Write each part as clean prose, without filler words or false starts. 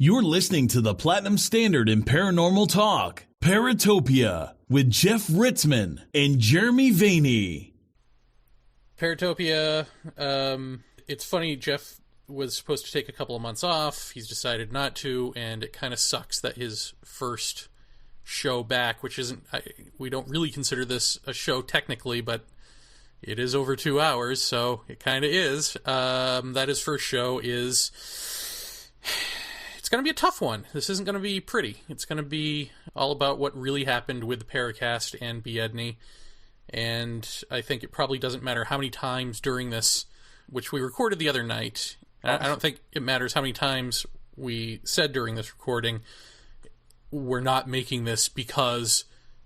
You're listening to the Platinum Standard in Paranormal Talk, Paratopia, with Jeff Ritzmann and Jeremy Vaeni. Paratopia, it's funny, Jeff was supposed to take a couple of months off. He's decided not to, and it kind of sucks that his first show back, which isn't, we don't really consider this a show technically, but it is over 2 hours, so it kind of is. That his first show is... It's going to be a tough one. This isn't going to be pretty. It's going to be all about what really happened with the Paracast and Biedny. And I think it probably doesn't matter how many times during this, which we recorded the other night. I don't think it matters how many times we said during this recording, we're not making this because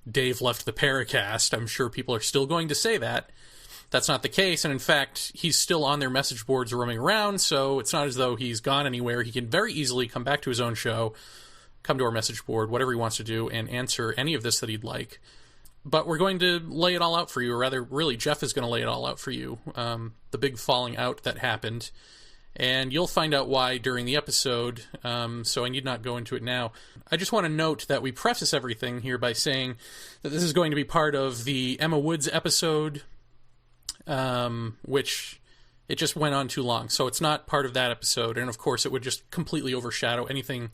Dave left the Paracast. I'm sure people are still going to say that. That's not the case, and in fact, he's still on their message boards roaming around, so it's not as though he's gone anywhere. He can very easily come back to his own show, come to our message board, whatever he wants to do, and answer any of this that he'd like. But we're going to lay it all out for you, or rather, really, Jeff is going to lay it all out for you, the big falling out that happened, and you'll find out why during the episode, so I need not go into it now. I just want to note that we preface everything here by saying that this is going to be part of the Emma Woods episode, which it just went on too long. So it's not part of that episode. And of course it would just completely overshadow anything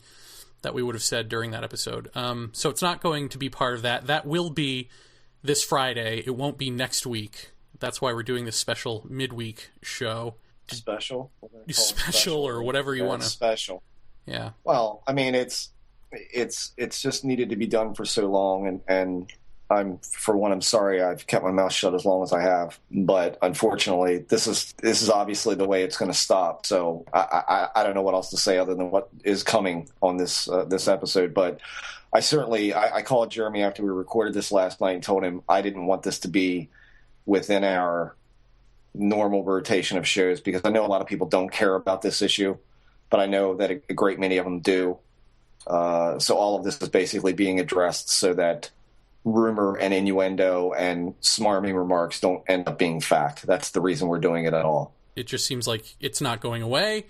that we would have said during that episode. So it's not going to be part of that. That will be this Friday. It won't be next week. That's why we're doing this special midweek show. Special? Special or whatever you want to. Special. Yeah. Well, I mean, it's just needed to be done for so long, and I'm sorry I've kept my mouth shut as long as I have, but unfortunately, this is obviously the way it's going to stop. So I don't know what else to say other than what is coming on this episode. But I called Jeremy after we recorded this last night and told him I didn't want this to be within our normal rotation of shows, because I know a lot of people don't care about this issue, but I know that a great many of them do. So all of this is basically being addressed so that rumor and innuendo and smarmy remarks don't end up being fact. That's the reason we're doing it at all. It just seems like it's not going away,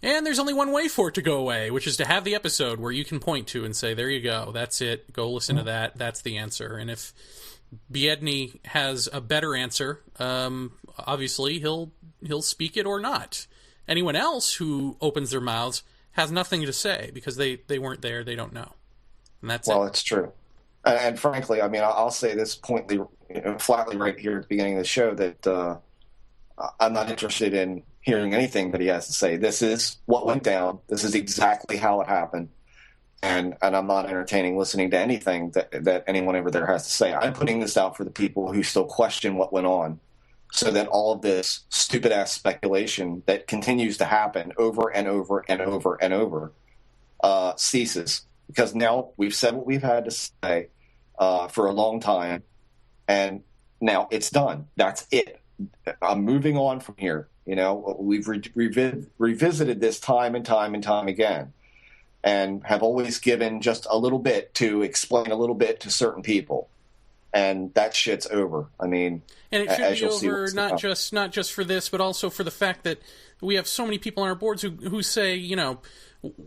and there's only one way for it to go away, which is to have the episode where you can point to and say, there you go, that's it, go listen to that, that's the answer. And if Biedny has a better answer, obviously he'll speak it or not. Anyone else who opens their mouths has nothing to say because they weren't there, they don't know. And that's Well, it's true. And frankly, I mean, I'll say this flatly right here at the beginning of the show that I'm not interested in hearing anything that he has to say. This is what went down. This is exactly how it happened. And I'm not entertaining listening to anything that anyone over there has to say. I'm putting this out for the people who still question what went on, so that all of this stupid-ass speculation that continues to happen over and over and over and over ceases. Because now we've said what we've had to say for a long time, and now it's done. That's it. I'm moving on from here. You know, we've revisited this time and time and time again, and have always given just a little bit to explain a little bit to certain people, and that shit's over. I mean, and it should be over not just for this, but also for the fact that we have so many people on our boards who say, you know,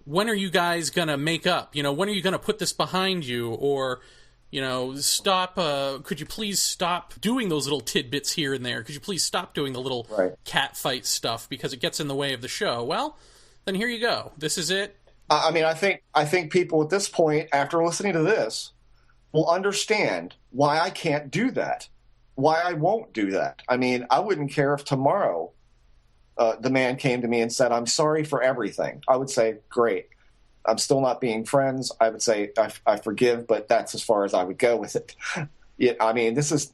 when are you guys going to make up? You know, when are you going to put this behind you? Or, you know, stop, could you please stop doing those little tidbits here and there? Could you please stop doing the little cat fight stuff because it gets in the way of the show? Well, then here you go. This is it. I mean, I think people at this point, after listening to this, will understand why I can't do that, why I won't do that. I mean, I wouldn't care if tomorrow the man came to me and said, I'm sorry for everything. I would say, great. I'm still not being friends. I would say, I forgive, but that's as far as I would go with it. I mean, this is,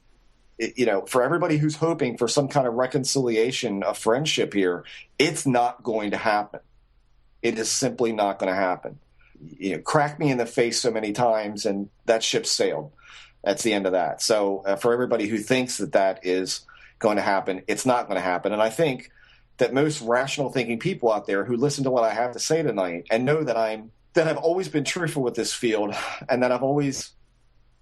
you know, for everybody who's hoping for some kind of reconciliation of friendship here, it's not going to happen. It is simply not going to happen. You know, crack me in the face so many times and that ship sailed. That's the end of that. So for everybody who thinks that is going to happen, it's not going to happen. And I think that most rational thinking people out there who listen to what I have to say tonight and know that I've always been truthful with this field, and that I've always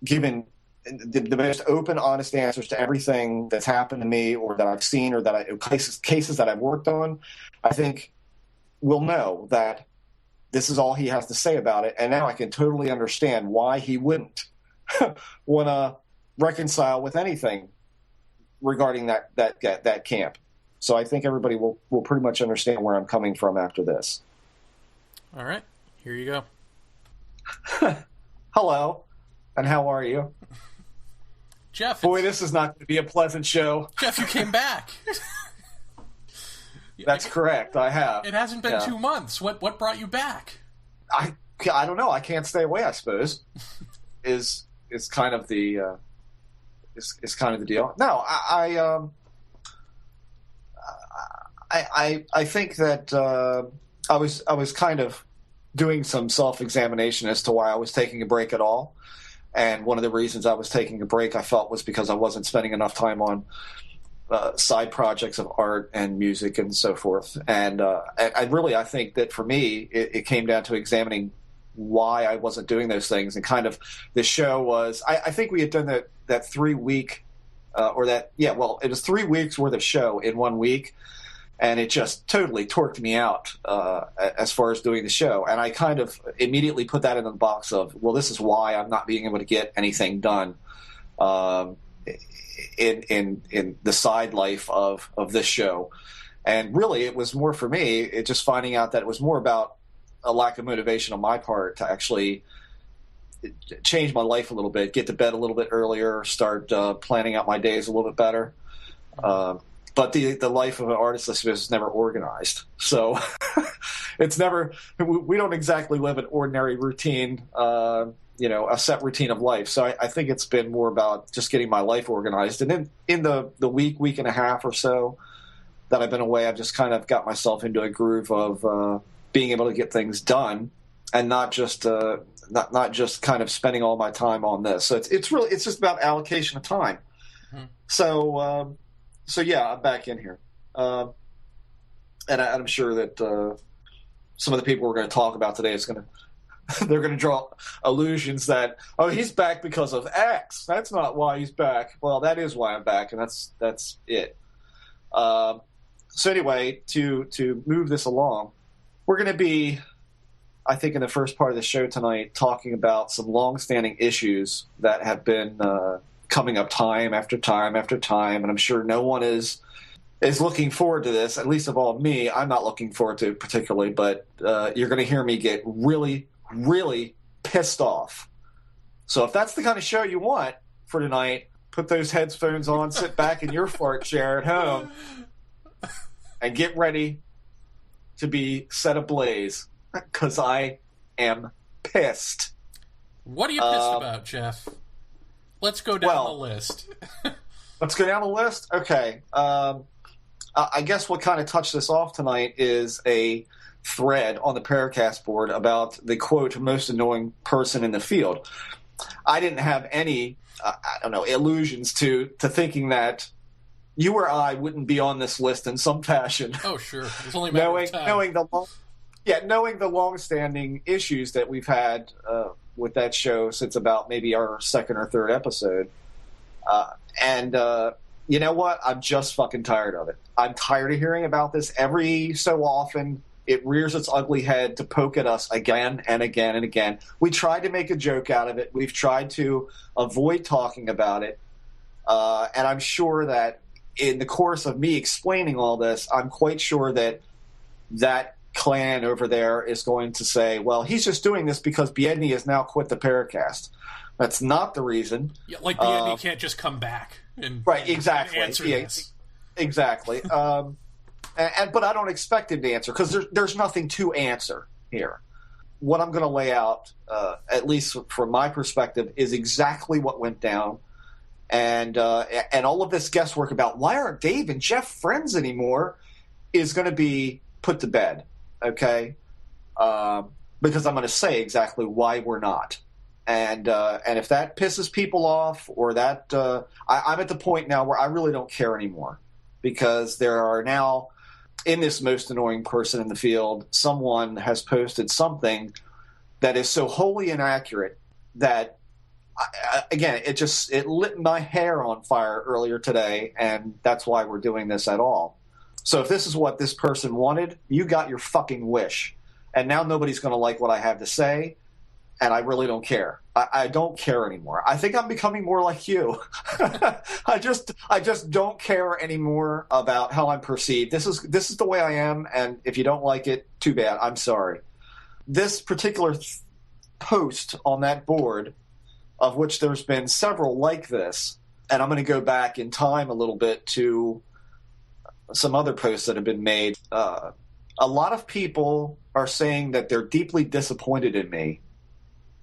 given the most open, honest answers to everything that's happened to me or that I've seen or cases that I've worked on, I think will know that this is all he has to say about it. And now I can totally understand why he wouldn't want to reconcile with anything regarding that camp. So I think everybody will pretty much understand where I'm coming from after this. All right, here you go. Hello, and how are you? Jeff. Boy, this is not going to be a pleasant show. Jeff, you came back. That's correct. I have. It hasn't been 2 months. What brought you back? I don't know. I can't stay away, I suppose. is kind of the is kind of the deal. No, I think that I was kind of doing some self-examination as to why I was taking a break at all. And one of the reasons I was taking a break, I felt, was because I wasn't spending enough time on side projects of art and music and so forth. And I think that for me, it came down to examining why I wasn't doing those things. And kind of the show was, I think we had done that 3 week it was 3 weeks worth of show in 1 week. And it just totally torqued me out as far as doing the show. And I kind of immediately put that in the box of, well, this is why I'm not being able to get anything done in the side life of this show. And really, it was more for me, it just finding out that it was more about a lack of motivation on my part to actually change my life a little bit, get to bed a little bit earlier, start planning out my days a little bit better. But the life of an artist, I suppose, is never organized. So it's never – we don't exactly live an ordinary routine, a set routine of life. So I think it's been more about just getting my life organized. And then in the week and a half or so that I've been away, I've just kind of got myself into a groove of being able to get things done and not just kind of spending all my time on this. So it's just about allocation of time. Mm-hmm. So yeah, I'm back in here, and I'm sure that some of the people we're going to talk about today they're going to draw allusions that, oh, he's back because of X. That's not why he's back. Well, that is why I'm back, and that's it. So anyway, to move this along, we're going to be, I think, in the first part of the show tonight, talking about some long-standing issues that have been coming up time after time after time, and I'm sure no one is looking forward to this, at least of all me. I'm not looking forward to it particularly, but you're going to hear me get really, really pissed off. So if that's the kind of show you want for tonight, put those headphones on, sit back in your fart chair at home, and get ready to be set ablaze, because I am pissed. What are you pissed about, Jeff? Let's go down the list. Let's go down the list? Okay. I guess what kind of touched this off tonight is a thread on the Paracast board about the, quote, most annoying person in the field. I didn't have any, illusions to thinking that you or I wouldn't be on this list in some fashion. Oh, sure. It's only a matter of time. Knowing the long-standing issues that we've had with that show since about maybe our second or third episode. And you know what? I'm just fucking tired of it. I'm tired of hearing about this every so often. It rears its ugly head to poke at us again and again and again. We tried to make a joke out of it. We've tried to avoid talking about it. And I'm sure that in the course of me explaining all this, I'm quite sure that clan over there is going to say, well, he's just doing this because Biedny has now quit the Paracast. That's not the reason. Yeah, like Biedny can't just come back and exactly. answer this. Exactly. But I don't expect him to answer because there's nothing to answer here. What I'm going to lay out, at least from my perspective, is exactly what went down, and all of this guesswork about why aren't Dave and Jeff friends anymore is going to be put to bed. Okay, because I'm going to say exactly why we're not, and if that pisses people off, or that I'm at the point now where I really don't care anymore, because there are now, in this most annoying person in the field, someone has posted something that is so wholly inaccurate that it lit my hair on fire earlier today, and that's why we're doing this at all. So if this is what this person wanted, you got your fucking wish. and now nobody's going to like what I have to say, and I really don't care. I don't care anymore. I think I'm becoming more like you. I just don't care anymore about how I'm perceived. This is the way I am, and if you don't like it, too bad. I'm sorry. This particular post on that board, of which there's been several like this, and I'm going to go back in time a little bit to some other posts that have been made. A lot of people are saying that they're deeply disappointed in me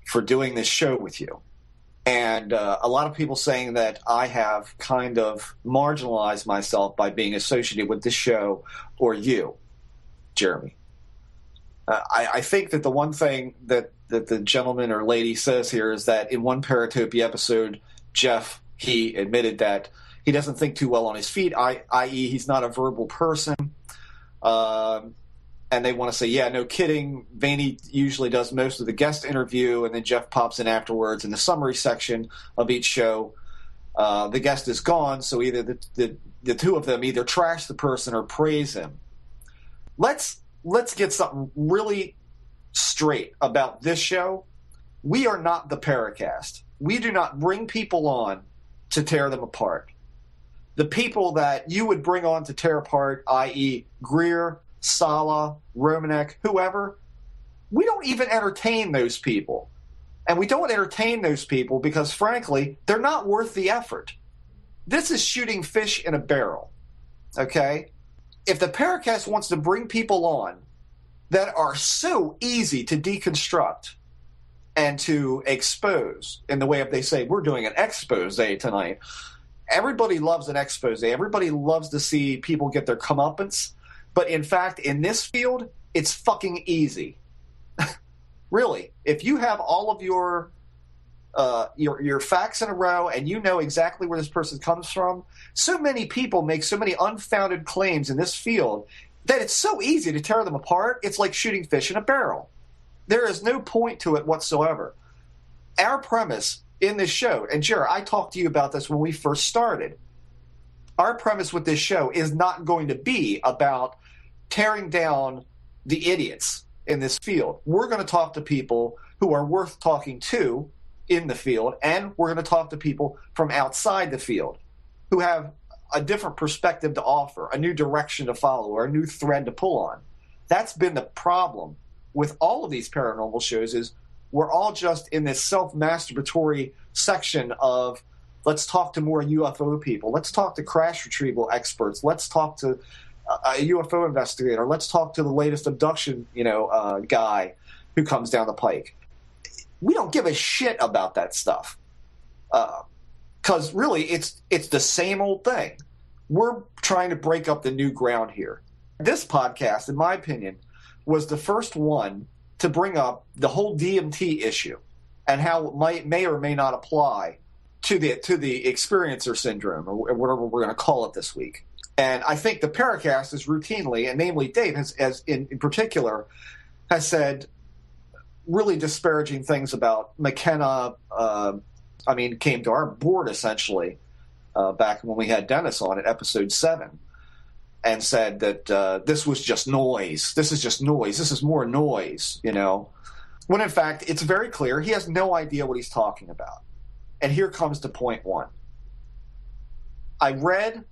for doing this show with you. And a lot of people saying that I have kind of marginalized myself by being associated with this show or you, Jeremy. I think that the one thing that the gentleman or lady says here is that in one Paratopia episode, Jeff, he admitted that he doesn't think too well on his feet, i.e. he's not a verbal person. And they want to say, yeah, no kidding. Vaeni usually does most of the guest interview, and then Jeff pops in afterwards in the summary section of each show. The guest is gone, so either the two of them either trash the person or praise him. Let's get something really straight about this show. We are not the Paracast. We do not bring people on to tear them apart. The people that you would bring on to tear apart, i.e. Greer, Sala, Romanek, whoever, we don't even entertain those people. And we don't entertain those people because, frankly, they're not worth the effort. This is shooting fish in a barrel, okay? If the Paracast wants to bring people on that are so easy to deconstruct and to expose in the way of, they say, we're doing an expose tonight. Everybody loves an expose. Everybody loves to see people get their comeuppance. But in fact, in this field, it's fucking easy. Really. If you have all of your facts in a row and you know exactly where this person comes from, so many people make so many unfounded claims in this field that it's so easy to tear them apart. It's like shooting fish in a barrel. There is no point to it whatsoever. Our premise in this show, and Jared, I talked to you about this when we first started. Our premise with this show is not going to be about tearing down the idiots in this field. We're going to talk to people who are worth talking to in the field, and we're going to talk to people from outside the field who have a different perspective to offer, a new direction to follow, or a new thread to pull on. That's been the problem with all of these paranormal shows, is we're all just in this self-masturbatory section of, let's talk to more UFO people. Let's talk to crash retrieval experts. Let's talk to a UFO investigator. Let's talk to the latest abduction, guy who comes down the pike. We don't give a shit about that stuff, because really, it's the same old thing. We're trying to break up the new ground here. This podcast, in my opinion, was the first one to bring up the whole DMT issue and how it may or may not apply to the experiencer syndrome, or whatever we're going to call it this week. And I think the Paracast is routinely, and namely Dave, has in particular, has said really disparaging things about McKenna. Came to our board essentially back when we had Dennis on at episode 7, and said that this was just noise. This is just noise. This is more noise, When in fact, it's very clear he has no idea what he's talking about. And here comes to point 1. I read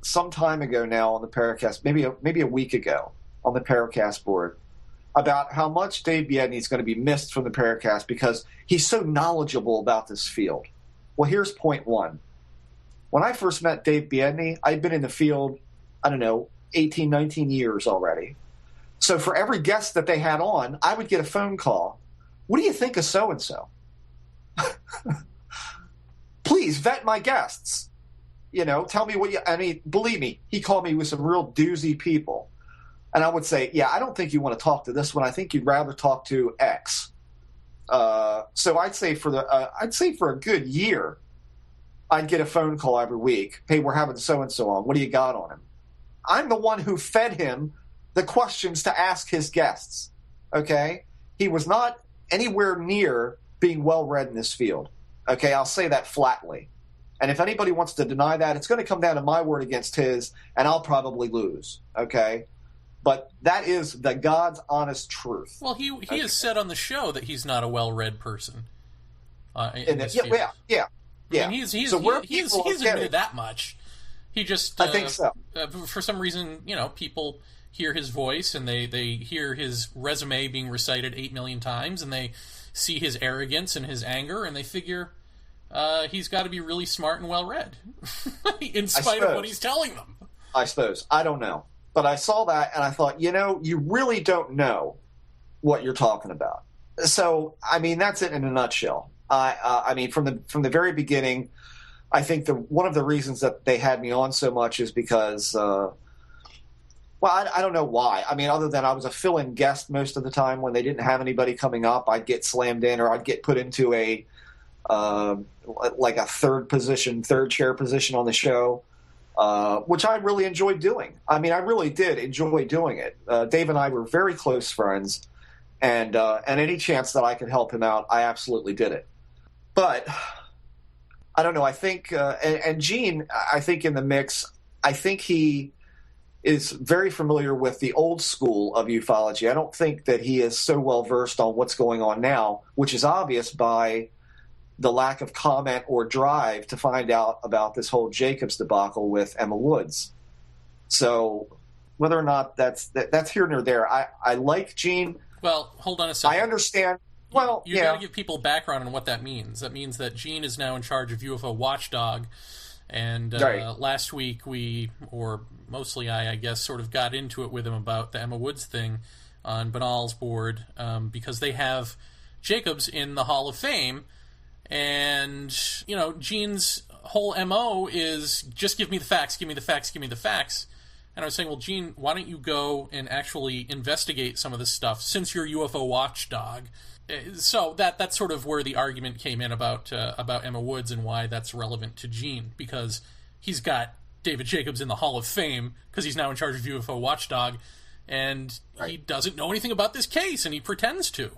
some time ago now on the Paracast, maybe a week ago on the Paracast board, about how much Dave Biedny is going to be missed from the Paracast because he's so knowledgeable about this field. Well, here's point 1. When I first met Dave Biedny, I'd been in the field, 18, 19 years already. So for every guest that they had on, I would get a phone call. What do you think of so-and-so? Please vet my guests. Tell me what believe me, he called me with some real doozy people. And I would say, yeah, I don't think you want to talk to this one. I think you'd rather talk to X. So I'd say for a good year, I'd get a phone call every week. Hey, we're having so-and-so on. What do you got on him? I'm the one who fed him the questions to ask his guests. Okay? He was not anywhere near being well-read in this field. Okay? I'll say that flatly. And if anybody wants to deny that, it's going to come down to my word against his, and I'll probably lose. Okay? But that is the God's honest truth. Well, he has said on the show that he's not a well-read person. Yeah. I mean, he's admitted that much. He just I think so. For some reason, people hear his voice and they hear his resume being recited 8 million times, and they see his arrogance and his anger, and they figure he's got to be really smart and well-read, in spite of what he's telling them. I suppose. I don't know. But I saw that and I thought, you really don't know what you're talking about. So, I mean, that's it in a nutshell. I mean, from the very beginning, I think one of the reasons that they had me on so much is because, I don't know why. I mean, other than I was a fill-in guest most of the time when they didn't have anybody coming up, I'd get slammed in, or I'd get put into a third chair position on the show. Which I really enjoyed doing. I mean, I really did enjoy doing it. Dave and I were very close friends, and any chance that I could help him out, I absolutely did it. But I don't know. I think, and Gene, I think in the mix, I think he is very familiar with the old school of ufology. I don't think that he is so well versed on what's going on now, which is obvious by the lack of comment or drive to find out about this whole Jacobs debacle with Emma Woods. So whether or not that's here nor there, I like Gene. Well, hold on a second. I understand. Well, you got to give people background on what that means. That means that Gene is now in charge of UFO Watchdog, and last week or mostly I guess, sort of got into it with him about the Emma Woods thing on Banal's board, because they have Jacobs in the Hall of Fame. And, Gene's whole MO is just give me the facts, give me the facts, give me the facts. And I was saying, well, Gene, why don't you go and actually investigate some of this stuff since you're UFO Watchdog? So that's sort of where the argument came in about Emma Woods and why that's relevant to Gene, because he's got David Jacobs in the Hall of Fame because he's now in charge of UFO Watchdog, and he doesn't know anything about this case, and he pretends to.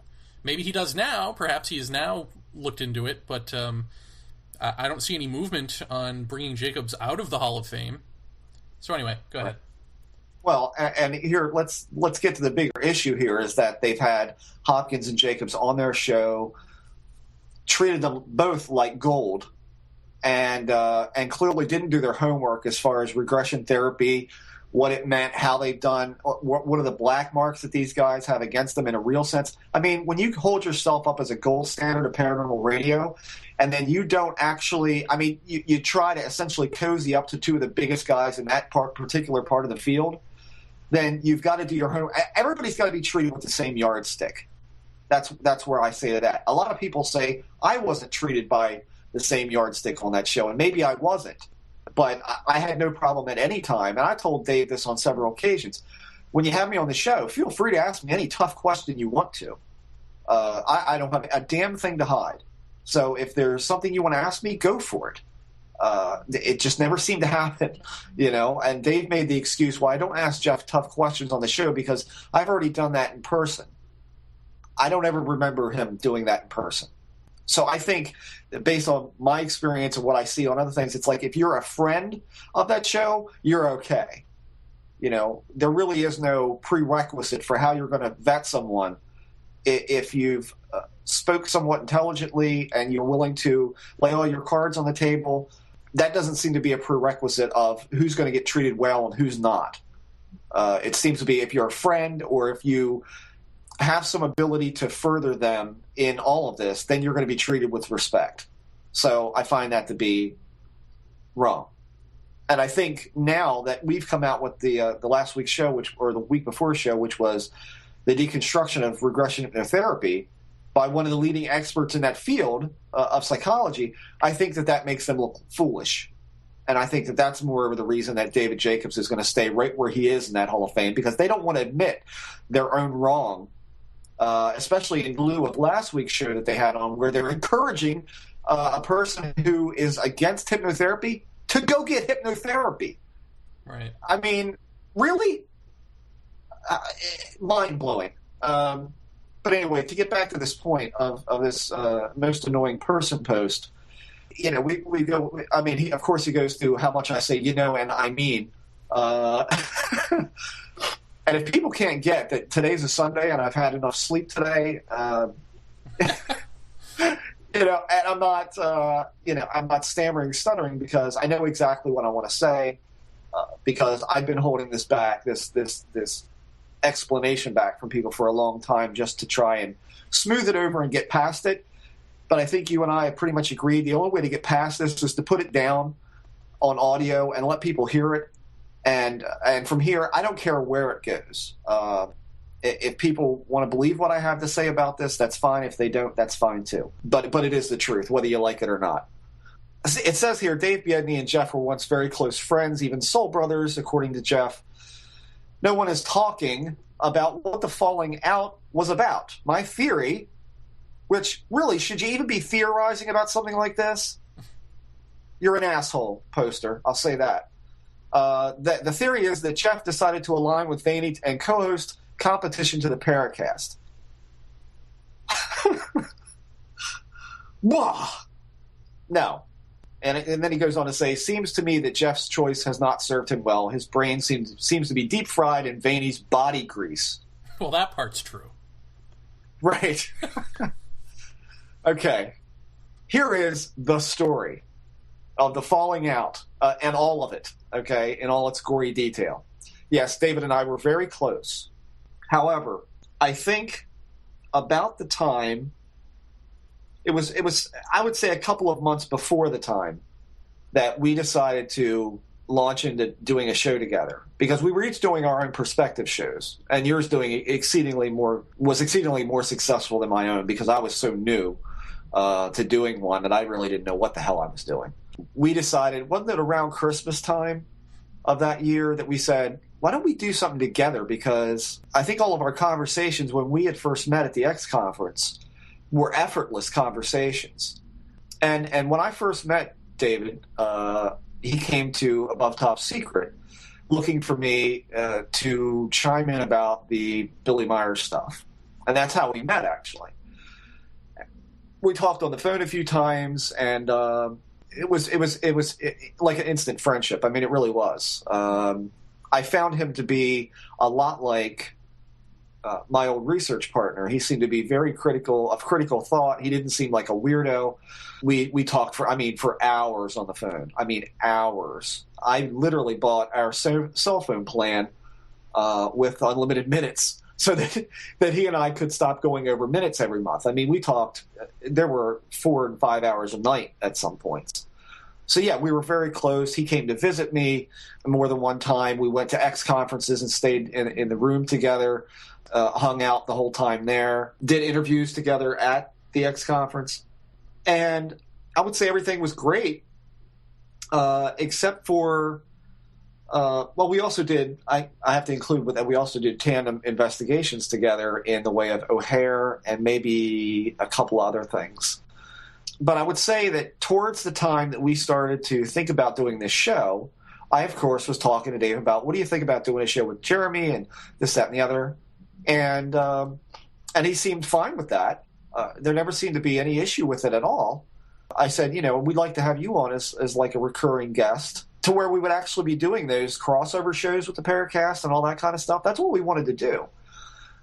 Maybe he does now. Perhaps he has now looked into it, but I don't see any movement on bringing Jacobs out of the Hall of Fame. So anyway, go ahead. Well, and here, let's get to the bigger issue here, is that they've had Hopkins and Jacobs on their show, treated them both like gold, and clearly didn't do their homework as far as regression therapy, what it meant, how they've done, what are the black marks that these guys have against them in a real sense. I mean, when you hold yourself up as a gold standard of paranormal radio, and then you don't actually, I mean, you try to essentially cozy up to two of the biggest guys in that particular part of the field, then you've got to do your homework. Everybody's got to be treated with the same yardstick. That's where I say that. A lot of people say, I wasn't treated by the same yardstick on that show, and maybe I wasn't. But I had no problem at any time, and I told Dave this on several occasions. When you have me on the show, feel free to ask me any tough question you want to. I don't have a damn thing to hide. So if there's something you want to ask me, go for it. It just never seemed to happen, And Dave made the excuse, well, I don't ask Jeff tough questions on the show because I've already done that in person. I don't ever remember him doing that in person. So I think that based on my experience and what I see on other things, it's like if you're a friend of that show, you're okay. There really is no prerequisite for how you're going to vet someone. If you've spoke somewhat intelligently and you're willing to lay all your cards on the table, that doesn't seem to be a prerequisite of who's going to get treated well and who's not. It seems to be if you're a friend or if you have some ability to further them in all of this, then you're going to be treated with respect. So I find that to be wrong. And I think now that we've come out with the last week's show, or the week before show, which was the deconstruction of regression hypnotherapy by one of the leading experts in that field of psychology, I think that makes them look foolish. And I think that that's more of the reason that David Jacobs is going to stay right where he is in that Hall of Fame, because they don't want to admit their own wrong, especially in lieu of last week's show that they had on, where they're encouraging a person who is against hypnotherapy to go get hypnotherapy. Right. I mean, really? Mind-blowing. But anyway, to get back to this point of this most annoying person post, we go. I mean, he goes through how much I say and I mean. And if people can't get that today's a Sunday and I've had enough sleep today, and I'm not, I'm not stammering, stuttering because I know exactly what I want to say because I've been holding this back, this explanation back from people for a long time just to try and smooth it over and get past it. But I think you and I have pretty much agreed the only way to get past this is to put it down on audio and let people hear it. And from here, I don't care where it goes. If people want to believe what I have to say about this, that's fine. If they don't, that's fine too. But it is the truth, whether you like it or not. It says here, Dave Biedny and Jeff were once very close friends, even soul brothers, according to Jeff. No one is talking about what the falling out was about. My theory, which really, should you even be theorizing about something like this? You're an asshole, poster. I'll say that. The theory is that Jeff decided to align with Vaeni and co-host Competition to the Paracast. No. And then he goes on to say, seems to me that Jeff's choice has not served him well. His brain seems to be deep fried in Vaeni's body grease. Well, that part's true. Right. Okay. Here is the story of the falling out and all of it, okay, in all its gory detail. Yes, David and I were very close. However, I think about the time, it was I would say a couple of months before the time that we decided to launch into doing a show together, because we were each doing our own perspective shows, and yours was exceedingly more successful than my own because I was so new to doing one that I really didn't know what the hell I was doing. We decided, wasn't it around Christmas time of that year, that we said, why don't we do something together? Because I think all of our conversations when we had first met at the X conference were effortless conversations. And when I first met David, he came to Above Top Secret looking for me to chime in about the Billy Myers stuff. And that's how we met, actually. We talked on the phone a few times, and it was like an instant friendship. I mean, it really was. I found him to be a lot like my old research partner. He seemed to be very critical thought. He didn't seem like a weirdo. We talked for hours on the phone. I mean, hours. I literally bought our cell phone plan with unlimited minutes so that he and I could stop going over minutes every month. I mean, we talked, there were 4 and 5 hours a night at some points. So yeah, we were very close. He came to visit me more than one time. We went to X conferences and stayed in the room together, hung out the whole time there, did interviews together at the X conference. And I would say everything was great, except for, we also did, I have to include with that, we also did tandem investigations together in the way of O'Hare and maybe a couple other things. But I would say that towards the time that we started to think about doing this show, I, of course, was talking to Dave about, what do you think about doing a show with Jeremy and this, that, and the other? And he seemed fine with that. There never seemed to be any issue with it at all. I said, we'd like to have you on as like a recurring guest, to where we would actually be doing those crossover shows with the Paracast and all that kind of stuff. That's what we wanted to do.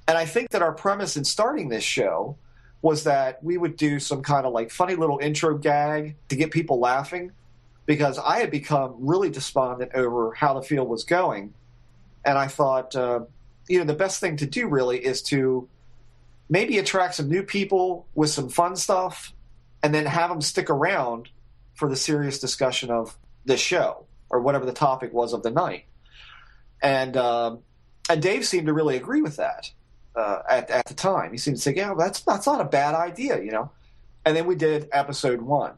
And I think that our premise in starting this show was that we would do some kind of like funny little intro gag to get people laughing, because I had become really despondent over how the field was going. And I thought, the best thing to do really is to maybe attract some new people with some fun stuff, and then have them stick around for the serious discussion of the show or whatever the topic was of the night. And Dave seemed to really agree with that. At the time, he seemed to say, "Yeah, that's not a bad idea," And then we did episode 1.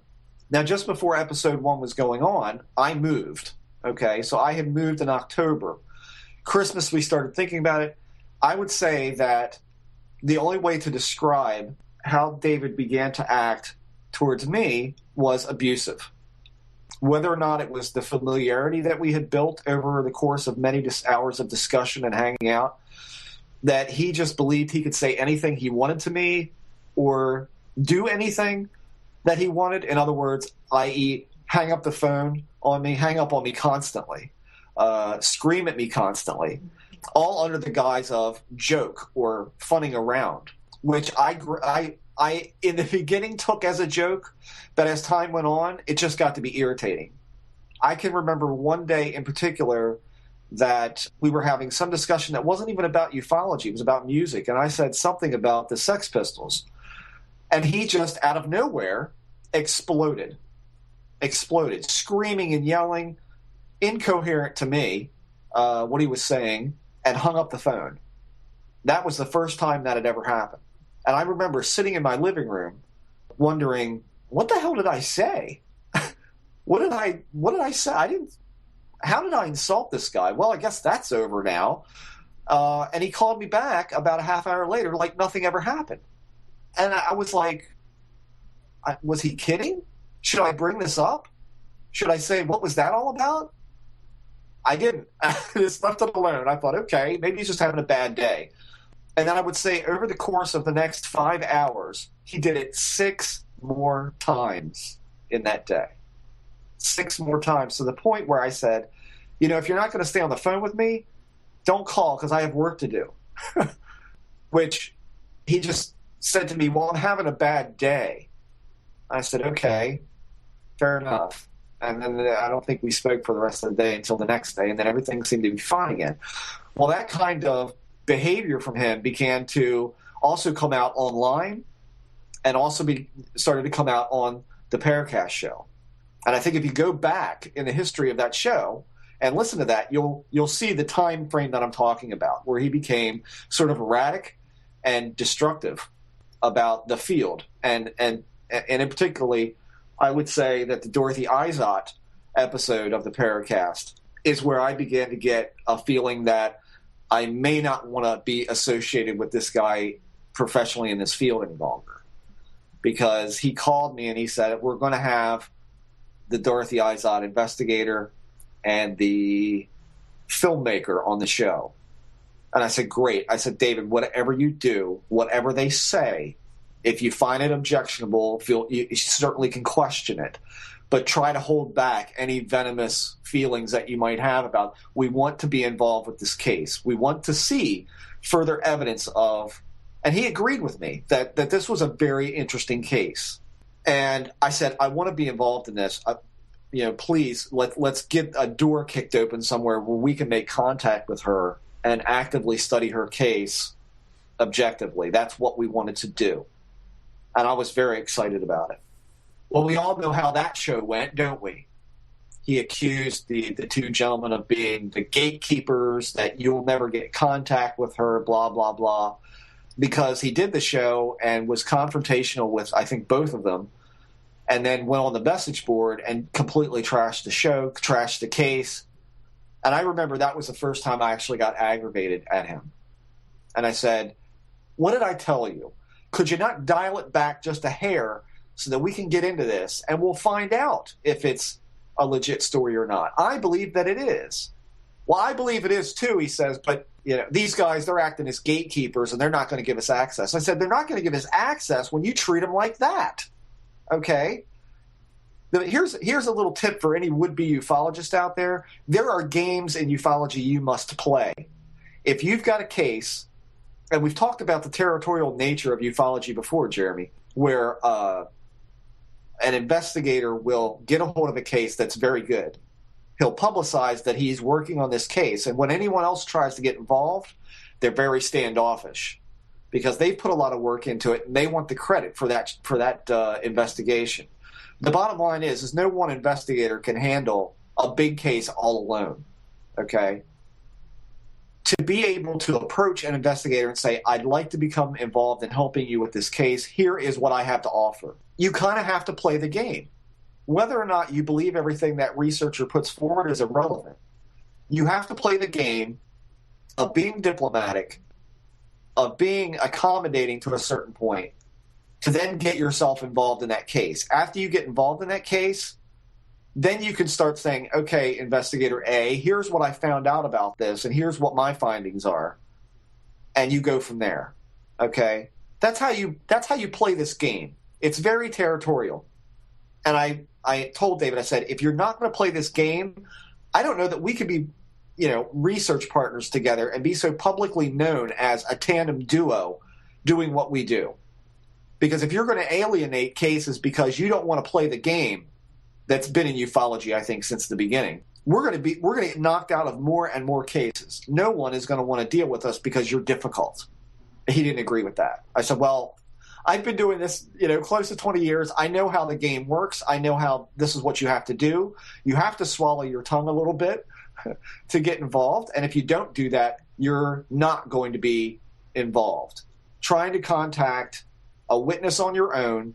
Now, just before episode 1 was going on, I moved. Okay, so I had moved in October. Christmas, we started thinking about it. I would say that the only way to describe how David began to act towards me was abusive. Whether or not it was the familiarity that we had built over the course of many hours of discussion and hanging out, that he just believed he could say anything he wanted to me or do anything that he wanted. In other words, i.e., hang up the phone on me, hang up on me constantly, scream at me constantly. all under the guise of joke or funning around, which I in the beginning took as a joke, but as time went on, it just got to be irritating. I can remember one day in particular that we were having some discussion that wasn't even about ufology, it was about music, and I said something about the Sex Pistols, and he just out of nowhere exploded, screaming and yelling, incoherent to me, what he was saying, and hung up the phone. That was the first time that had ever happened. And I remember sitting in my living room wondering, what the hell did I say? What did I say? How did I insult this guy? Well, I guess that's over now. And he called me back about a half hour later like nothing ever happened. And I was like, was he kidding? Should I bring this up? Should I say, what was that all about? I didn't. I just left it alone. I thought, okay, maybe he's just having a bad day. And then I would say over the course of the next 5 hours, he did it 6 more times in that day. 6 more times, to the point where I said, if you're not going to stay on the phone with me, don't call because I have work to do. Which he just said to me, well, I'm having a bad day. I said, okay, fair enough. And then I don't think we spoke for the rest of the day until the next day, and then everything seemed to be fine again. Well, that kind of behavior from him began to also come out online and also started to come out on the Paracast show. And I think if you go back in the history of that show and listen to that, you'll see the time frame that I'm talking about, where he became sort of erratic and destructive about the field. And in particularly, I would say that the Dorothy Izot episode of the Paracast is where I began to get a feeling that I may not want to be associated with this guy professionally in this field any longer. Because he called me and he said, we're going to have the Dorothy Izot investigator and the filmmaker on the show. And I said, great. I said, David, whatever you do, whatever they say, if you find it objectionable, you certainly can question it. But try to hold back any venomous feelings that you might have about, we want to be involved with this case. We want to see further evidence of, and he agreed with me that this was a very interesting case. And I said, I want to be involved in this. Please, let's get a door kicked open somewhere where we can make contact with her and actively study her case objectively. That's what we wanted to do. And I was very excited about it. Well, we all know how that show went, don't we? He accused the two gentlemen of being the gatekeepers, that you'll never get contact with her, blah, blah, blah, because he did the show and was confrontational with, I think, both of them, and then went on the message board and completely trashed the show, trashed the case. And I remember that was the first time I actually got aggravated at him. And I said, what did I tell you? Could you not dial it back just a hair so that we can get into this and we'll find out if it's a legit story or not? I believe that it is. Well, I believe it is too, he says, but these guys, they're acting as gatekeepers and they're not going to give us access. I said, they're not going to give us access when you treat them like that. Okay? Here's a little tip for any would-be ufologist out there. There are games in ufology you must play. If you've got a case, and we've talked about the territorial nature of ufology before, Jeremy, where an investigator will get a hold of a case that's very good. He'll publicize that he's working on this case, and when anyone else tries to get involved, they're very standoffish because they've put a lot of work into it and they want the credit for that investigation. The bottom line is no one investigator can handle a big case all alone. Okay? To be able to approach an investigator and say, I'd like to become involved in helping you with this case, here is what I have to offer. You kind of have to play the game. Whether or not you believe everything that researcher puts forward is irrelevant. You have to play the game of being diplomatic, of being accommodating to a certain point, to then get yourself involved in that case. After you get involved in that case, then you can start saying, okay, investigator A, here's what I found out about this, and here's what my findings are. And you go from there. Okay? That's how you play this game. It's very territorial. And I told David, I said, if you're not going to play this game, I don't know that we could be research partners together and be so publicly known as a tandem duo doing what we do. Because if you're going to alienate cases because you don't want to play the game that's been in ufology, I think, since the beginning, we're going to get knocked out of more and more cases. No one is going to want to deal with us because you're difficult. He didn't agree with that. I said, well, I've been doing this, close to 20 years. I know how the game works. I know how this is what you have to do. You have to swallow your tongue a little bit to get involved. And if you don't do that, you're not going to be involved. Trying to contact a witness on your own,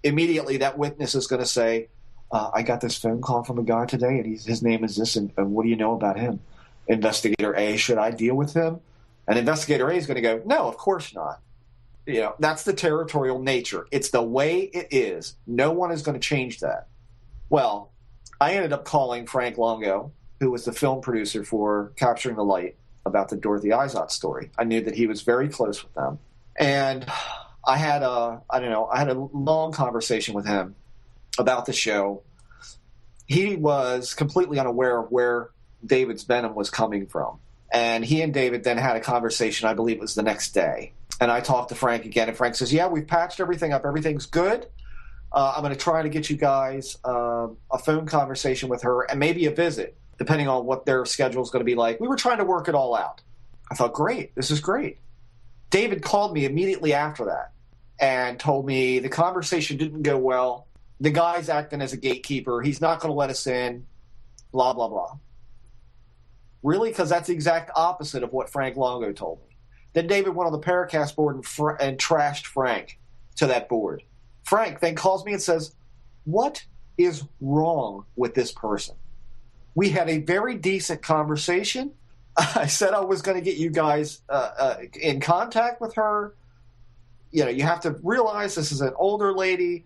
immediately that witness is going to say, I got this phone call from a guy today, and his name is this, and what do you know about him? Investigator A, should I deal with him? And Investigator A is going to go, no, of course not. That's the territorial nature. It's the way it is. No one is going to change that. Well, I ended up calling Frank Longo, who was the film producer for Capturing the Light, about the Dorothy Izot story. I knew that he was very close with them. And I had a long conversation with him about the show. He was completely unaware of where David's venom was coming from. And he and David then had a conversation, I believe it was the next day. And I talked to Frank again, and Frank says, yeah, we've patched everything up. Everything's good. I'm going to try to get you guys a phone conversation with her and maybe a visit, depending on what their schedule is going to be like. We were trying to work it all out. I thought, great, this is great. David called me immediately after that and told me the conversation didn't go well. The guy's acting as a gatekeeper. He's not going to let us in, blah, blah, blah. Really? Because that's the exact opposite of what Frank Longo told me. Then David went on the Paracast board and trashed Frank to that board. Frank then calls me and says, what is wrong with this person? We had a very decent conversation. I said I was going to get you guys in contact with her. You have to realize this is an older lady.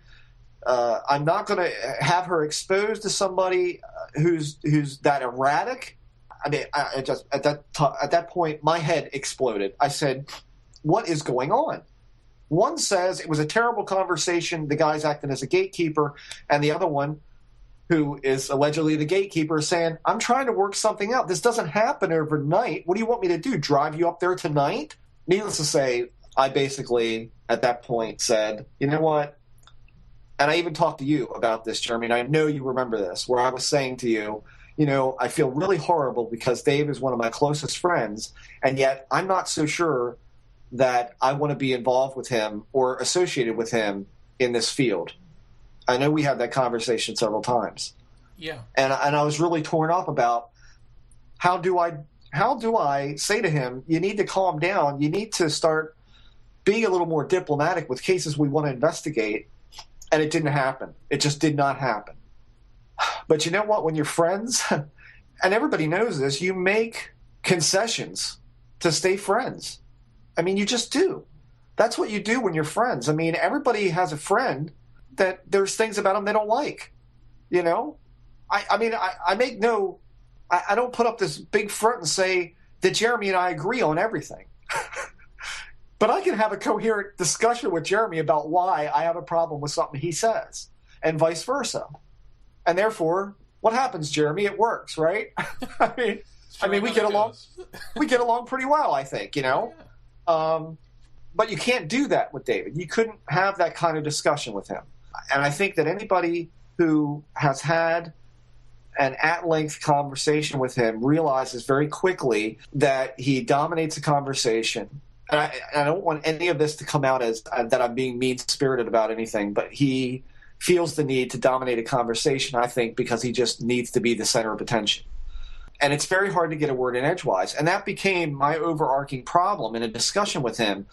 I'm not going to have her exposed to somebody who's that erratic. I mean, I just at that point, my head exploded. I said, "What is going on?" One says it was a terrible conversation. The guy's acting as a gatekeeper, and the other one, who is allegedly the gatekeeper, is saying, "I'm trying to work something out. This doesn't happen overnight. What do you want me to do? Drive you up there tonight?" Needless to say, I basically at that point said, "You know what?" And I even talked to you about this, Jeremy, and I know you remember this, where I was saying to you, I feel really horrible because Dave is one of my closest friends, and yet I'm not so sure that I want to be involved with him or associated with him in this field. I know we had that conversation several times. Yeah. And I was really torn up about how do I say to him, you need to calm down. You need to start being a little more diplomatic with cases we want to investigate. And it didn't happen. It just did not happen. But you know what? When you're friends, and everybody knows this, you make concessions to stay friends. I mean, you just do. That's what you do when you're friends. I mean, everybody has a friend that there's things about them they don't like. I don't put up this big front and say that Jeremy and I agree on everything. But I can have a coherent discussion with Jeremy about why I have a problem with something he says, and vice versa. And therefore, what happens, Jeremy? It works, right? I mean, we get along. We get along pretty well, I think. Yeah. But you can't do that with David. You couldn't have that kind of discussion with him. And I think that anybody who has had an at-length conversation with him realizes very quickly that he dominates the conversation. And I don't want any of this to come out as that I'm being mean-spirited about anything, but he feels the need to dominate a conversation, I think, because he just needs to be the center of attention. And it's very hard to get a word in edgewise. And that became my overarching problem in a discussion with him,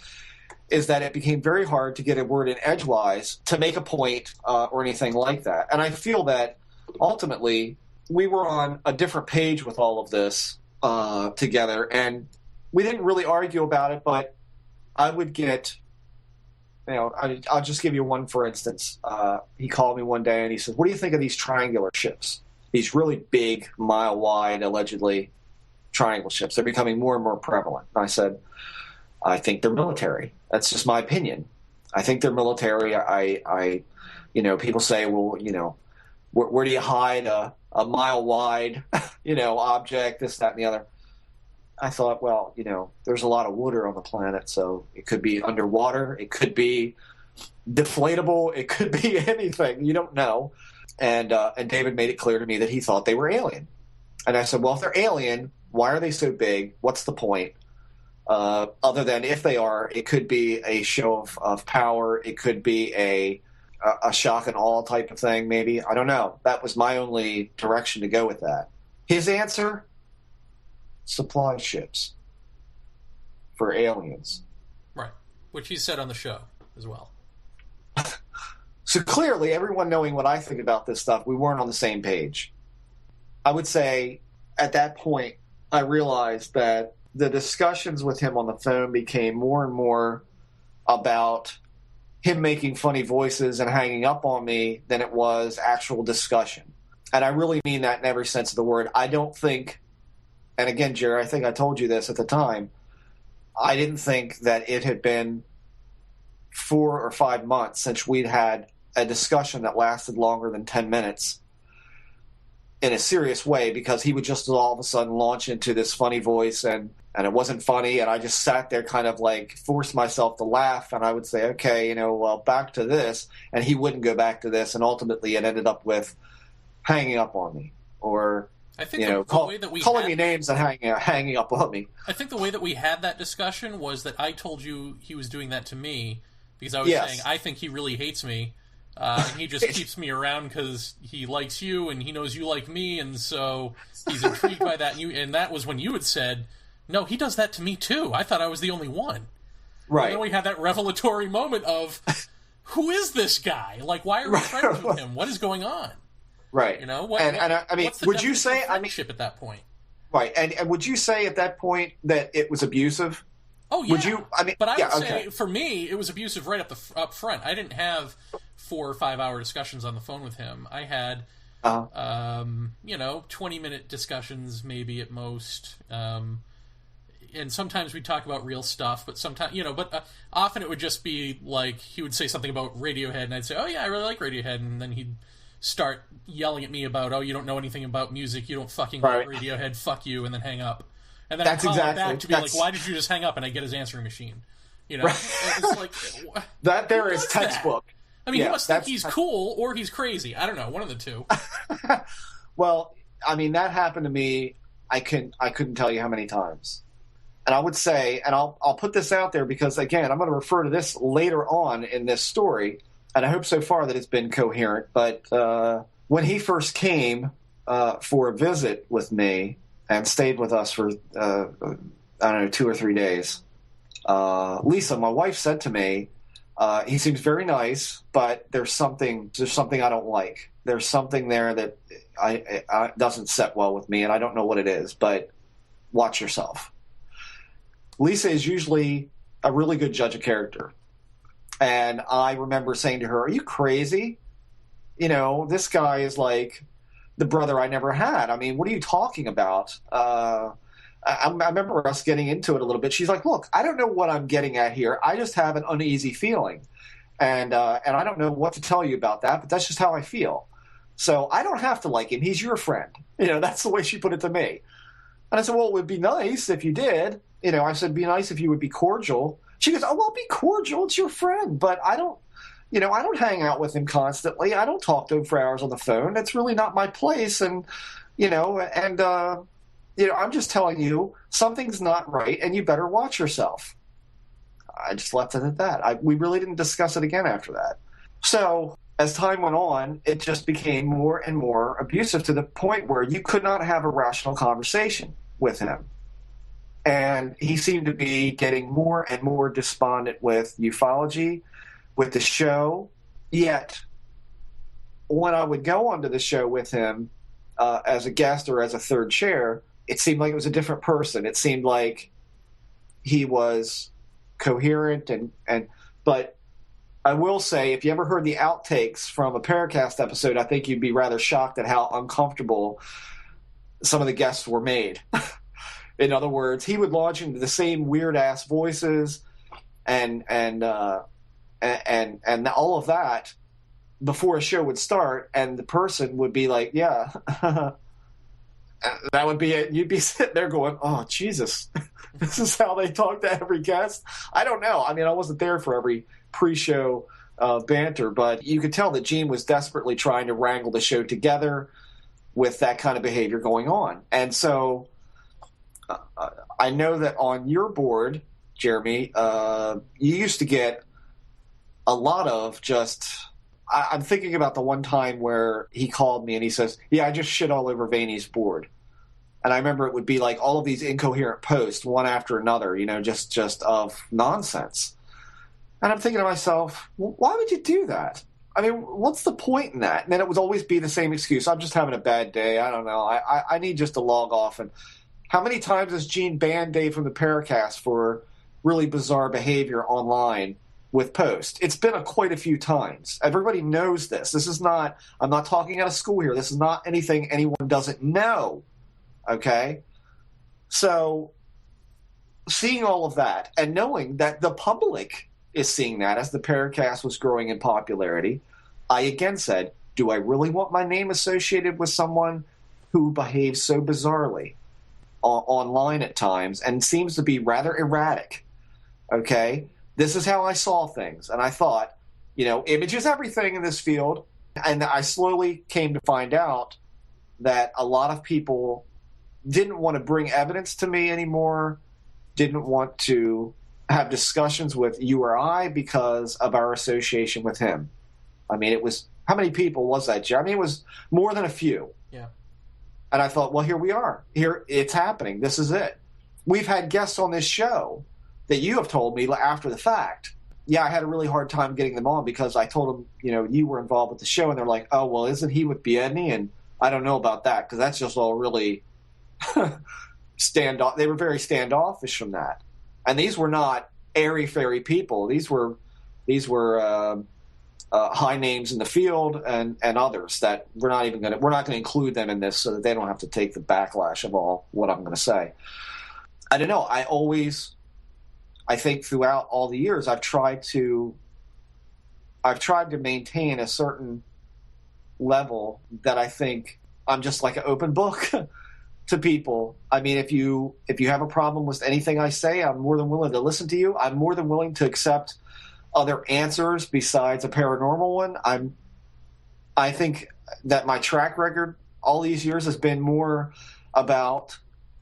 is that it became very hard to get a word in edgewise to make a point or anything like that. And I feel that ultimately we were on a different page with all of this together, and we didn't really argue about it, but I would get, I'll just give you one, for instance. He called me one day and he said, what do you think of these triangular ships? These really big, mile-wide, allegedly, triangle ships. They're becoming more and more prevalent. And I said, I think they're military. That's just my opinion. I think they're military. People say, well, where do you hide a mile wide, object, this, that, and the other. I thought, well, there's a lot of water on the planet, so it could be underwater, it could be deflatable, it could be anything. You don't know. And David made it clear to me that he thought they were alien. And I said, well, if they're alien, why are they so big? What's the point? Other than if they are, it could be a show of power. It could be a shock and awe type of thing, maybe. I don't know. That was my only direction to go with that. His answer, supply ships for aliens. Right. Which he said on the show as well. So clearly, everyone knowing what I think about this stuff, we weren't on the same page. I would say at that point, I realized that the discussions with him on the phone became more and more about him making funny voices and hanging up on me than it was actual discussion. And I really mean that in every sense of the word. I don't think, and again, Jerry, I think I told you this at the time, I didn't think that it had been 4 or 5 months since we'd had a discussion that lasted longer than 10 minutes in a serious way, because he would just all of a sudden launch into this funny voice, and it wasn't funny, and I just sat there kind of like forced myself to laugh, and I would say, okay, well, back to this, and he wouldn't go back to this, and ultimately it ended up with hanging up on me, or I think way that we calling me names and hanging up on me. I think the way that we had that discussion was that I told you he was doing that to me because I was saying I think he really hates me. And he just keeps me around because he likes you and he knows you like me, and so he's intrigued by that. And that was when you had said, no, he does that to me too. I thought I was the only one. Right. And then we had that revelatory moment of, who is this guy? Like, why are we friends with him? What is going on? Right. I mean, what's would you say friendship at that point? Right. And would you say at that point that it was abusive? Oh, yeah. Would you? But I would say, for me, it was abusive right up front. I didn't have 4 or 5 hour discussions on the phone with him. I had, 20-minute discussions maybe at most. And sometimes we'd talk about real stuff, but sometimes, often it would just be like, he would say something about Radiohead, and I'd say, oh yeah, I really like Radiohead, and then he'd start yelling at me about, oh, you don't know anything about music, you don't fucking like Radiohead, fuck you, and then hang up. And then I'd call him back to be like, why did you just hang up? And I get his answering machine. It's like... that there is textbook. That? I mean, he must think he's cool, or he's crazy. I don't know, one of the two. Well, I mean, that happened to me, I couldn't tell you how many times. And I would say, and I'll put this out there because, again, I'm going to refer to this later on in this story, and I hope so far that it's been coherent. But when he first came for a visit with me and stayed with us for, 2 or 3 days, Lisa, my wife, said to me, he seems very nice, but there's something I don't like. There's something there that I doesn't set well with me, and I don't know what it is, but watch yourself. Lisa is usually a really good judge of character. And I remember saying to her, are you crazy? This guy is like the brother I never had. I mean, what are you talking about? I remember us getting into it a little bit. She's like, look, I don't know what I'm getting at here. I just have an uneasy feeling. And I don't know what to tell you about that, but that's just how I feel. So I don't have to like him. He's your friend. That's the way she put it to me. And I said, well, it would be nice if you did. I said, be nice if you would be cordial. She goes, oh, well, be cordial. It's your friend. But I don't hang out with him constantly. I don't talk to him for hours on the phone. That's really not my place. And, I'm just telling you, something's not right, and you better watch yourself. I just left it at that. We really didn't discuss it again after that. So as time went on, it just became more and more abusive to the point where you could not have a rational conversation with him. And he seemed to be getting more and more despondent with ufology, with the show. Yet, when I would go onto the show with him as a guest or as a third chair, it seemed like it was a different person. It seemed like he was coherent, but I will say, if you ever heard the outtakes from a Paracast episode, I think you'd be rather shocked at how uncomfortable some of the guests were made. In other words, he would launch into the same weird ass voices and all of that, before a show would start, and the person would be like, yeah, that would be it. You'd be sitting there going, oh, Jesus, this is how they talk to every guest? I don't know. I mean, I wasn't there for every pre-show banter, but you could tell that Gene was desperately trying to wrangle the show together with that kind of behavior going on. And so I know that on your board, Jeremy, you used to get a lot of just... I'm thinking about the one time where he called me and he says, yeah, I just shit all over Vaeni's board. And I remember it would be like all of these incoherent posts, one after another, just of nonsense. And I'm thinking to myself, well, why would you do that? I mean, what's the point in that? And then it would always be the same excuse. I'm just having a bad day. I don't know. I need just to log off. And how many times has Gene banned Dave from the Paracast for really bizarre behavior online with posts? It's been quite a few times. Everybody knows this. This is not, I'm not talking out of school here. This is not anything anyone doesn't know. Okay? So seeing all of that and knowing that the public is seeing that as the Paracast was growing in popularity, I again said, do I really want my name associated with someone who behaves so bizarrely online at times and seems to be rather erratic? Okay? This is how I saw things. And I thought, image is everything in this field. And I slowly came to find out that a lot of people didn't want to bring evidence to me anymore, didn't want to have discussions with you or I because of our association with him. I mean, it was, how many people was that, Jay? I mean, it was more than a few. Yeah. And I thought, well, here we are. Here, it's happening. This is it. We've had guests on this show that you have told me after the fact, yeah, I had a really hard time getting them on because I told them, you were involved with the show, and they're like, oh, well, isn't he with Biedny? And I don't know about that because that's just all really standoff. They were very standoffish from that. And these were not airy-fairy people. These were high names in the field and others that we're not going to include them in this so that they don't have to take the backlash of all what I'm going to say. I don't know. I think throughout all the years, I've tried to maintain a certain level that I think I'm just like an open book to people. I mean, if you have a problem with anything I say, I'm more than willing to listen to you. I'm more than willing to accept other answers besides a paranormal one. I think that my track record all these years has been more about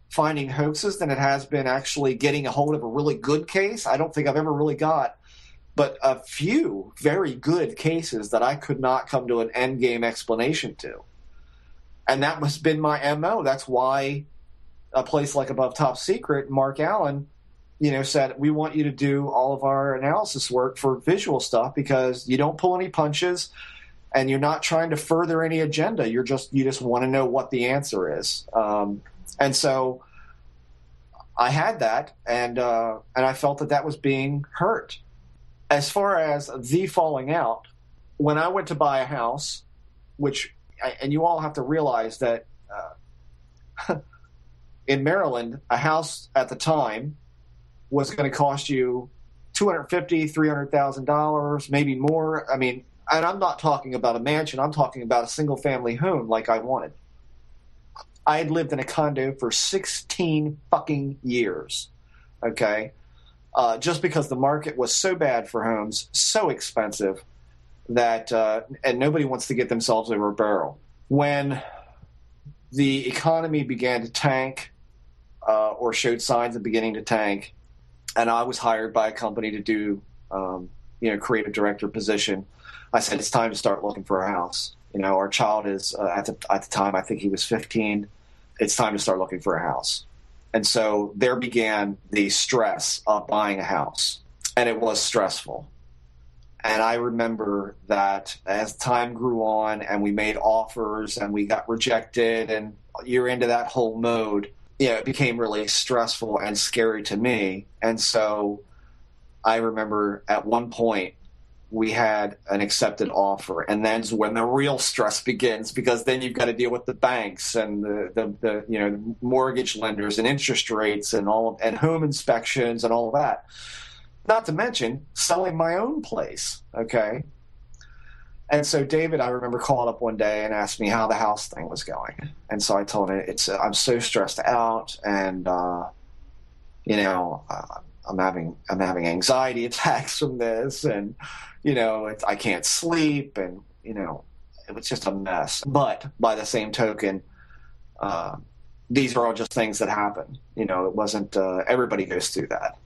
finding hoaxes than it has been actually getting a hold of a really good case. I don't think I've ever really got but a few very good cases that I could not come to an end game explanation to. And that has been my MO. That's why a place like Above Top Secret, Mark Allen, said, we want you to do all of our analysis work for visual stuff because you don't pull any punches and you're not trying to further any agenda. You just want to know what the answer is. And so I had that, and I felt that was being hurt. As far as the falling out, when I went to buy a house, and you all have to realize that in Maryland, a house at the time was going to cost you $250,000, $300,000, maybe more. I mean, and I'm not talking about a mansion. I'm talking about a single-family home like I wanted. I had lived in a condo for 16 fucking years, okay? Just because the market was so bad for homes, so expensive, that and nobody wants to get themselves over a barrel. When the economy began to tank or showed signs of beginning to tank, and I was hired by a company to do creative director position, I said, it's time to start looking for a house. Our child is, at the time, I think he was 15. It's time to start looking for a house. And so there began the stress of buying a house. And it was stressful. And I remember that as time grew on and we made offers and we got rejected and you're into that whole mode, it became really stressful and scary to me. And so I remember at one point we had an accepted offer, and that's when the real stress begins, because then you've got to deal with the banks and the mortgage lenders and interest rates and and home inspections and all of that. Not to mention selling my own place. Okay, And so David, I remember calling up one day and asked me how the house thing was going. And so I told him, I'm so stressed out, and I'm having anxiety attacks from this, and I can't sleep, and it was just a mess. But by the same token, these are all just things that happen. It wasn't everybody goes through that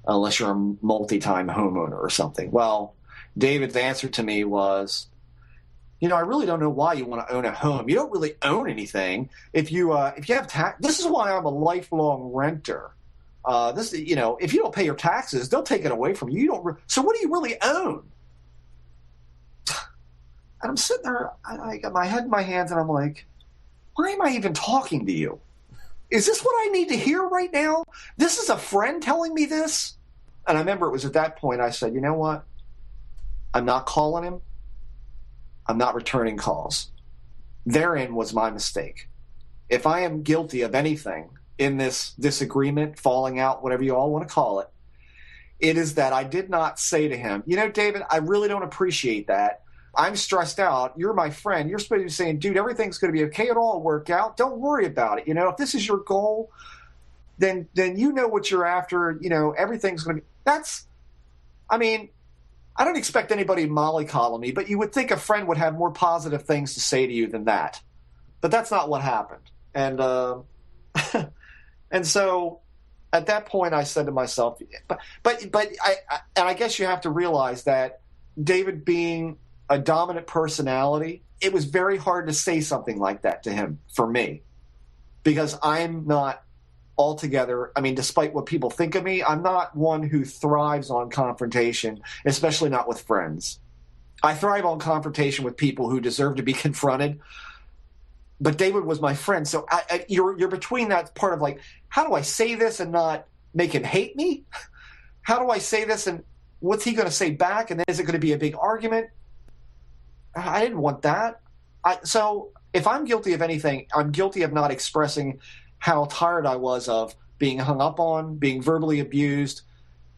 unless you're a multi-time homeowner or something. Well, David's answer to me was, I really don't know why you want to own a home. You don't really own anything. If you have tax, this is why I'm a lifelong renter. If you don't pay your taxes, they'll take it away from you. So what do you really own? And I'm sitting there, I got my head in my hands, and I'm like, why am I even talking to you? Is this what I need to hear right now? This is a friend telling me this? And I remember it was at that point I said, you know what? I'm not calling him. I'm not returning calls. Therein was my mistake. If I am guilty of anything in this disagreement, falling out, whatever you all want to call it, it is that I did not say to him, David, I really don't appreciate that. I'm stressed out. You're my friend. You're supposed to be saying, dude, everything's going to be okay. It'll all work out. Don't worry about it. If this is your goal, then you know what you're after. Everything's going to be. I don't expect anybody to mollycoddle me, but you would think a friend would have more positive things to say to you than that. But that's not what happened. And and so at that point I said to myself, but I guess you have to realize that David being a dominant personality, it was very hard to say something like that to him for me, because I'm not altogether, despite what people think of me, I'm not one who thrives on confrontation, especially not with friends. I thrive on confrontation with people who deserve to be confronted. But David was my friend, so you're between that part of like, how do I say this and not make him hate me? How do I say this and what's he going to say back? And then is it going to be a big argument? I didn't want that. So if I'm guilty of anything, I'm guilty of not expressing how tired I was of being hung up on, being verbally abused,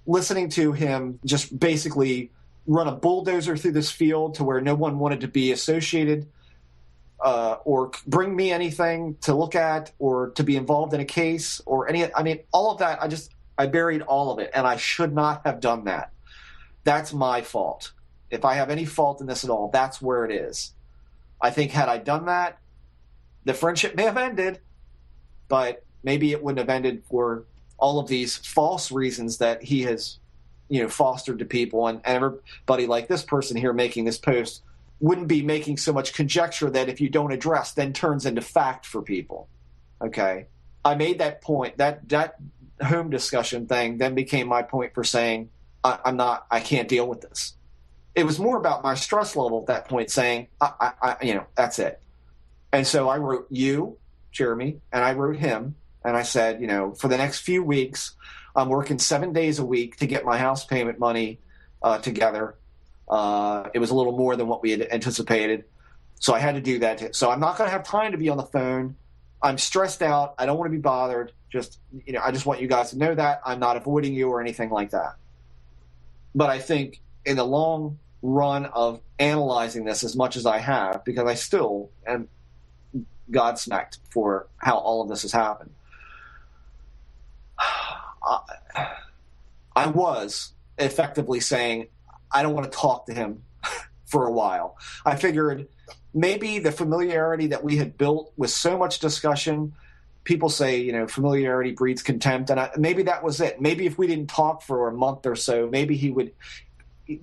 listening to him just basically run a bulldozer through this field to where no one wanted to be associated or bring me anything to look at or to be involved in a case or all of that. I buried all of it, and I should not have done that. That's my fault. If I have any fault in this at all, that's where it is. I think had I done that, the friendship may have ended, but maybe it wouldn't have ended for all of these false reasons that he has, fostered to people. And everybody like this person here making this post wouldn't be making so much conjecture that if you don't address, then turns into fact for people. Okay. I made that point, that home discussion thing then became my point for saying, I can't deal with this. It was more about my stress level at that point, saying, that's it. And so I wrote you, Jeremy, and I wrote him, and I said, for the next few weeks, I'm working 7 days a week to get my house payment money together. It was a little more than what we had anticipated, so I had to do that. So I'm not going to have time to be on the phone. I'm stressed out. I don't want to be bothered. I just want you guys to know that I'm not avoiding you or anything like that. But I think in the long run of analyzing this as much as I have, because I still am godsmacked for how all of this has happened, I was effectively saying, I don't want to talk to him for a while. I figured maybe the familiarity that we had built with so much discussion, people say, familiarity breeds contempt, and maybe that was it. Maybe if we didn't talk for a month or so, maybe he would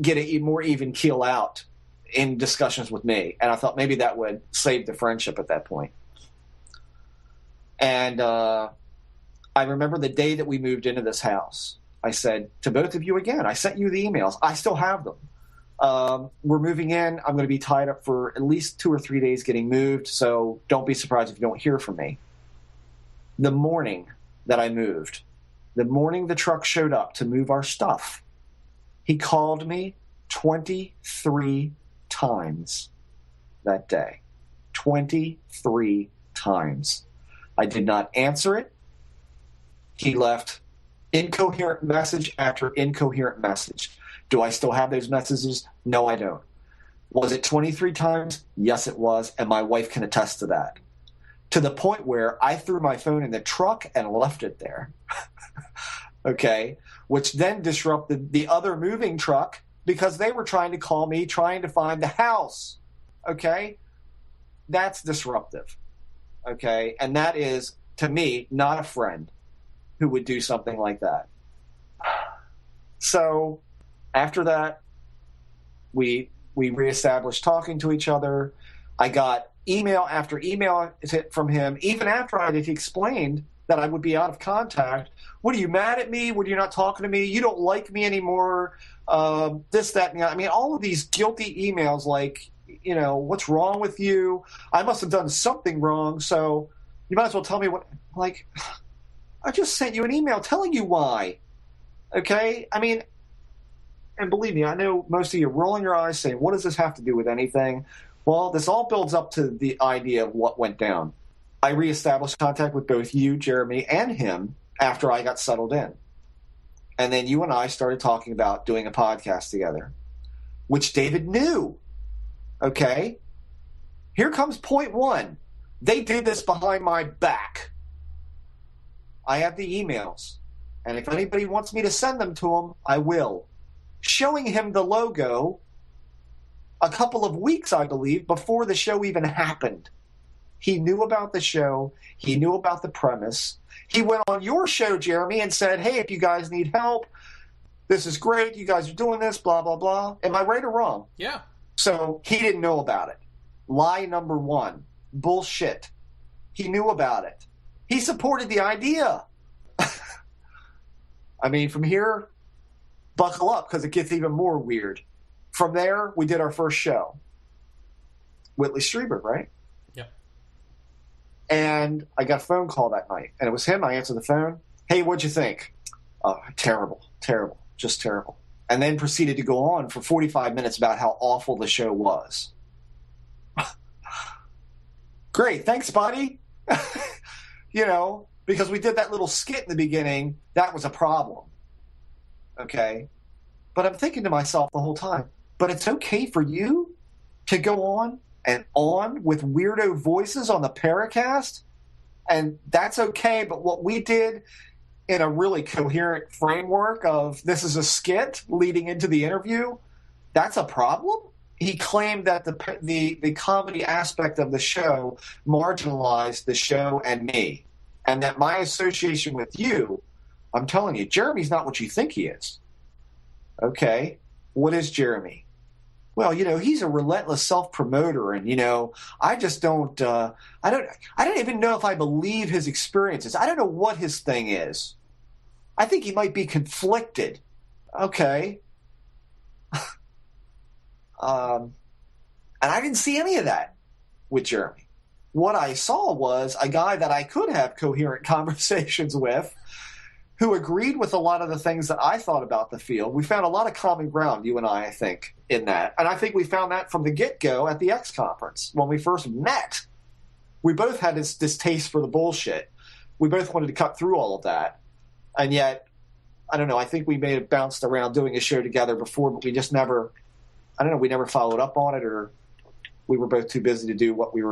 get a more even keel out in discussions with me. And I thought maybe that would save the friendship at that point. And I remember the day that we moved into this house, I said to both of you again, I sent you the emails. I still have them. We're moving in. I'm going to be tied up for at least 2 or 3 days getting moved, so don't be surprised if you don't hear from me. The morning that I moved, the morning the truck showed up to move our stuff, he called me 23 times that day. 23 times. I did not answer it. He left incoherent message after incoherent message. Do I still have those messages? No, I don't. Was it 23 times? Yes, it was, and my wife can attest to that. To the point where I threw my phone in the truck and left it there. Okay? Which then disrupted the other moving truck because they were trying to call me, trying to find the house. Okay? That's disruptive. Okay? And that is, to me, not a friend who would do something like that. So after that, we reestablished talking to each other. I got email after email from him, even after I had explained that I would be out of contact. What, are you mad at me? What, are you not talking to me? You don't like me anymore? This, that, and the other. I mean, all of these guilty emails like, you know, what's wrong with you? I must have done something wrong, so you might as well tell me what. Like, I just sent you an email telling you why. Okay? I mean, and believe me, I know most of you are rolling your eyes saying, what does this have to do with anything? Well, this all builds up to the idea of what went down. I reestablished contact with both you, Jeremy, and him after I got settled in. And then you and I started talking about doing a podcast together, which David knew. Okay? Here comes point one. They did this behind my back. I have the emails. And if anybody wants me to send them to him, I will. Showing him the logo a couple of weeks, I believe, before the show even happened. He knew about the show. He knew about the premise. He went on your show, Jeremy, and said, hey, if you guys need help, this is great. You guys are doing this, blah, blah, blah. Am I right or wrong? Yeah. So he didn't know about it. Lie number one. Bullshit. He knew about it. He supported the idea. I mean, from here, buckle up because it gets even more weird. From there, we did our first show. Whitley Strieber, right? Yeah. And I got a phone call that night. And it was him. I answered the phone. Hey, what'd you think? Oh, terrible. Terrible. Just terrible. And then proceeded to go on for 45 minutes about how awful the show was. Great. Thanks, buddy. You know, because we did that little skit in the beginning. That was a problem. Okay? But I'm thinking to myself the whole time, but it's okay for you to go on and on with weirdo voices on the Paracast? And that's okay, but what we did in a really coherent framework of this is a skit leading into the interview, that's a problem? He claimed that the comedy aspect of the show marginalized the show and me. And that my association with you, I'm telling you, Jeremy's not what you think he is. Okay, what is Jeremy? Well, you know, he's a relentless self-promoter, and you know, I just don't. I don't even know if I believe his experiences. I don't know what his thing is. I think he might be conflicted. Okay, and I didn't see any of that with Jeremy. What I saw was a guy that I could have coherent conversations with, who agreed with a lot of the things that I thought about the field. We found a lot of common ground, you and I think, in that. And I think we found that from the get-go at the X Conference. When we first met, we both had this distaste for the bullshit. We both wanted to cut through all of that. And yet, I don't know, I think we may have bounced around doing a show together before, but we just never, I don't know, we never followed up on it, or we were both too busy to do what we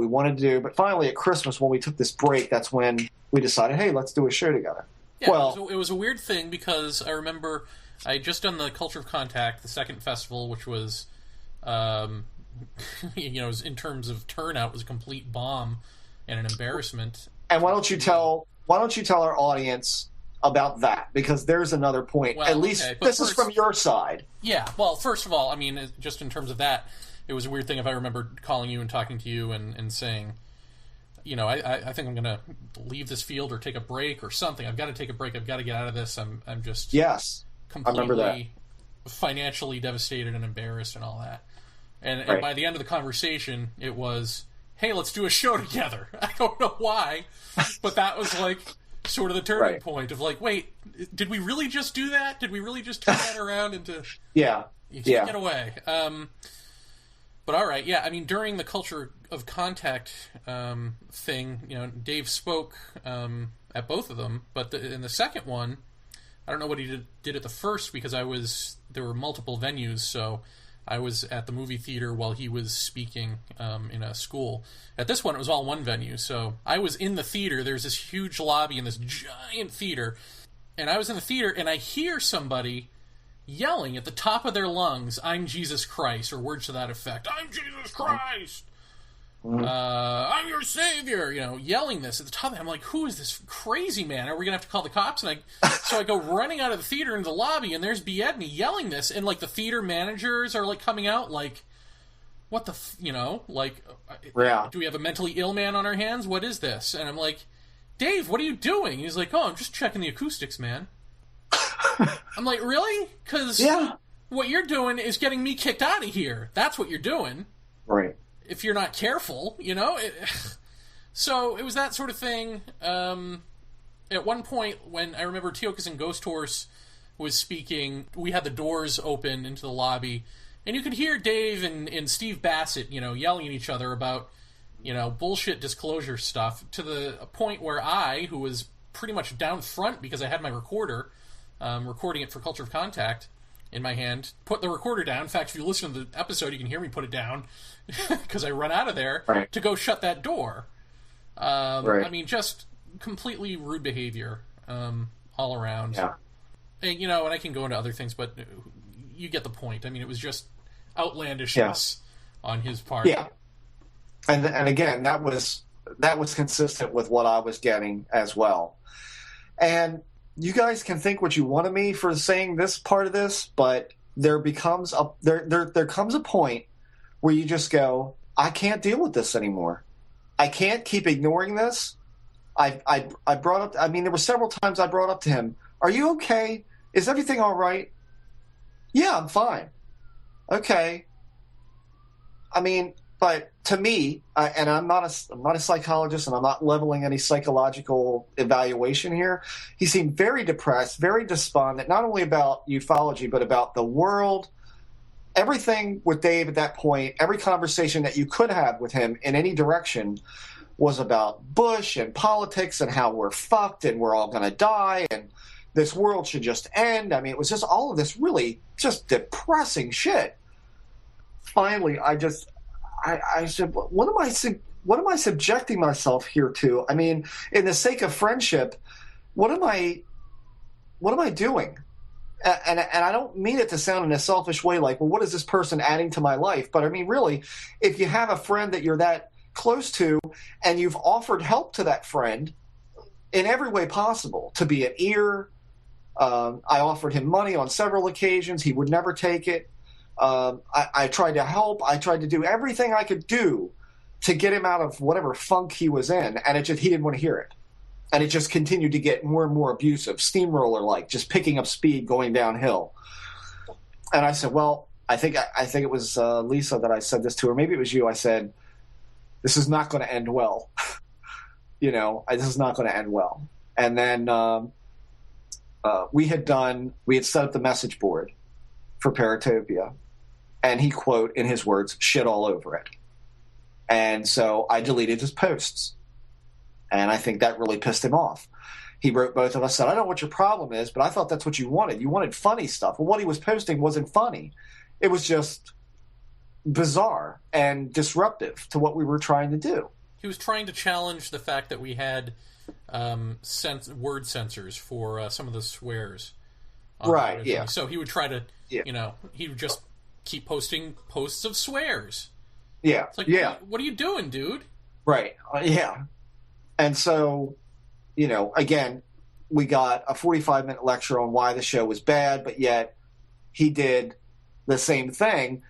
wanted to do. But finally at Christmas, when we took this break, that's when we decided, hey, let's do a show together. Yeah, well, it was a weird thing because I remember I had just done the Culture of Contact, the second festival, which was, you know, in terms of turnout, was a complete bomb and an embarrassment. And why don't you tell our audience about that? Because there's another point. Well, at least this is from your side. Yeah. Well, first of all, I mean, just in terms of that, it was a weird thing if I remember calling you and talking to you and saying, you know, I think I'm going to leave this field or take a break or something. I've got to take a break. I've got to get out of this. I'm just completely financially devastated and embarrassed and all that. And by the end of the conversation, it was, hey, let's do a show together. I don't know why, but that was like sort of the turning point of like, wait, did we really just do that? Did we really just turn that around into... Yeah. You can't get away. But all right, yeah, I mean, during the Culture of Contact thing, you know, Dave spoke at both of them, but in the second one, I don't know what he did at the first because there were multiple venues, so I was at the movie theater while he was speaking in a school. At this one, it was all one venue. So I was in the theater. There's this huge lobby in this giant theater. And I was in the theater, and I hear somebody yelling at the top of their lungs, "I'm Jesus Christ," or words to that effect. "I'm Jesus Christ! I'm your savior!" Yelling this at the top. I'm like, who is this crazy man? Are we going to have to call the cops? And so I go running out of the theater into the lobby, and there's Biedny yelling this, and, like, the theater managers are, like, coming out, like, what the, do we have a mentally ill man on our hands? What is this? And I'm like, "Dave, what are you doing?" He's like, "Oh, I'm just checking the acoustics, man." I'm like, really? Because what you're doing is getting me kicked out of here. That's what you're doing. Right. If you're not careful, So it was that sort of thing. At one point, when I remember Teokas and Ghost Horse was speaking, we had the doors open into the lobby, and you could hear Dave and Steve Bassett, yelling at each other about, bullshit disclosure stuff, to the point where I, who was pretty much down front because I had my recorder, recording it for Culture of Contact in my hand, put the recorder down. In fact, if you listen to the episode, you can hear me put it down because I run out of there to go shut that door. I mean, just completely rude behavior all around. Yeah. And, and I can go into other things, but you get the point. I mean, it was just outlandishness on his part. Yeah. And again, that was consistent with what I was getting as well. And you guys can think what you want of me for saying this part of this, but there comes a point where you just go, I can't deal with this anymore. I can't keep ignoring this. I brought up, I mean, there were several times I brought up to him, "Are you okay? Is everything all right?" "Yeah, I'm fine." "Okay." I mean, but to me, and I'm not a psychologist, and I'm not leveling any psychological evaluation here, he seemed very depressed, very despondent, not only about ufology, but about the world. Everything with Dave at that point, every conversation that you could have with him in any direction was about Bush and politics and how we're fucked and we're all going to die and this world should just end. I mean, it was just all of this really just depressing shit. Finally, I said, what am I subjecting myself here to? I mean, in the sake of friendship, what am I doing? And I don't mean it to sound in a selfish way, like, well, what is this person adding to my life? But I mean, really, if you have a friend that you're that close to and you've offered help to that friend in every way possible, to be an ear, I offered him money on several occasions. He would never take it. I tried to help. I tried to do everything I could do to get him out of whatever funk he was in, and he didn't want to hear it. And it just continued to get more and more abusive, steamroller-like, just picking up speed, going downhill. And I said, well, I think it was Lisa that I said this to, or maybe it was you. I said, this is not going to end well. This is not going to end well. And then we had set up the message board for Paratopia, and he, quote, in his words, shit all over it. And so I deleted his posts. And I think that really pissed him off. He wrote both of us, said, "I don't know what your problem is, but I thought that's what you wanted. You wanted funny stuff." Well, what he was posting wasn't funny. It was just bizarre and disruptive to what we were trying to do. He was trying to challenge the fact that we had word censors for some of the swears. Right, yeah. So he would try to, he would just keep posting posts of swears. Yeah, it's like, what are you doing, dude? Right, yeah. And so, again, we got a 45-minute lecture on why the show was bad, but yet he did the same thing.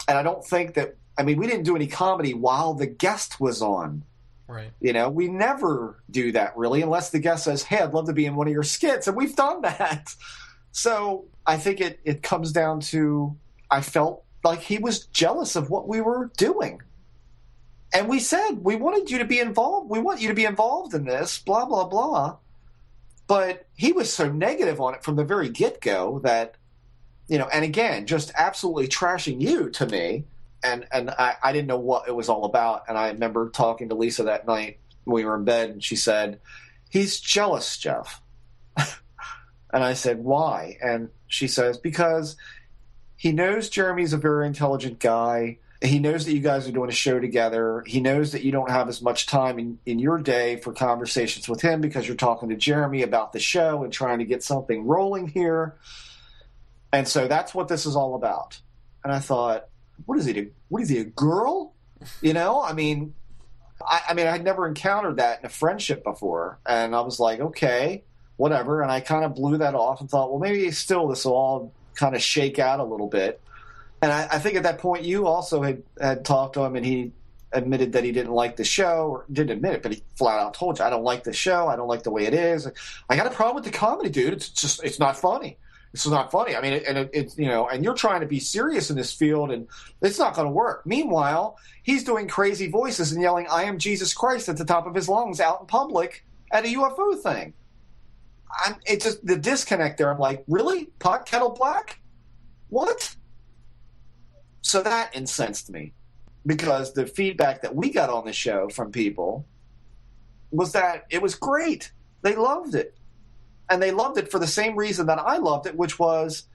And I don't think that, we didn't do any comedy while the guest was on. Right. We never do that really, unless the guest says, "Hey, I'd love to be in one of your skits." And we've done that. So I think it comes down to, I felt like he was jealous of what we were doing. And we said, we wanted you to be involved. We want you to be involved in this, blah, blah, blah. But he was so negative on it from the very get-go that, and again, just absolutely trashing you to me. And I didn't know what it was all about. And I remember talking to Lisa that night when we were in bed, and she said, "He's jealous, Jeff." And I said, "Why?" And she says, "Because he knows Jeremy's a very intelligent guy. He knows that you guys are doing a show together. He knows that you don't have as much time in your day for conversations with him because you're talking to Jeremy about the show and trying to get something rolling here. And so that's what this is all about. And I thought, what is he, a girl? You know, I mean, I'd never encountered that in a friendship before. And I was like, okay, whatever. And I kind of blew that off and thought, well, maybe still this will all kind of shake out a little bit. And I think at that point you also had talked to him, and he admitted that he didn't like the show, or didn't admit it, but he flat out told you, I don't like the show. I don't like the way it is. I got a problem with the comedy, dude. It's not funny. This is not funny. I mean, it's you know, and you're trying to be serious in this field, and it's not going to work. Meanwhile, he's doing crazy voices and yelling, I am Jesus Christ at the top of his lungs out in public at a UFO thing. It's just the disconnect there. I'm like, really? Pot kettle black? What? So that incensed me, because the feedback that we got on the show from people was that it was great. They loved it. And they loved it for the same reason that I loved it, which was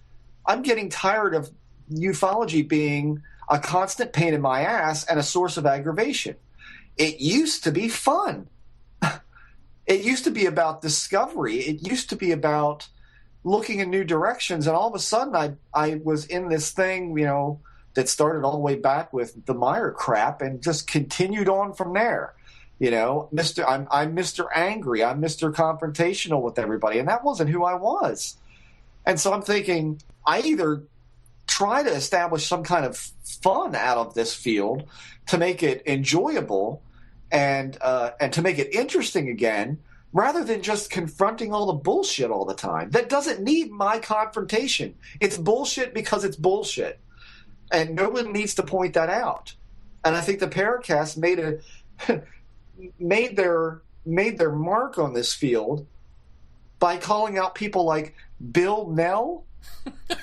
I'm getting tired of ufology being a constant pain in my ass and a source of aggravation. It used to be fun. It used to be about discovery. It used to be about looking in new directions. And all of a sudden I was in this thing, you know, that started all the way back with the Meyer crap and just continued on from there. You know, I'm Mr. Angry. I'm Mr. Confrontational with everybody. And that wasn't who I was. And so I'm thinking, I either try to establish some kind of fun out of this field to make it enjoyable and to make it interesting again, rather than just confronting all the bullshit all the time. That doesn't need my confrontation. It's bullshit because it's bullshit. And no one needs to point that out. And I think the Paracast made their mark on this field by calling out people like Bill Nell,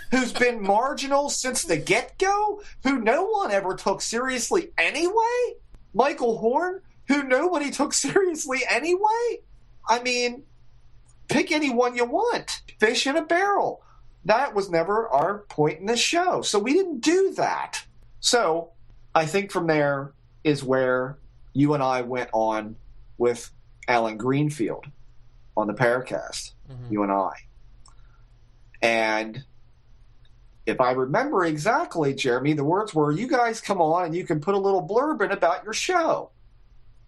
who's been marginal since the get-go, who no one ever took seriously anyway. Michael Horn, who nobody took seriously anyway. I mean, pick anyone you want. Fish in a barrel. That was never our point in this show. So we didn't do that. So I think from there is where you and I went on with Alan Greenfield on the Paracast, you and I. And if I remember exactly, Jeremy, the words were, you guys come on and you can put a little blurb in about your show.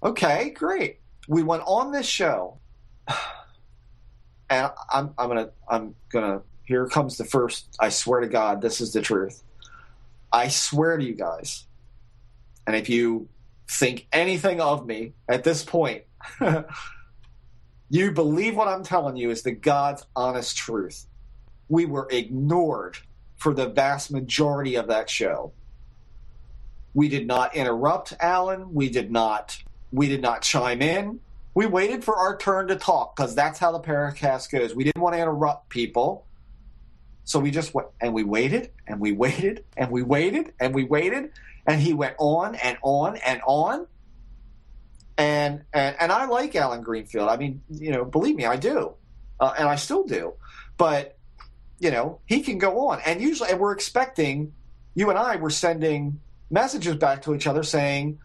Okay, great. We went on this show. And I'm gonna here comes the first, I swear to God, this is the truth. I swear to you guys, and if you think anything of me at this point, you believe what I'm telling you is the God's honest truth. We were ignored for the vast majority of that show. We did not interrupt Alan. We did not chime in. We waited for our turn to talk, because that's how the Paracast goes. We didn't want to interrupt people. So we just went, and we waited, and we waited, and we waited, and we waited, and he went on and on and on. And I like Alan Greenfield. I mean, you know, believe me, I do, and I still do. But you know, he can go on, and usually, and we're expecting. You and I were sending messages back to each other saying,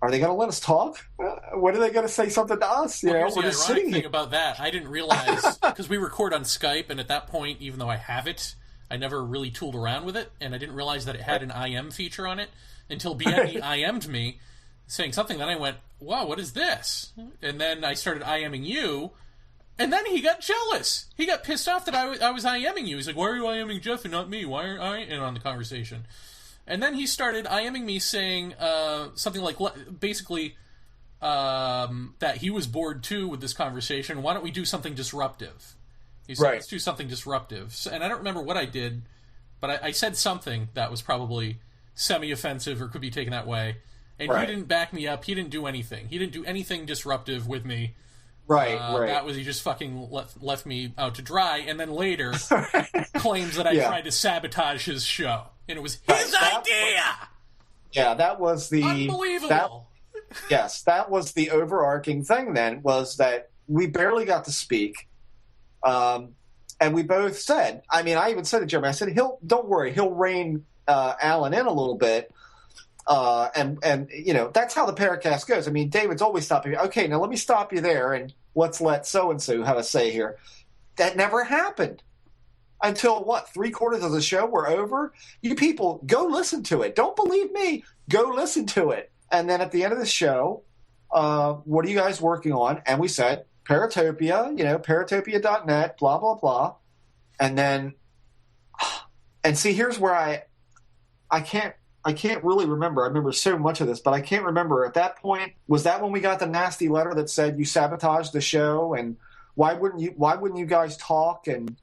"Are they going to let us talk? When are they going to say something to us?" You know, here's we're the just ironic sitting thing here. about that. I didn't realize, because we record on Skype, and at that point, even though I have it, I never really tooled around with it, and I didn't realize that it had an IM feature on it until Biedny IM'd me saying something. Then I went, wow, what is this? And then I started IMing you, and then he got jealous. He got pissed off that I was IMing you. He's like, why are you IMing Jeff and not me? Why aren't I in on the conversation? And then he started IMing me saying something like, basically, that he was bored too with this conversation. Why don't we do something disruptive? He said, let's do something disruptive. So, and I don't remember what I did, but I said something that was probably semi-offensive or could be taken that way. And he didn't back me up. He didn't do anything. He didn't do anything disruptive with me. That was, he just fucking left me out to dry, and then later claims that I tried to sabotage his show. And it was his idea! That was the... Unbelievable! Yes, that was the overarching thing then, was that we barely got to speak. And we both said, I mean, I even said to Jeremy, I said, don't worry, he'll rein Alan in a little bit. And you know, that's how the Paracast goes. I mean, David's always stopping me. Okay, now let me stop you there, and let's let so-and-so have a say here. That never happened until, what, 3/4 of the show were over? You people, go listen to it. Don't believe me. Go listen to it. And then at the end of the show, what are you guys working on? And we said, Paratopia, you know, paratopia.net, blah, blah, blah. And then, and see, here's where I can't really remember. I remember so much of this, but I can't remember. At that point, was that when we got the nasty letter that said you sabotaged the show, and why wouldn't you guys talk? And,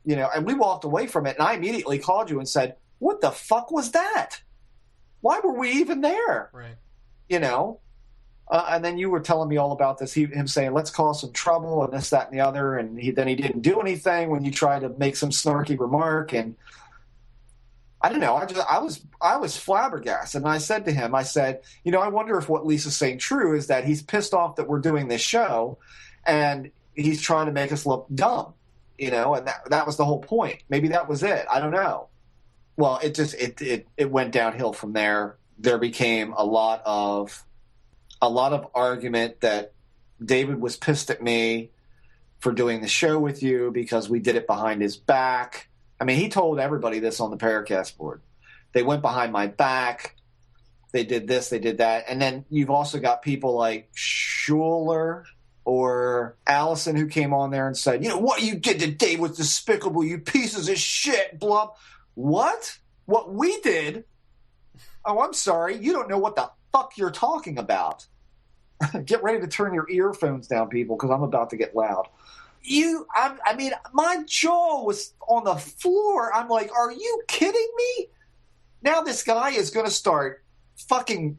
you know, and we walked away from it, and I immediately called you and said, what the fuck was that? Why were we even there? Right. You know? And then you were telling me all about this, him saying, let's cause some trouble and this, that, and the other. And he didn't do anything when you tried to make some snarky remark. And I don't know. I was flabbergasted. And I said to him, I said, you know, I wonder if what Lisa's saying true is that he's pissed off that we're doing this show and he's trying to make us look dumb, you know, and that was the whole point. Maybe that was it. I don't know. Well, it went downhill from there. There became a lot of argument that David was pissed at me for doing the show with you because we did it behind his back. I mean, he told everybody this on the Paracast board. They went behind my back. They did this, they did that. And then you've also got people like Schuler or Allison who came on there and said, you know, what you did to Dave was despicable, you pieces of shit, blah. What? What we did? Oh, I'm sorry. You don't know what the fuck you're talking about. Get ready to turn your earphones down, people, because I'm about to get loud. I mean, my jaw was on the floor. I'm like, are you kidding me? Now this guy is going to start fucking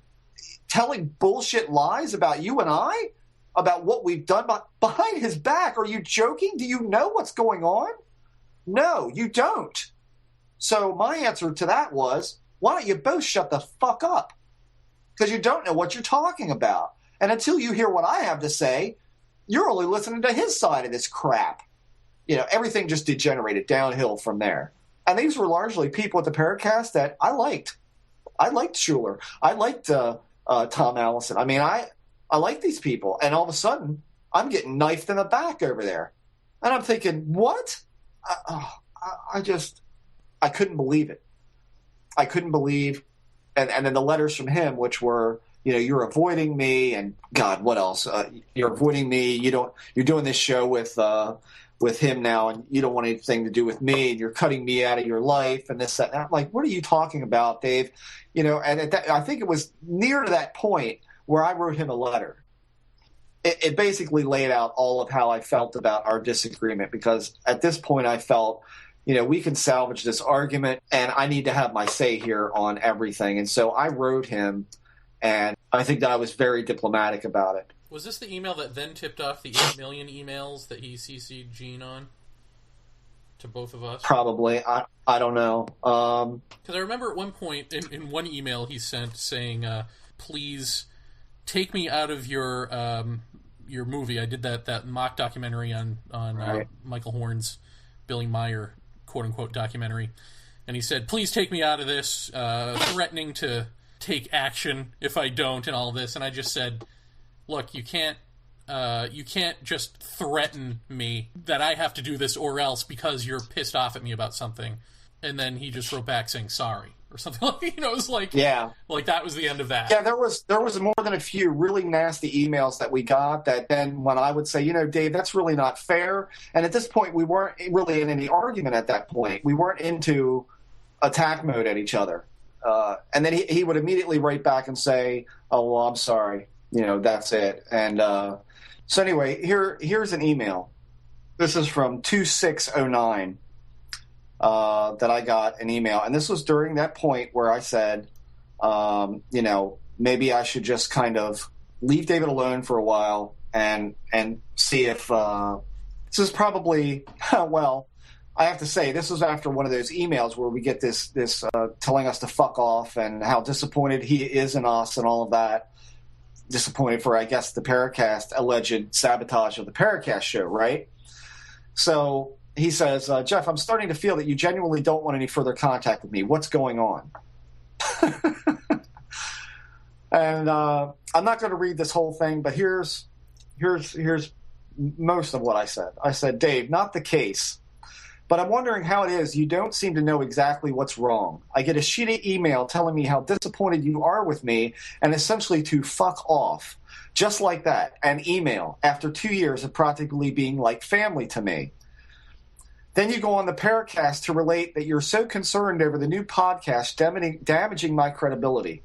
telling bullshit lies about you and I, about what we've done behind his back. Are you joking? Do you know what's going on? No, you don't. So my answer to that was, why don't you both shut the fuck up? Because you don't know what you're talking about. And until you hear what I have to say, you're only listening to his side of this crap. You know, everything just degenerated downhill from there. And these were largely people at the Paracast that I liked. I liked Schuler. I liked Tom Allison. I mean, I like these people. And all of a sudden, I'm getting knifed in the back over there. And I'm thinking, what? I couldn't believe it. I couldn't believe. And then the letters from him, which were, you know, you're avoiding me, and God, what else? You're avoiding me. You're doing this show with him now, and you don't want anything to do with me, and you're cutting me out of your life, and this, that. And I'm like, what are you talking about, Dave? You know, and I think it was near to that point where I wrote him a letter. It basically laid out all of how I felt about our disagreement, because at this point I felt, you know, we can salvage this argument, and I need to have my say here on everything. And so I wrote him. And I think that I was very diplomatic about it. Was this the email that then tipped off the 8 million emails that he CC'd Gene on? To both of us? Probably. I don't know. Because I remember at one point, in one email he sent saying, please take me out of your movie. I did that mock documentary on right. Michael Horn's Billy Meyer, quote-unquote, documentary. And he said, please take me out of this, threatening to take action if I don't, and all this. And I just said, look, you can't just threaten me that I have to do this or else because you're pissed off at me about something. And then he just wrote back saying sorry or something. Like, you know, it was like, yeah, like that was the end of that. Yeah, there was more than a few really nasty emails that we got that then when I would say, you know, Dave, that's really not fair. And at this point, we weren't really in any argument at that point. We weren't into attack mode at each other. And then he would immediately write back and say, oh, well, I'm sorry. You know, that's it. And so anyway, here's an email. This is from 2609 that I got an email. And this was during that point where I said, you know, maybe I should just kind of leave David alone for a while and see if this is probably, well, I have to say, this was after one of those emails where we get this telling us to fuck off and how disappointed he is in us and all of that. Disappointed for, I guess, the Paracast alleged sabotage of the Paracast show, right? So he says, Jeff, I'm starting to feel that you genuinely don't want any further contact with me. What's going on? And I'm not going to read this whole thing, but here's most of what I said. I said, Dave, not the case. But I'm wondering how it is you don't seem to know exactly what's wrong. I get a shitty email telling me how disappointed you are with me and essentially to fuck off. Just like that, an email after 2 years of practically being like family to me. Then you go on the Paracast to relate that you're so concerned over the new podcast damaging my credibility.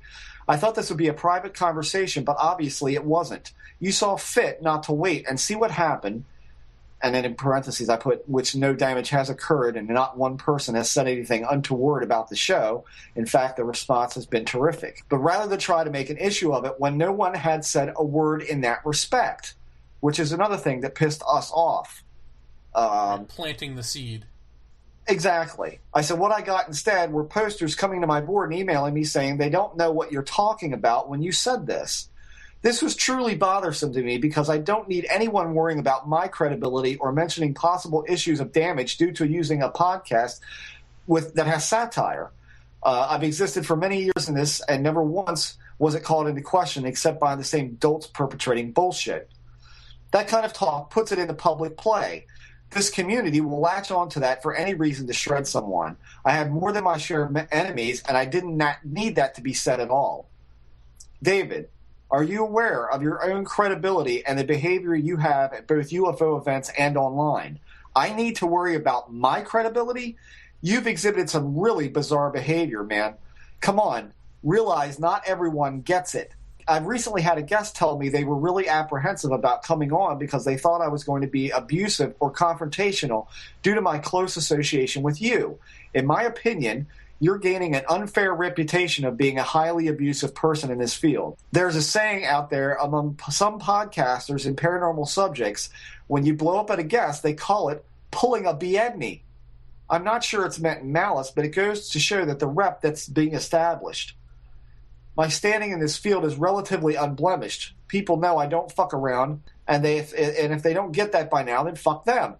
I thought this would be a private conversation, but obviously it wasn't. You saw fit not to wait and see what happened. And then in parentheses, I put, which no damage has occurred and not one person has said anything untoward about the show. In fact, the response has been terrific. But rather than try to make an issue of it when no one had said a word in that respect, which is another thing that pissed us off. Planting the seed. Exactly. I said what I got instead were posters coming to my board and emailing me saying they don't know what you're talking about when you said this. This was truly bothersome to me because I don't need anyone worrying about my credibility or mentioning possible issues of damage due to using a podcast that has satire. I've existed for many years in this, and never once was it called into question except by the same dolts perpetrating bullshit. That kind of talk puts it into public play. This community will latch on to that for any reason to shred someone. I have more than my share of enemies, and I didn't need that to be said at all. David, are you aware of your own credibility and the behavior you have at both UFO events and online? I need to worry about my credibility? You've exhibited some really bizarre behavior, man. Come on, realize not everyone gets it. I've recently had a guest tell me they were really apprehensive about coming on because they thought I was going to be abusive or confrontational due to my close association with you. In my opinion, you're gaining an unfair reputation of being a highly abusive person in this field. There's a saying out there among some podcasters in paranormal subjects, when you blow up at a guest, they call it pulling a Biedny. I'm not sure it's meant in malice, but it goes to show that the rep that's being established. My standing in this field is relatively unblemished. People know I don't fuck around, and if they don't get that by now, then fuck them.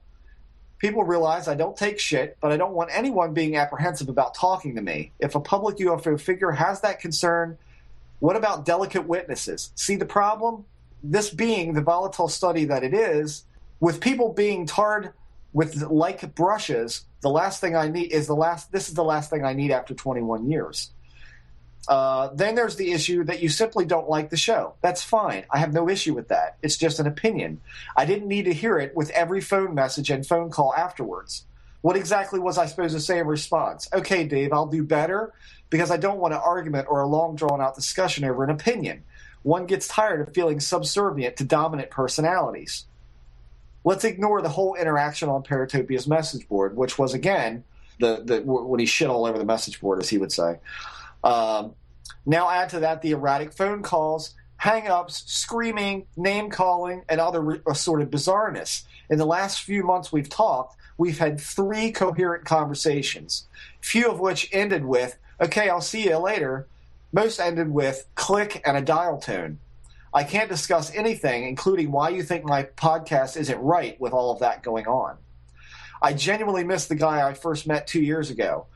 People realize I don't take shit, but I don't want anyone being apprehensive about talking to me. If a public UFO figure has that concern, what about delicate witnesses? See the problem? This being the volatile study that it is, with people being tarred with like brushes, the last thing I need is this is the last thing I need after 21 years. Then there's the issue that you simply don't like the show. That's fine. I have no issue with that. It's just an opinion. I didn't need to hear it with every phone message and phone call afterwards. What exactly was I supposed to say in response? Okay, Dave, I'll do better because I don't want an argument or a long drawn-out discussion over an opinion. One gets tired of feeling subservient to dominant personalities. Let's ignore the whole interaction on Paratopia's message board, which was, again, when he shit all over the message board, as he would say. Now add to that the erratic phone calls, hang-ups, screaming, name-calling, and other assorted bizarreness. In the last few months we've talked, we've had 3 coherent conversations, few of which ended with, okay, I'll see you later. Most ended with click and a dial tone. I can't discuss anything, including why you think my podcast isn't right with all of that going on. I genuinely miss the guy I first met 2 years ago.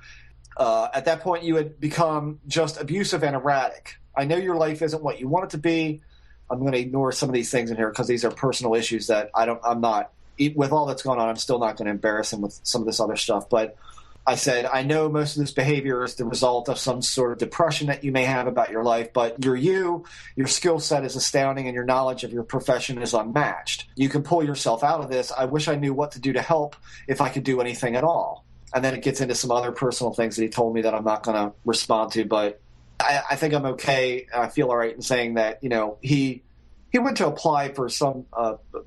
At that point, you had become just abusive and erratic. I know your life isn't what you want it to be. I'm going to ignore some of these things in here because these are personal issues that I'm not, with all that's going on, I'm still not going to embarrass him with some of this other stuff. But I said, I know most of this behavior is the result of some sort of depression that you may have about your life, but your skill set is astounding and your knowledge of your profession is unmatched. You can pull yourself out of this. I wish I knew what to do to help if I could do anything at all. And then it gets into some other personal things that he told me that I'm not going to respond to, but I think I'm okay. I feel all right in saying that, he went to apply for some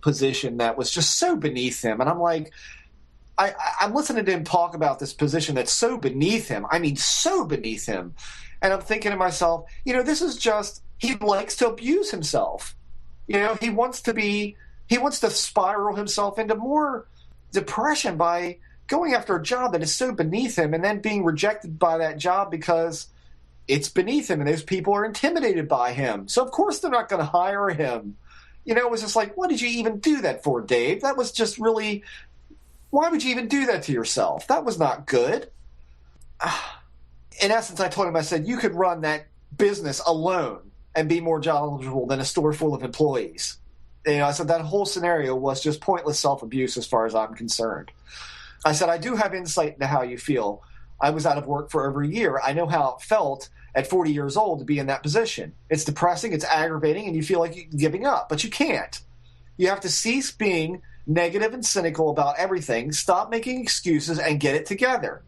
position that was just so beneath him. And I'm like, I'm listening to him talk about this position that's so beneath him. I mean, so beneath him. And I'm thinking to myself, this is just, he likes to abuse himself. He wants to spiral himself into more depression by going after a job that is so beneath him and then being rejected by that job because it's beneath him and those people are intimidated by him. So, of course, they're not going to hire him. It was just like, what did you even do that for, Dave? That was just really Why would you even do that to yourself? That was not good. In essence, I told him, I said, you could run that business alone and be more knowledgeable than a store full of employees. I said that whole scenario was just pointless self-abuse as far as I'm concerned. I said, I do have insight into how you feel. I was out of work for over a year. I know how it felt at 40 years old to be in that position. It's depressing, it's aggravating, and you feel like you're giving up, but you can't. You have to cease being negative and cynical about everything, stop making excuses, and get it together.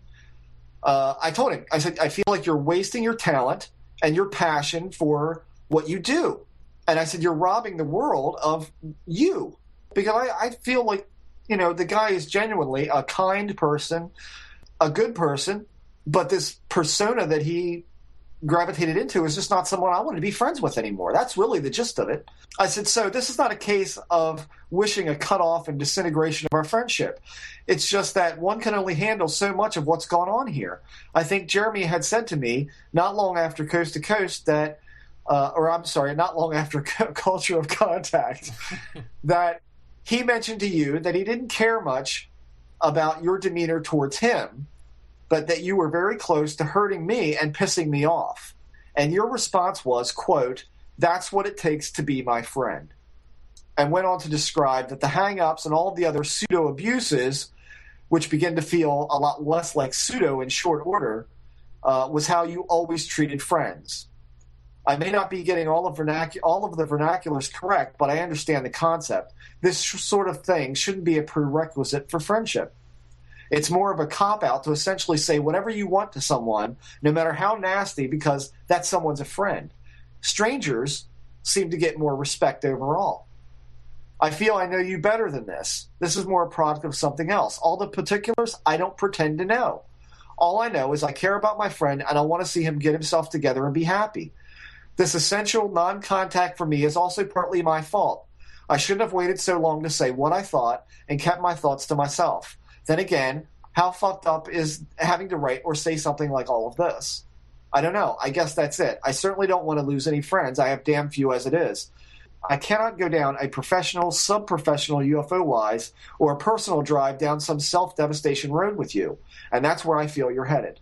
I told him, I said, I feel like you're wasting your talent and your passion for what you do. And I said, you're robbing the world of you. Because I feel like, the guy is genuinely a kind person, a good person, but this persona that he gravitated into is just not someone I want to be friends with anymore. That's really the gist of it. I said, so this is not a case of wishing a cutoff and disintegration of our friendship. It's just that one can only handle so much of what's gone on here. I think Jeremy had said to me not long after Coast to Coast that, not long after Culture of Contact, that he mentioned to you that he didn't care much about your demeanor towards him, but that you were very close to hurting me and pissing me off. And your response was, quote, that's what it takes to be my friend. And went on to describe that the hang-ups and all of the other pseudo-abuses, which begin to feel a lot less like pseudo in short order, was how you always treated friends. I may not be getting all of the vernaculars correct, but I understand the concept. This sort of thing shouldn't be a prerequisite for friendship. It's more of a cop-out to essentially say whatever you want to someone, no matter how nasty, because that someone's a friend. Strangers seem to get more respect overall. I feel I know you better than this. This is more a product of something else. All the particulars, I don't pretend to know. All I know is I care about my friend, and I want to see him get himself together and be happy. This essential non-contact for me is also partly my fault. I shouldn't have waited so long to say what I thought and kept my thoughts to myself. Then again, how fucked up is having to write or say something like all of this? I don't know. I guess that's it. I certainly don't want to lose any friends. I have damn few as it is. I cannot go down a professional, sub-professional UFO-wise or a personal drive down some self-devastation road with you. And that's where I feel you're headed.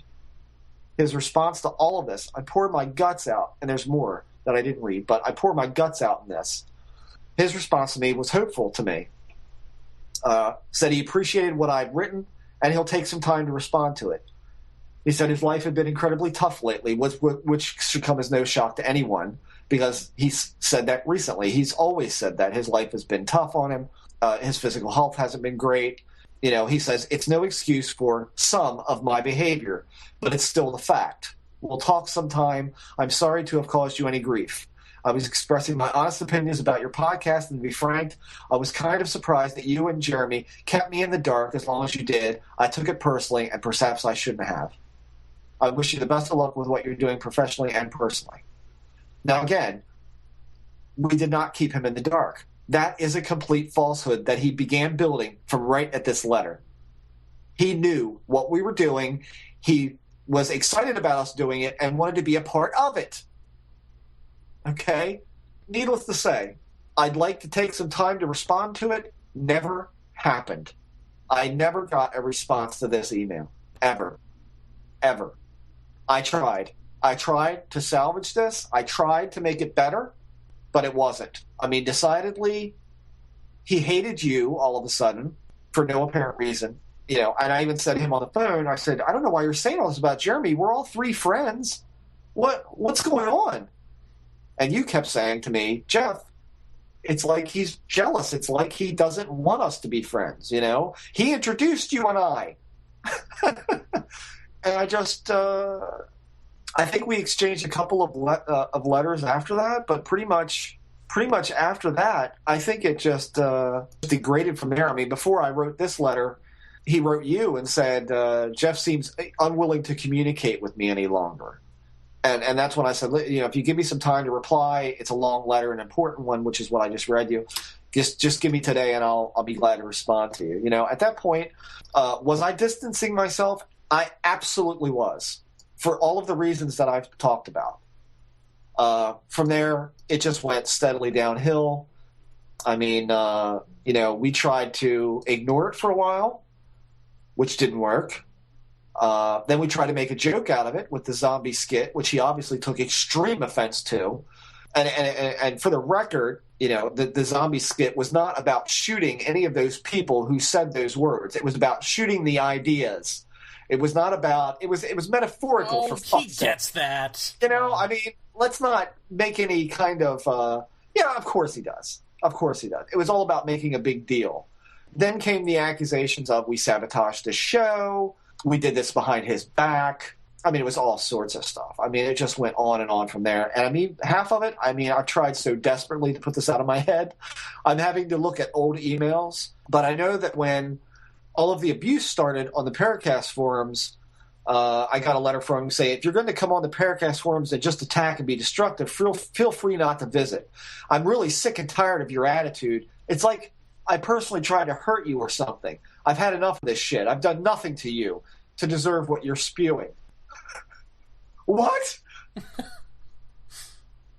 His response to all of this, I poured my guts out, and there's more that I didn't read, but I poured my guts out in this. His response to me was hopeful to me. Said he appreciated what I'd written, and he'll take some time to respond to it. He said his life had been incredibly tough lately, which should come as no shock to anyone, because he's said that recently. He's always said that. His life has been tough on him. His physical health hasn't been great. He says, it's no excuse for some of my behavior, but it's still the fact. We'll talk sometime. I'm sorry to have caused you any grief. I was expressing my honest opinions about your podcast, and to be frank, I was kind of surprised that you and Jeremy kept me in the dark as long as you did. I took it personally, and perhaps I shouldn't have. I wish you the best of luck with what you're doing professionally and personally. Now, again, we did not keep him in the dark. That is a complete falsehood that he began building from right at this letter. He knew what we were doing. He was excited about us doing it and wanted to be a part of it. Okay? Needless to say, I'd like to take some time to respond to it. Never happened. I never got a response to this email. Ever. Ever. I tried. I tried to salvage this. I tried to make it better, but it wasn't. I mean, decidedly, he hated you all of a sudden for no apparent reason. And I even said to him on the phone, I said, I don't know why you're saying all this about Jeremy. We're all three friends. What's going on? And you kept saying to me, Jeff, it's like he's jealous. It's like he doesn't want us to be friends, He introduced you and I. And I just, I think we exchanged a couple of letters after that, but pretty much after that, I think it just degraded from there. I mean, before I wrote this letter, he wrote you and said, Jeff seems unwilling to communicate with me any longer. And that's when I said, if you give me some time to reply, it's a long letter, an important one, which is what I just read you. Just give me today and I'll be glad to respond to you. At that point, was I distancing myself? I absolutely was, for all of the reasons that I've talked about. From there, it just went steadily downhill. I mean, we tried to ignore it for a while. which didn't work. Then we tried to make a joke out of it with the zombie skit, which he obviously took extreme offense to. And for the record, the zombie skit was not about shooting any of those people who said those words. It was about shooting the ideas. It was not about. It was metaphorical. For he gets that. I mean, let's not make any kind of. Of course he does. Of course he does. It was all about making a big deal. Then came the accusations of we sabotaged the show. We did this behind his back. I mean, it was all sorts of stuff. I mean, it just went on and on from there. And I mean, half of it, I've tried so desperately to put this out of my head. I'm having to look at old emails. But I know that when all of the abuse started on the Paracast forums, I got a letter from him saying, if you're going to come on the Paracast forums and just attack and be destructive, feel free not to visit. I'm really sick and tired of your attitude. It's like I personally tried to hurt you or something. I've had enough of this shit. I've done nothing to you to deserve what you're spewing. What?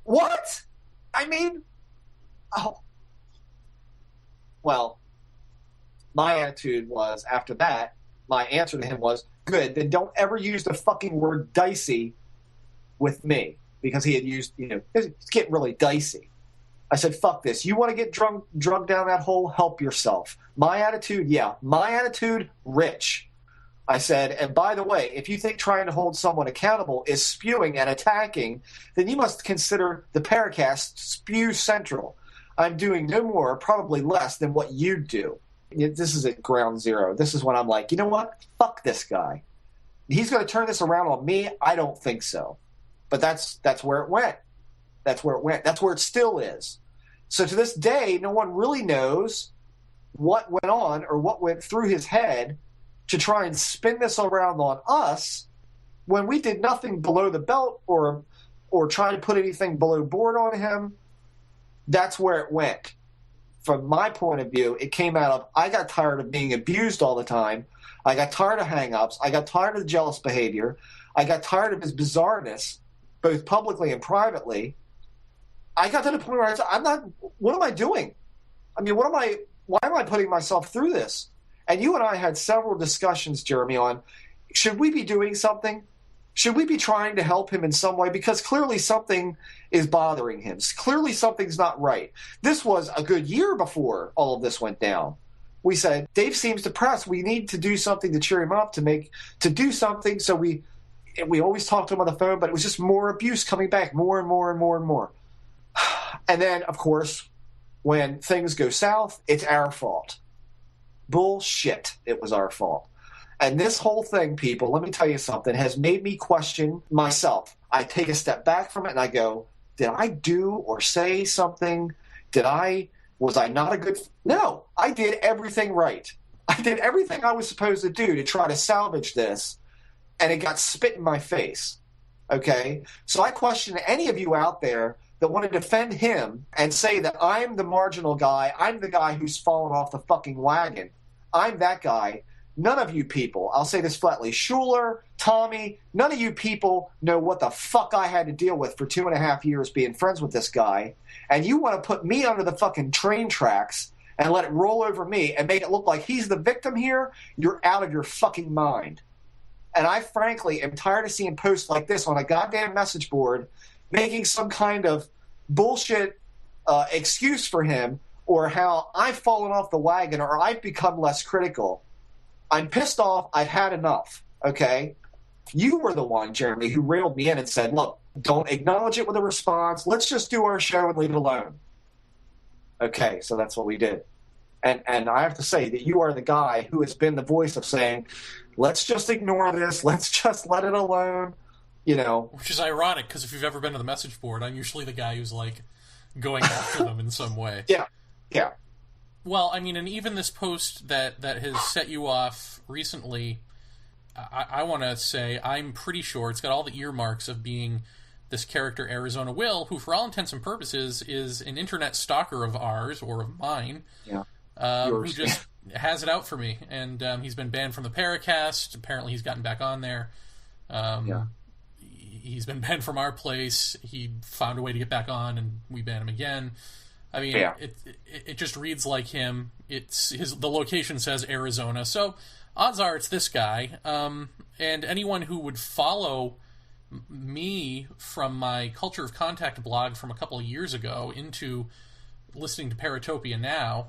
What? I mean, well, my attitude was, after that, my answer to him was, good, then don't ever use the fucking word dicey with me. Because he had used, it's getting really dicey. I said, fuck this. You want to get drugged down that hole? Help yourself. My attitude, rich. I said, and by the way, if you think trying to hold someone accountable is spewing and attacking, then you must consider the Paracast spew central. I'm doing no more, probably less than what you do. This is at ground zero. This is when I'm like, you know what? Fuck this guy. He's going to turn this around on me? I don't think so. But that's where it went. That's where it went. That's where it still is. So to this day, no one really knows what went on or what went through his head to try and spin this around on us when we did nothing below the belt or try to put anything below board on him. That's where it went. From my point of view, it came out of, I got tired of being abused all the time. I got tired of hang-ups. I got tired of the jealous behavior. I got tired of his bizarreness, both publicly and privately. I got to the point where I said, what am I doing? I mean, why am I putting myself through this? And you and I had several discussions, Jeremy, on should we be doing something? Should we be trying to help him in some way? Because clearly something is bothering him. Clearly something's not right. This was a good year before all of this went down. We said, Dave seems depressed. We need to do something to cheer him up, to do something. So we always talked to him on the phone, but it was just more abuse coming back, more and more and more and more. And then, of course, when things go south, it's our fault. Bullshit. It was our fault. And this whole thing, people, let me tell you something, has made me question myself. I take a step back from it and I go, did I do or say something? Was I not a good... No, I did everything right. I did everything I was supposed to do to try to salvage this, and it got spit in my face. Okay? So I question any of you out there that want to defend him and say that I'm the marginal guy, I'm the guy who's fallen off the fucking wagon. I'm that guy. None of you people, I'll say this flatly, Schuler, Tommy, none of you people know what the fuck I had to deal with for 2.5 years being friends with this guy, and you want to put me under the fucking train tracks and let it roll over me and make it look like he's the victim here? You're out of your fucking mind. And I frankly am tired of seeing posts like this on a goddamn message board making some kind of bullshit excuse for him or how I've fallen off the wagon or I've become less critical. I'm pissed off. I've had enough, okay? You were the one, Jeremy, who railed me in and said, look, don't acknowledge it with a response. Let's just do our show and leave it alone. Okay, so that's what we did. And I have to say that you are the guy who has been the voice of saying, let's just ignore this. Let's just let it alone, Which is ironic, because if you've ever been to the message board, I'm usually the guy who's, going after them in some way. Yeah. Well, I mean, and even this post that has set you off recently, I want to say I'm pretty sure it's got all the earmarks of being this character Arizona Will, who for all intents and purposes is an internet stalker of ours, or of mine, who just has it out for me. And he's been banned from the Paracast. Apparently he's gotten back on there. He's been banned from our place. He found a way to get back on, and we banned him again. I mean, it just reads like him. The location says Arizona, so odds are it's this guy. And anyone who would follow me from my Culture of Contact blog from a couple of years ago into listening to Paratopia now,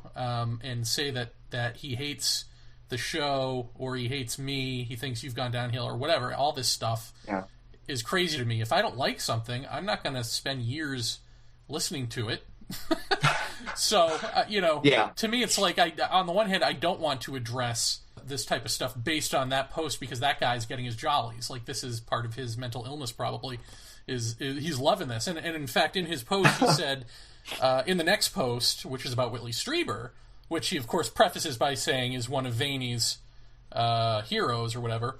and say that he hates the show or he hates me, he thinks you've gone downhill or whatever, all this stuff is crazy to me. If I don't like something, I'm not going to spend years listening to it. So, to me it's like, on the one hand, I don't want to address this type of stuff based on that post because that guy's getting his jollies. Like, this is part of his mental illness probably, is he's loving this. And in fact, in his post, he said, in the next post, which is about Whitley Strieber, which he, of course, prefaces by saying is one of Vaeni's heroes or whatever,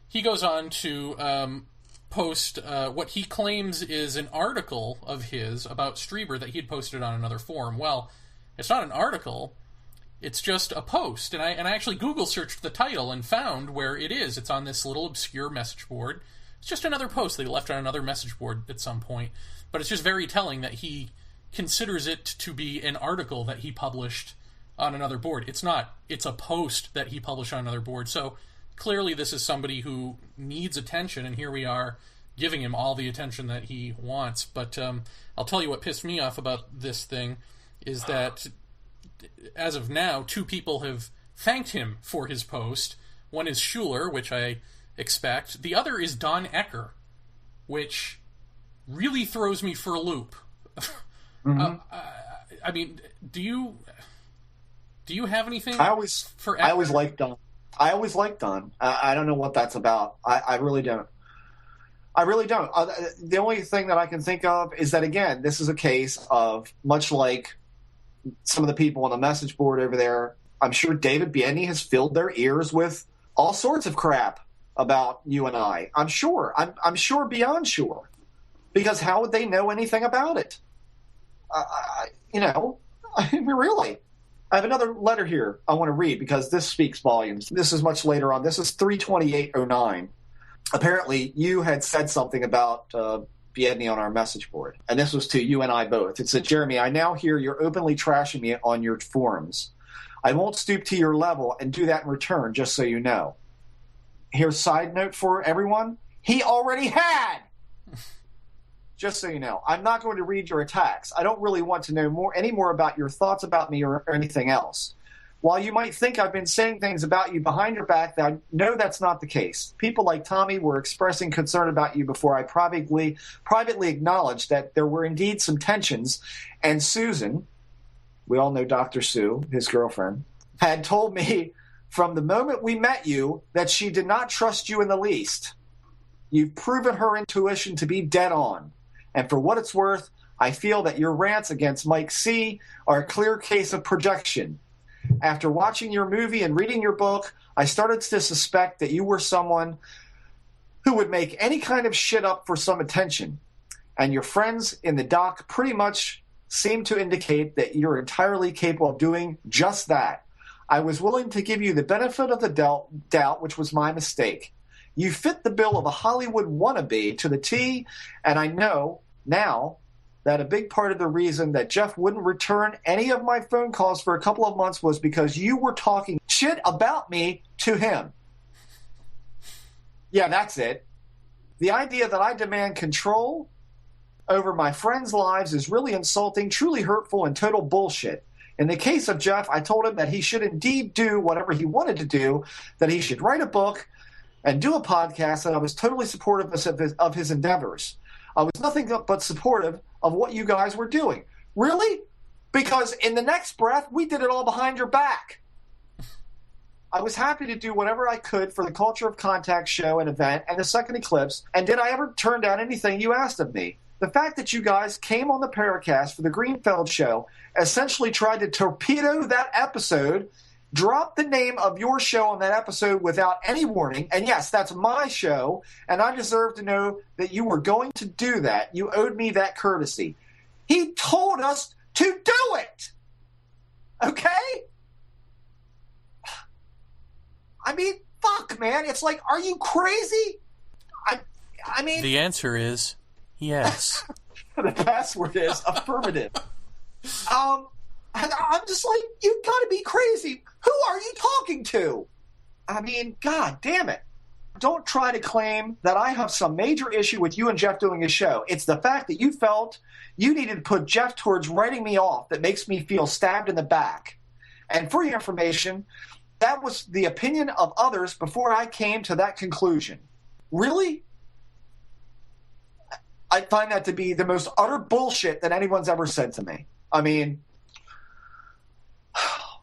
he goes on to post what he claims is an article of his about Strieber that he had posted on another forum. Well, it's not an article. It's just a post, and I actually Google searched the title and found where it is. It's on this little obscure message board. It's just another post they left on another message board at some point, but it's just very telling that he considers it to be an article that he published on another board. It's not. It's a post that he published on another board. So clearly this is somebody who needs attention, and here we are giving him all the attention that he wants. But I'll tell you what pissed me off about this thing is that as of now, 2 people have thanked him for his post. One is Schuler, which I expect. The other is Don Ecker, which really throws me for a loop. I mean, do you have anything? I always liked Don. I don't know what that's about. I really don't. The only thing that I can think of is that, again, this is a case of, much like some of the people on the message board over there, I'm sure David Biedny has filled their ears with all sorts of crap about you and I. I'm sure. I'm sure beyond sure. Because how would they know anything about it? Really. I have another letter here I want to read because this speaks volumes. This is much later on. This is 3/28/09. Apparently, you had said something about Biedny on our message board, and this was to you and I both. It said, Jeremy, I now hear you're openly trashing me on your forums. I won't stoop to your level and do that in return, just so you know. Here's a side note for everyone. He already had! Just so you know. I'm not going to read your attacks. I don't really want to know any more about your thoughts about me or anything else. While you might think I've been saying things about you behind your back, I know that's not the case. People like Tommy were expressing concern about you before I privately acknowledged that there were indeed some tensions, and Susan, we all know Dr. Sue, his girlfriend, had told me from the moment we met you that she did not trust you in the least. You've proven her intuition to be dead on. And for what it's worth, I feel that your rants against Mike C. are a clear case of projection. After watching your movie and reading your book, I started to suspect that you were someone who would make any kind of shit up for some attention. And your friends in the doc pretty much seem to indicate that you're entirely capable of doing just that. I was willing to give you the benefit of the doubt, which was my mistake. You fit the bill of a Hollywood wannabe to the T, and I know now that a big part of the reason that Jeff wouldn't return any of my phone calls for a couple of months was because you were talking shit about me to him. Yeah, that's it. The idea that I demand control over my friends' lives is really insulting, truly hurtful, and total bullshit. In the case of Jeff, I told him that he should indeed do whatever he wanted to do, that he should write a book and do a podcast, and I was totally supportive of his endeavors. I was nothing but supportive of what you guys were doing. Really? Because in the next breath, we did it all behind your back. I was happy to do whatever I could for the Culture of Contact show and event and the second eclipse, and did I ever turn down anything you asked of me? The fact that you guys came on the Paracast for the Greenfeld show, essentially tried to torpedo that episode, dropped the name of your show on that episode without any warning, and yes, that's my show, and I deserve to know that you were going to do that. You owed me that courtesy. He told us to do it! Okay? I mean, fuck, man. It's like, are you crazy? I mean... The answer is yes. The password is affirmative. I'm just like, you've got to be crazy. Who are you talking to? I mean, God damn it. Don't try to claim that I have some major issue with you and Jeff doing a show. It's the fact that you felt you needed to put Jeff towards writing me off that makes me feel stabbed in the back. And for your information, that was the opinion of others before I came to that conclusion. Really? I find that to be the most utter bullshit that anyone's ever said to me. I mean,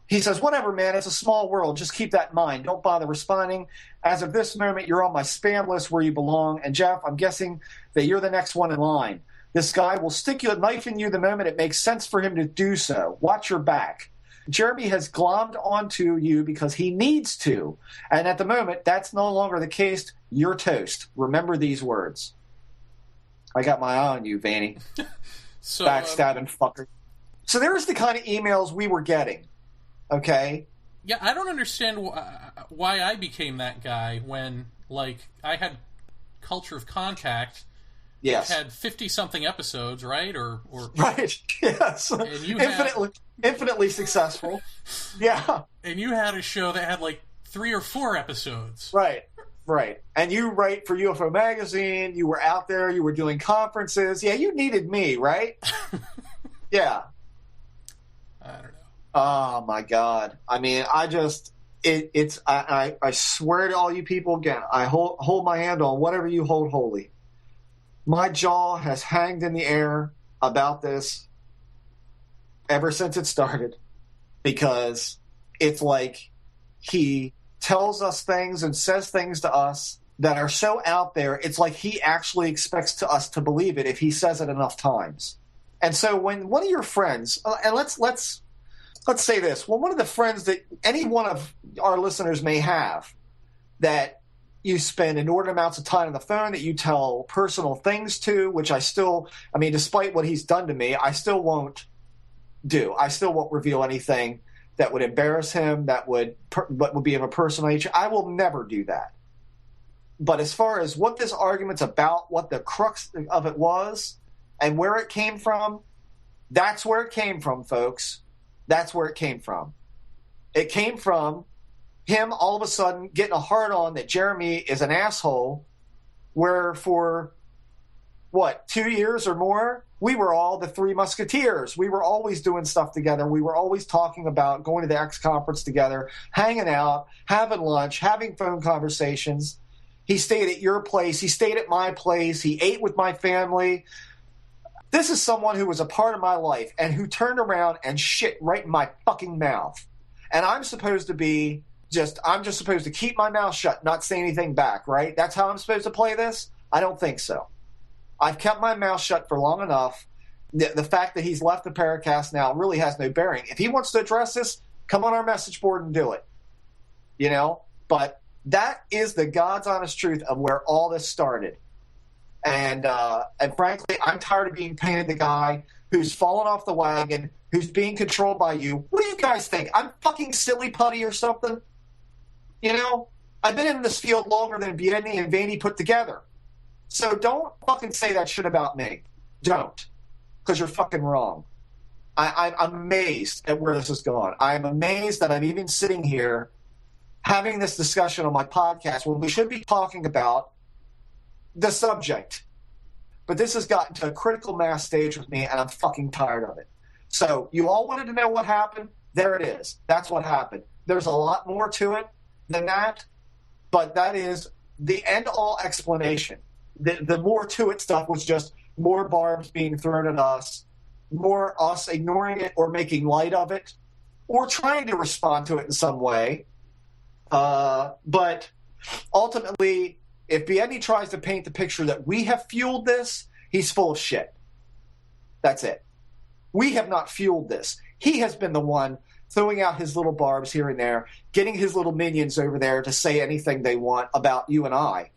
he says, whatever, man, it's a small world. Just keep that in mind. Don't bother responding. As of this moment, you're on my spam list where you belong. And, Jeff, I'm guessing that you're the next one in line. This guy will stick a knife in you the moment it makes sense for him to do so. Watch your back. Jeremy has glommed onto you because he needs to. And at the moment, that's no longer the case. You're toast. Remember these words. I got my eye on you, Vaeni. So, backstabbing fucker. So there's the kind of emails we were getting. Okay? Yeah, I don't understand why I became that guy when, like, I had Culture of Contact. Yes. Which had 50-something episodes, right? Or right. Yes. And you infinitely successful. Yeah. And you had a show that had like 3 or 4 episodes. Right. Right. And you write for UFO Magazine. You were out there. You were doing conferences. Yeah, you needed me, right? Yeah. I don't know. Oh my God. I mean, I swear to all you people again, I hold my hand on whatever you hold holy. My jaw has hanged in the air about this ever since it started, because it's like he tells us things and says things to us that are so out there. It's like he actually expects us to believe it if he says it enough times. And so when one of your friends, and let's say this, when one of the friends that any one of our listeners may have that you spend inordinate amounts of time on the phone, that you tell personal things to, which despite what he's done to me, I still won't do. I still won't reveal anything that would embarrass him, that would be of a personal nature. I will never do that. But as far as what this argument's about, what the crux of it was, and where it came from, that's where it came from, folks. That's where it came from. It came from him all of a sudden getting a hard-on that Jeremy is an asshole, where for, 2 years or more, we were all the Three Musketeers. We were always doing stuff together. We were always talking about going to the X conference together, hanging out, having lunch, having phone conversations. He stayed at your place. He stayed at my place. He ate with my family. This is someone who was a part of my life and who turned around and shit right in my fucking mouth. And I'm just supposed to keep my mouth shut, not say anything back, right? That's how I'm supposed to play this? I don't think so. I've kept my mouth shut for long enough. The fact that he's left the Paracast now really has no bearing. If he wants to address this, come on our message board and do it. But that is the God's honest truth of where all this started. And frankly, I'm tired of being painted the guy who's fallen off the wagon, who's being controlled by you. What do you guys think? I'm fucking silly putty or something? I've been in this field longer than Biedny and Vaeni put together. So don't fucking say that shit about me. Don't. Because you're fucking wrong. I'm amazed at where this has gone. I'm amazed that I'm even sitting here having this discussion on my podcast when we should be talking about the subject. But this has gotten to a critical mass stage with me, and I'm fucking tired of it. So you all wanted to know what happened? There it is. That's what happened. There's a lot more to it than that, but that is the end-all explanation. The more to it stuff was just more barbs being thrown at us, more us ignoring it or making light of it, or trying to respond to it in some way. But ultimately, if Biedny tries to paint the picture that we have fueled this, he's full of shit. That's it. We have not fueled this. He has been the one throwing out his little barbs here and there, getting his little minions over there to say anything they want about you and I.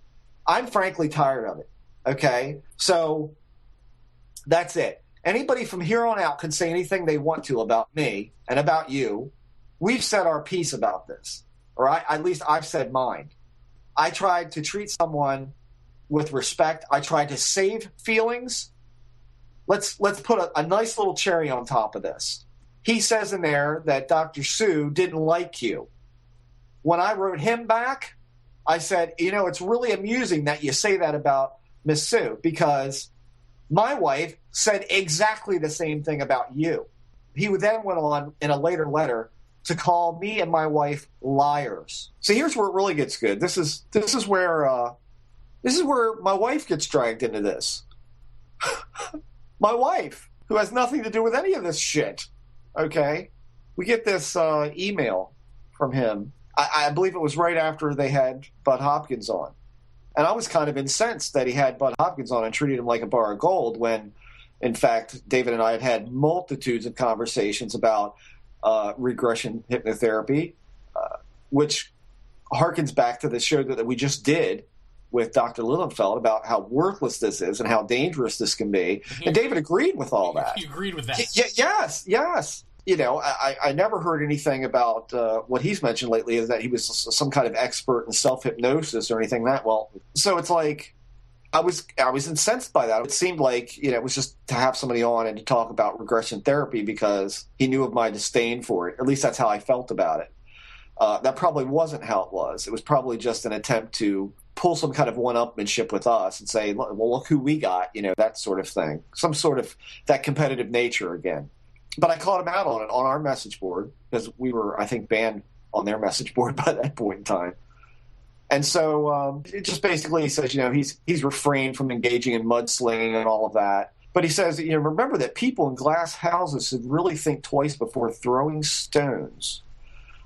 I'm frankly tired of it, okay? So that's it. Anybody from here on out can say anything they want to about me and about you. We've said our piece about this, or at least I've said mine. I tried to treat someone with respect. I tried to save feelings let's put a nice little cherry on top of this. He says in there that Dr. Sue didn't like you. When I wrote him back, I said, it's really amusing that you say that about Miss Sue, because my wife said exactly the same thing about you. He then went on in a later letter to call me and my wife liars. So here's where it really gets good. This is where my wife gets dragged into this. My wife, who has nothing to do with any of this shit. Okay, we get this email from him. I believe it was right after they had Bud Hopkins on. And I was kind of incensed that he had Bud Hopkins on and treated him like a bar of gold when, in fact, David and I had multitudes of conversations about regression hypnotherapy, which harkens back to the show that we just did with Dr. Lilienfeld about how worthless this is and how dangerous this can be. And David agreed with all that. He agreed with that. Yes. I never heard anything about what he's mentioned lately is that he was some kind of expert in self-hypnosis or anything that well. So it's like I was incensed by that. It seemed like it was just to have somebody on and to talk about regression therapy because he knew of my disdain for it. At least that's how I felt about it. That probably wasn't how it was. It was probably just an attempt to pull some kind of one-upmanship with us and say, well, look who we got, that sort of thing. Some sort of that competitive nature again. But I called him out on it on our message board because we were, I think, banned on their message board by that point in time. And so it just basically says, he's refrained from engaging in mudslinging and all of that. But he says, remember that people in glass houses should really think twice before throwing stones.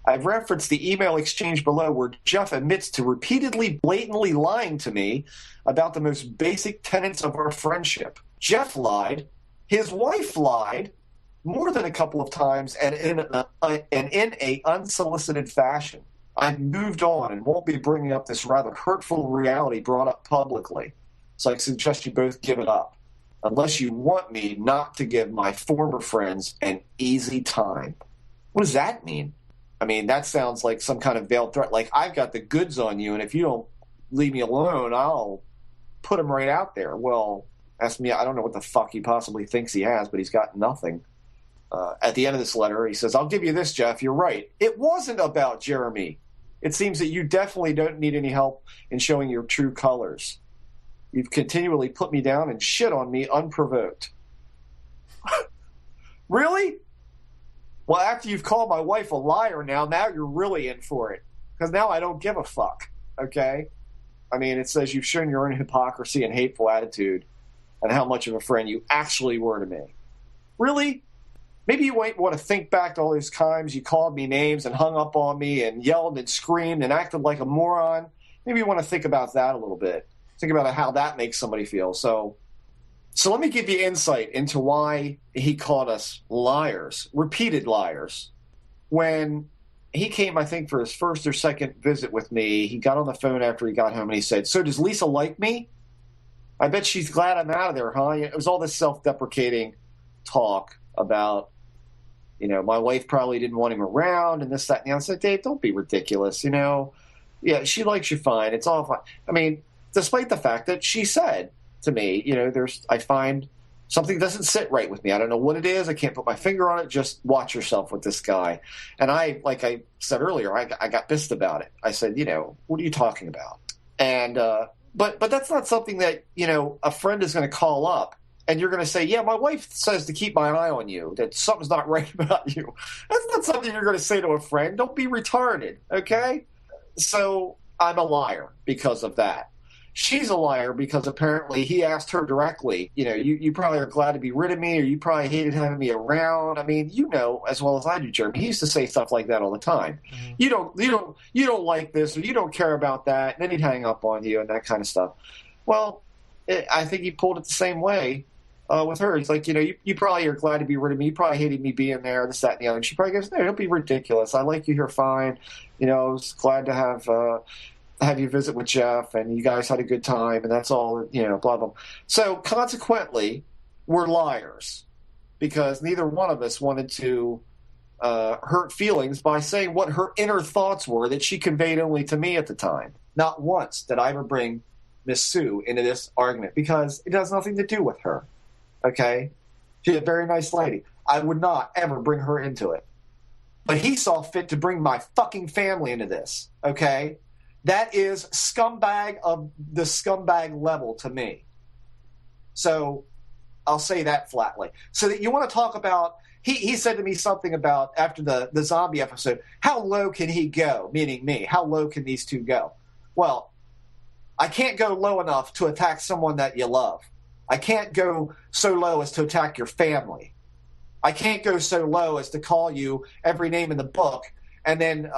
I've referenced the email exchange below where Jeff admits to repeatedly, blatantly lying to me about the most basic tenets of our friendship. Jeff lied. His wife lied more than a couple of times and in a unsolicited fashion. I've moved on and won't be bringing up this rather hurtful reality brought up publicly. So I suggest you both give it up, unless you want me not to give my former friends an easy time. What does that mean? I mean, that sounds like some kind of veiled threat. Like, I've got the goods on you, and if you don't leave me alone, I'll put him right out there. Well, ask me, I don't know what the fuck he possibly thinks he has, but he's got nothing. At the end of this letter, he says, I'll give you this, Jeff. You're right. It wasn't about Jeremy. It seems that you definitely don't need any help in showing your true colors. You've continually put me down and shit on me unprovoked. Really? Well, after you've called my wife a liar now you're really in for it. Because now I don't give a fuck, okay? I mean, it says you've shown your own hypocrisy and hateful attitude and how much of a friend you actually were to me. Really? Maybe you might want to think back to all those times you called me names and hung up on me and yelled and screamed and acted like a moron. Maybe you want to think about that a little bit. Think about how that makes somebody feel. So let me give you insight into why he called us liars, repeated liars. When he came, I think, for his first or second visit with me, he got on the phone after he got home and he said, so does Lisa like me? I bet she's glad I'm out of there, huh? It was all this self-deprecating talk about, my wife probably didn't want him around and this, that, and the other. I said, Dave, don't be ridiculous, Yeah, she likes you fine. It's all fine. I mean, despite the fact that she said to me, I find something doesn't sit right with me. I don't know what it is. I can't put my finger on it. Just watch yourself with this guy. And like I said earlier, I got pissed about it. I said, what are you talking about? And but that's not something that, a friend is going to call up and you're going to say, yeah, my wife says to keep my eye on you, that something's not right about you. That's not something you're going to say to a friend. Don't be retarded, okay? So I'm a liar because of that. She's a liar because apparently he asked her directly, you probably are glad to be rid of me, or you probably hated having me around. I mean, as well as I do, Jeremy. He used to say stuff like that all the time. Mm-hmm. You don't like this, or you don't care about that, and then he'd hang up on you and that kind of stuff. Well, I think he pulled it the same way with her. He's like, you probably are glad to be rid of me. You probably hated me being there, this, that, and the other. And she probably goes, no, don't be ridiculous. I like you here fine. I was glad to have you visit with Jeff, and you guys had a good time, and that's all, blah, blah. So consequently, we're liars because neither one of us wanted to hurt feelings by saying what her inner thoughts were that she conveyed only to me at the time. Not once did I ever bring Miss Sue into this argument because it has nothing to do with her. Okay? She's a very nice lady. I would not ever bring her into it. But he saw fit to bring my fucking family into this. Okay? That is scumbag of the scumbag level to me. So I'll say that flatly. So that you want to talk about, he said to me something about, after the zombie episode, how low can he go? Meaning me. How low can these two go? Well, I can't go low enough to attack someone that you love. I can't go so low as to attack your family. I can't go so low as to call you every name in the book and then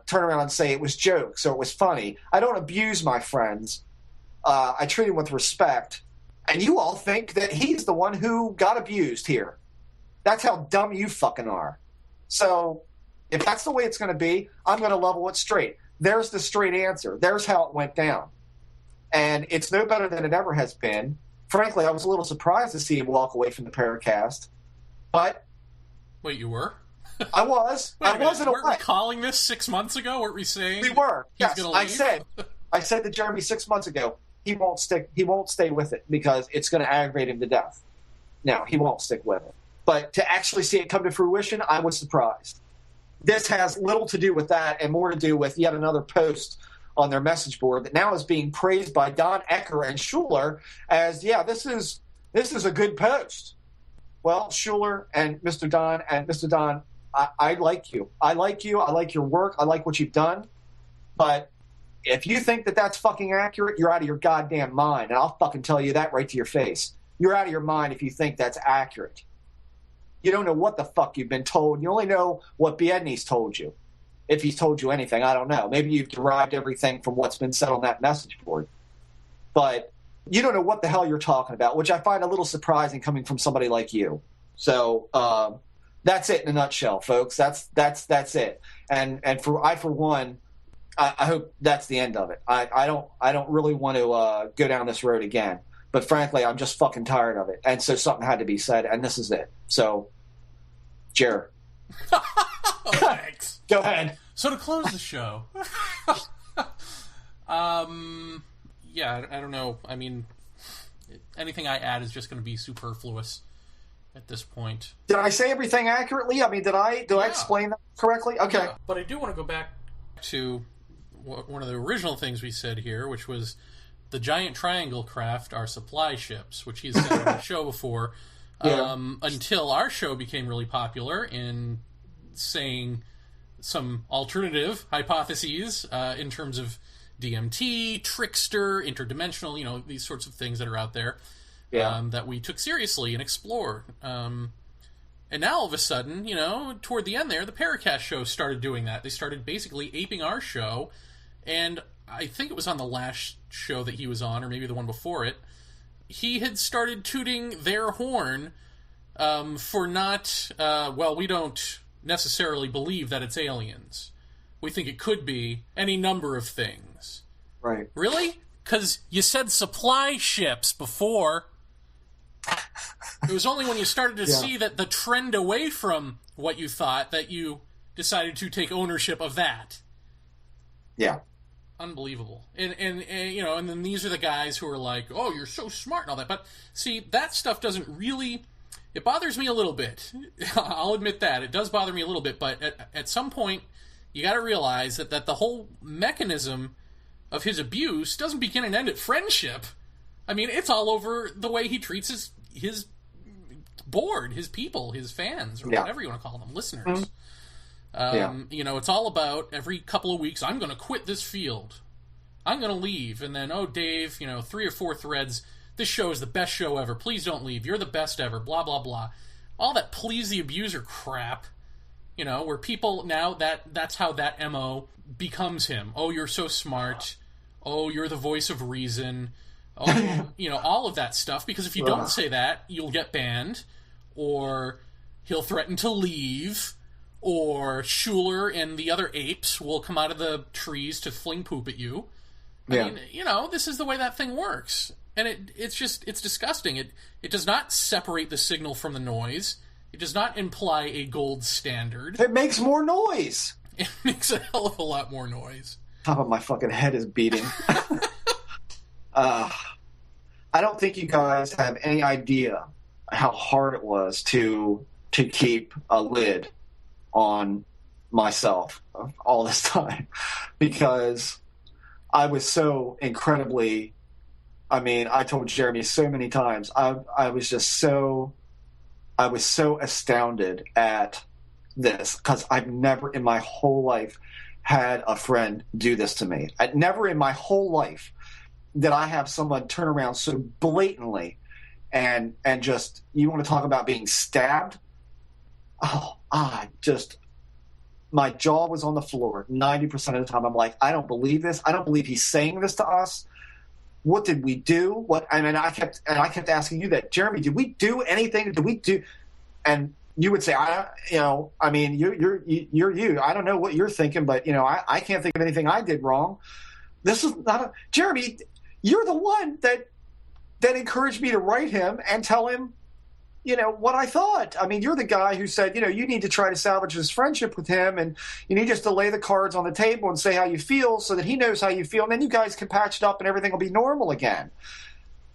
turn around and say it was jokes or it was funny. I don't abuse my friends. I treat them with respect. And you all think that he's the one who got abused here. That's how dumb you fucking are. So if that's the way it's going to be, I'm going to level it straight. There's the straight answer. There's how it went down. And it's no better than it ever has been. Frankly, I was a little surprised to see him walk away from the Paracast. But... Wait, you were? I was. I wasn't away. Weren't we calling this 6 months ago? Weren't we saying we were? Yes, gonna leave? I said to Jeremy 6 months ago, he won't stay with it because it's going to aggravate him to death. No, he won't stick with it. But to actually see it come to fruition, I was surprised. This has little to do with that and more to do with yet another post on their message board that now is being praised by Don Ecker and Schuler as, yeah, this is a good post. Well, Schuler and Mr. Don, I like you. I like you. I like your work. I like what you've done. But if you think that that's fucking accurate, you're out of your goddamn mind. And I'll fucking tell you that right to your face. You're out of your mind if you think that's accurate. You don't know what the fuck you've been told. You only know what Biedny's told you. If he's told you anything, I don't know. Maybe you've derived everything from what's been said on that message board. But you don't know what the hell you're talking about, which I find a little surprising coming from somebody like you. So that's it in a nutshell, folks. That's it. And for one, I hope that's the end of it. I don't really want to go down this road again. But frankly, I'm just fucking tired of it. And so something had to be said, and this is it. So, Jer. Thanks. Go ahead. So to close the show, yeah, I don't know. I mean, anything I add is just going to be superfluous at this point. Did I say everything accurately? I mean, did I explain that correctly? Okay. Yeah. But I do want to go back to one of the original things we said here, which was the giant triangle craft are supply ships, which he's said on the show before, until our show became really popular in saying some alternative hypotheses in terms of DMT, trickster, interdimensional, these sorts of things that are out there that we took seriously and explored. And now all of a sudden, toward the end there, the Paracast show started doing that. They started basically aping our show, and I think it was on the last show that he was on, or maybe the one before it, he had started tooting their horn for not, we don't necessarily believe that it's aliens. We think it could be any number of things. Right. Really? Because you said supply ships before. It was only when you started to see that the trend away from what you thought that you decided to take ownership of that. Yeah. Unbelievable. And then these are the guys who are like, oh, you're so smart and all that. But see, that stuff doesn't really... It bothers me a little bit. I'll admit that. It does bother me a little bit, but at some point, you got to realize that the whole mechanism of his abuse doesn't begin and end at friendship. I mean, it's all over the way he treats his board, his people, his fans, or whatever you want to call them, listeners. Mm-hmm. It's all about every couple of weeks, I'm going to quit this field. I'm going to leave. And then, oh, Dave, 3 or 4 threads. This show is the best show ever. Please don't leave. You're the best ever. Blah, blah, blah. All that please the abuser crap, where people now, that's how that MO becomes him. Oh, you're so smart. Oh, you're the voice of reason. Oh, all of that stuff. Because if you don't say that, you'll get banned. Or he'll threaten to leave. Or Schuler and the other apes will come out of the trees to fling poop at you. I mean, this is the way that thing works. And it's disgusting. It does not separate the signal from the noise. It does not imply a gold standard. It makes more noise. It makes a hell of a lot more noise. Top of my fucking head is beating. I don't think you guys have any idea how hard it was to keep a lid on myself all this time, because I was so incredibly, I mean, I told Jeremy so many times, I was so astounded at this, because I've never in my whole life had a friend do this to me. I never in my whole life did I have someone turn around so blatantly and just, you want to talk about being stabbed? Oh, my jaw was on the floor 90% of the time. I'm like, I don't believe this. I don't believe he's saying this to us. What did we do? What? I mean, I kept asking you that, Jeremy. Did we do anything? Did we do? And you would say, I mean, you're you. I don't know what you're thinking, but I can't think of anything I did wrong. This is not Jeremy. You're the one that encouraged me to write him and tell him, what I thought. I mean, you're the guy who said, you need to try to salvage this friendship with him, and you need just to lay the cards on the table and say how you feel so that he knows how you feel, and then you guys can patch it up and everything will be normal again.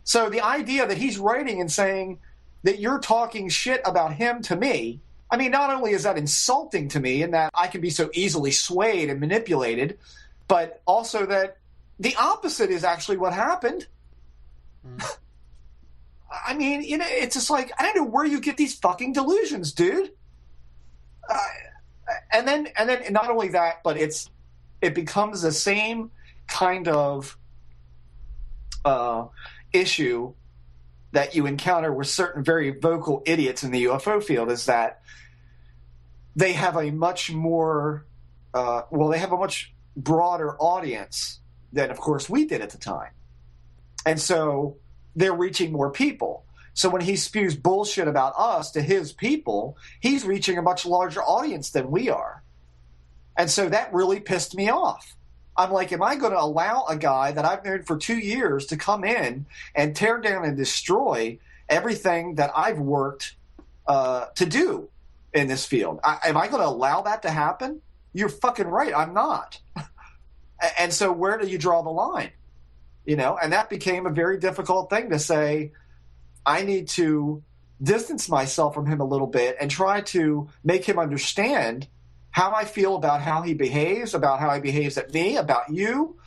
So the idea that he's writing and saying that you're talking shit about him to me, I mean, not only is that insulting to me in that I can be so easily swayed and manipulated, but also that the opposite is actually what happened. I mean, it's just like, I don't know where you get these fucking delusions, dude. And then not only that, but it becomes the same kind of issue that you encounter with certain very vocal idiots in the UFO field, is that they have a much more, they have a much broader audience than, of course, we did at the time. And so they're reaching more people. So when he spews bullshit about us to his people, he's reaching a much larger audience than we are. And so that really pissed me off. I'm like, am I going to allow a guy that I've known for 2 years to come in and tear down and destroy everything that I've worked to do in this field? Am I going to allow that to happen? You're fucking right. I'm not. And so where do you draw the line? And that became a very difficult thing to say. I need to distance myself from him a little bit and try to make him understand how I feel about how he behaves, about how he behaves at me, about you,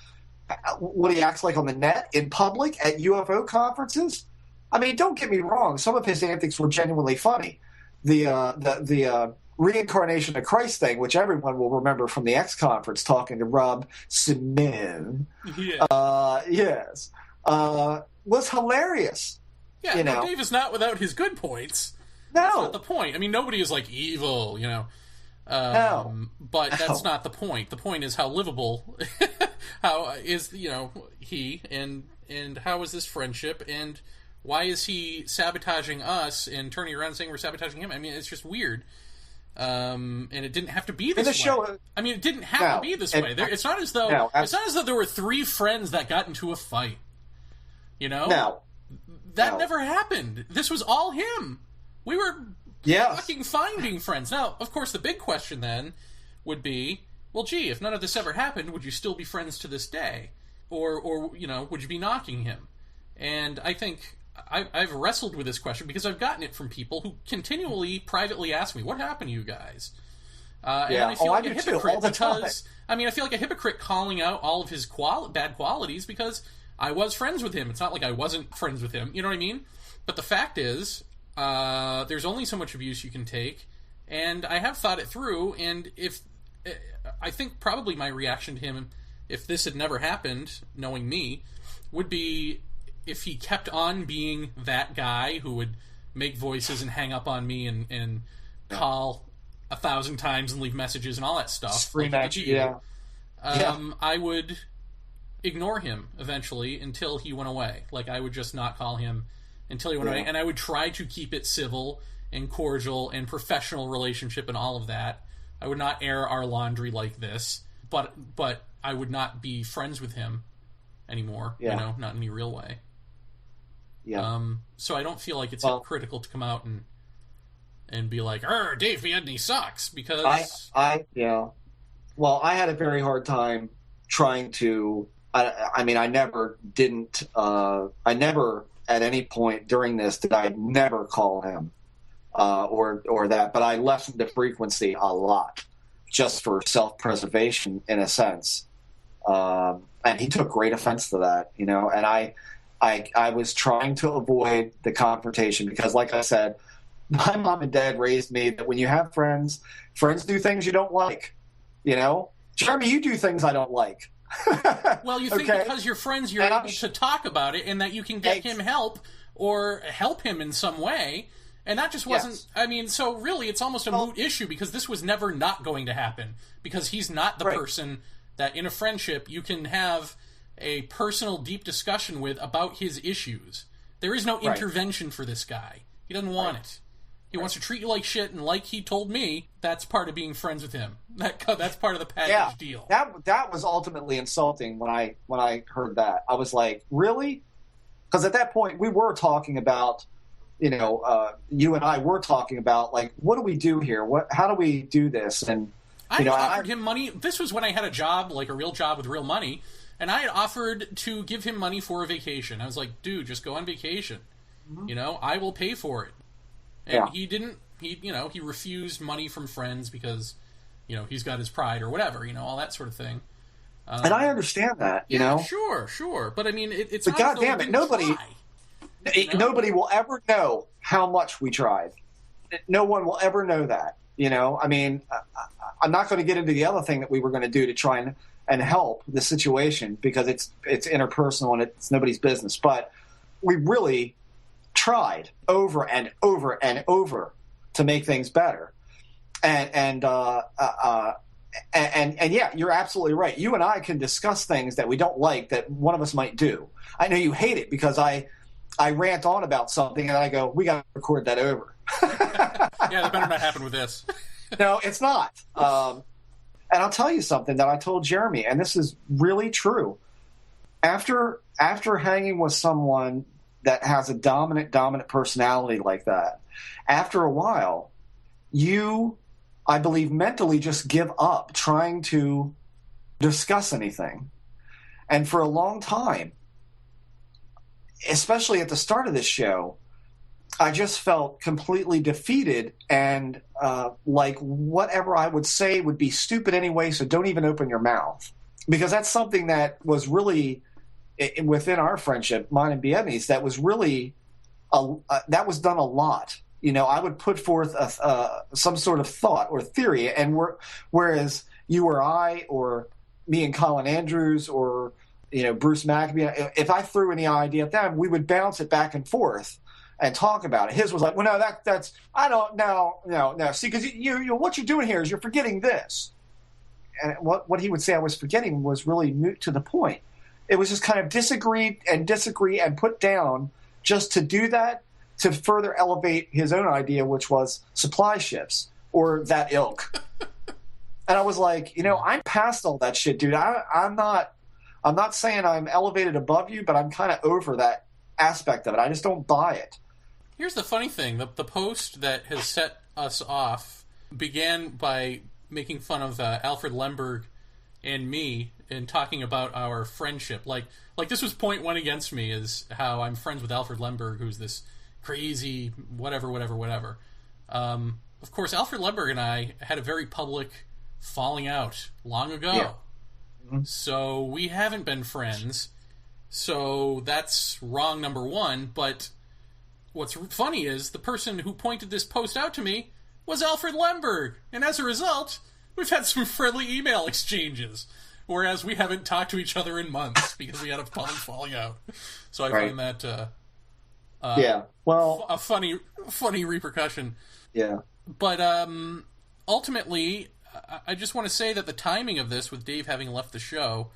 what he acts like on the net, in public, at UFO conferences. I mean, don't get me wrong. Some of his antics were genuinely funny. The reincarnation of Christ thing, which everyone will remember from the X conference, talking to Rob Simone, yes, was hilarious. Yeah, no, Dave is not without his good points. No, that's not the point. I mean, nobody is like evil, no, but that's not the point. The point is how livable, how is he and how is this friendship, and why is he sabotaging us and turning around and saying we're sabotaging him? I mean, it's just weird. And it didn't have to be this way. Show, I mean, it didn't have to be this way. It's not as though there were 3 friends that got into a fight. That never happened. This was all him. We were fucking fine being friends. Now, of course, the big question then would be, well, gee, if none of this ever happened, would you still be friends to this day, or would you be knocking him? And I think I've wrestled with this question because I've gotten it from people who continually privately ask me, what happened to you guys? And I feel like a hypocrite because, I feel like a hypocrite calling out all of his bad qualities because I was friends with him. It's not like I wasn't friends with him. You know what I mean? But the fact is, there's only so much abuse you can take, and I have thought it through, and I think probably my reaction to him, if this had never happened, knowing me, would be if he kept on being that guy who would make voices and hang up on me and call 1,000 times and leave messages and all that stuff. Scream at you. I would ignore him eventually until he went away. Like, I would just not call him until he went away, and I would try to keep it civil and cordial and professional relationship and all of that. I would not air our laundry like this, but I would not be friends with him anymore, not in any real way. Yeah. So I don't feel like it's hypocritical to come out and be like, Dave Biedny sucks, because I had a very hard time trying to. I never at any point during this did I never call him or that, but I lessened the frequency a lot just for self-preservation in a sense. And he took great offense to that, and I was trying to avoid the confrontation because, like I said, my mom and dad raised me that when you have friends do things you don't like. Jeremy, you do things I don't like. Well, you think because you're friends, you're able to talk about it and that you can get him help or help him in some way. And that just wasn't, so really it's almost a moot issue because this was never not going to happen because he's not the person that in a friendship you can have a personal, deep discussion with about his issues. There is no intervention for this guy. He doesn't want it. He wants to treat you like shit, and like he told me, that's part of being friends with him. That's part of the package deal. That was ultimately insulting when I heard that. I was like, really? Because at that point we were talking about, you and I were talking about like, what do we do here? How do we do this? And I offered him money. This was when I had a job, like a real job with real money, and I had offered to give him money for a vacation. I was like, dude, just go on vacation. Mm-hmm. I will pay for it. And he didn't. He refused money from friends because, he's got his pride or whatever. All that sort of thing. And I understand that. Sure. But I mean, it's. But goddamn it, nobody will ever know how much we tried. No one will ever know that. I mean, I'm not going to get into the other thing that we were going to do to try and help the situation because it's interpersonal and it's nobody's business. But we really tried over and over and over to make things better. And yeah, you're absolutely right. You and I can discuss things that we don't like that one of us might do. I know you hate it because I rant on about something and I go, we got to record that over. Yeah, that better not happen with this. No, it's not. And I'll tell you something that I told Jeremy, and this is really true. After hanging with someone that has a dominant personality like that, after a while, you, I believe, mentally just give up trying to discuss anything. And for a long time, especially at the start of this show, I just felt completely defeated and like whatever I would say would be stupid anyway, so don't even open your mouth. Because that's something that was really, within our friendship, mine and Biedny's, that was really, that was done a lot. I would put forth some sort of thought or theory, and whereas you or I or me and Colin Andrews or Bruce Maccabee, if I threw any idea at them, we would bounce it back and forth and talk about it. His was like, well, no, that's I don't no. See, because you what you're doing here is you're forgetting this, and what he would say I was forgetting was really moot to the point. It was just kind of disagree and put down just to do that, to further elevate his own idea, which was supply ships or that ilk. And I was like, I'm past all that shit, dude. I'm not saying I'm elevated above you, but I'm kind of over that aspect of it. I just don't buy it. Here's the funny thing. The post that has set us off began by making fun of Alfred Lemberg and me and talking about our friendship. Like this was point one against me, is how I'm friends with Alfred Lemberg, who's this crazy whatever. Of course, Alfred Lemberg and I had a very public falling out long ago. Yeah. Mm-hmm. So we haven't been friends. So that's wrong, number one. But what's funny is the person who pointed this post out to me was Alfred Lemberg. And as a result, we've had some friendly email exchanges. Whereas we haven't talked to each other in months because we had a public falling out. So I find that a funny repercussion. Yeah. But ultimately, I just want to say that the timing of this, with Dave having left the show,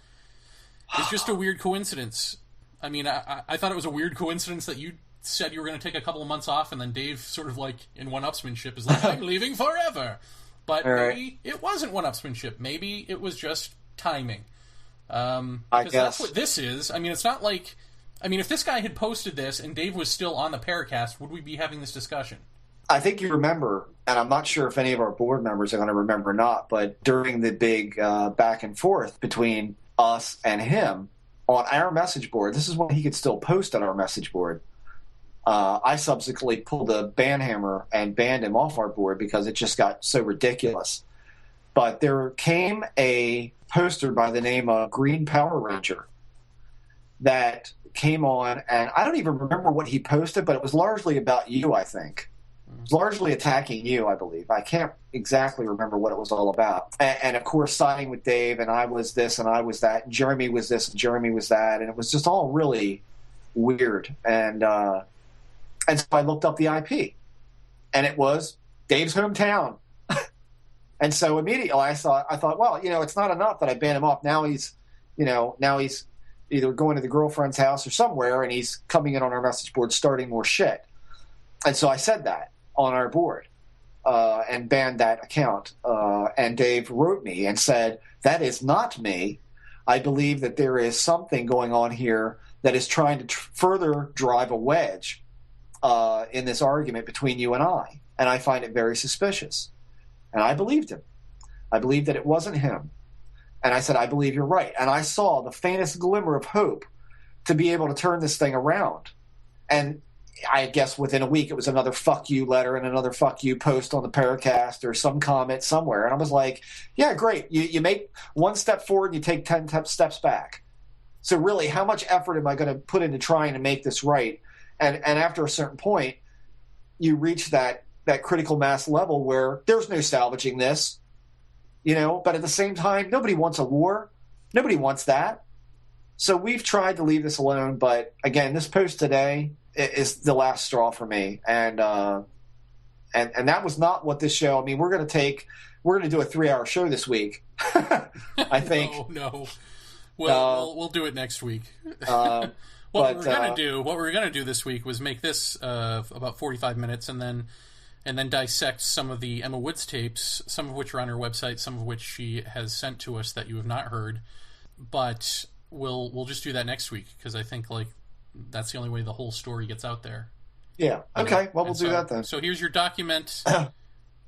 is just a weird coincidence. I mean, I thought it was a weird coincidence that you said you were going to take a couple of months off, and then Dave, sort of like in one-upsmanship, is like, I'm leaving forever. But maybe it wasn't one-upsmanship. Maybe it was just timing. I guess that's what this is. I mean, it's not like... I mean, if this guy had posted this and Dave was still on the Paracast, would we be having this discussion? I think you remember, and I'm not sure if any of our board members are going to remember or not, but during the big back and forth between us and him on our message board, this is when he could still post on our message board. I subsequently pulled a ban hammer and banned him off our board because it just got so ridiculous. But there came a poster by the name of Green Power Ranger that came on, and I don't even remember what he posted, but it was largely about you, I think. It was largely attacking you, I believe. I can't exactly remember what it was all about. And of course, siding with Dave, and I was this and I was that, and Jeremy was this and Jeremy was that, and it was just all really weird. And so I looked up the IP, and it was Dave's hometown. And so immediately I thought, well, it's not enough that I banned him off. Now he's either going to the girlfriend's house or somewhere, and he's coming in on our message board starting more shit. And so I said that on our board and banned that account. And Dave wrote me and said, that is not me. I believe that there is something going on here that is trying to further drive a wedge in this argument between you and I. And I find it very suspicious. And I believed him. I believed that it wasn't him. And I said, I believe you're right. And I saw the faintest glimmer of hope to be able to turn this thing around. And I guess within a week, it was another fuck you letter and another fuck you post on the Paracast or some comment somewhere. And I was like, yeah, great. You make one step forward and you take 10 steps back. So really, how much effort am I going to put into trying to make this right? And after a certain point, you reach that critical mass level where there's no salvaging this, but at the same time, nobody wants a war. Nobody wants that. So we've tried to leave this alone. But again, this post today is the last straw for me. And that was not what this show, we're going to do a 3-hour show this week. I think. No. We'll do it next week. What we were going to do this week was make this about 45 minutes and then dissect some of the Emma Woods tapes, some of which are on her website, some of which she has sent to us that you have not heard. But we'll just do that next week because I think that's the only way the whole story gets out there. Yeah. Okay. Well, we'll do that then. So here's your document.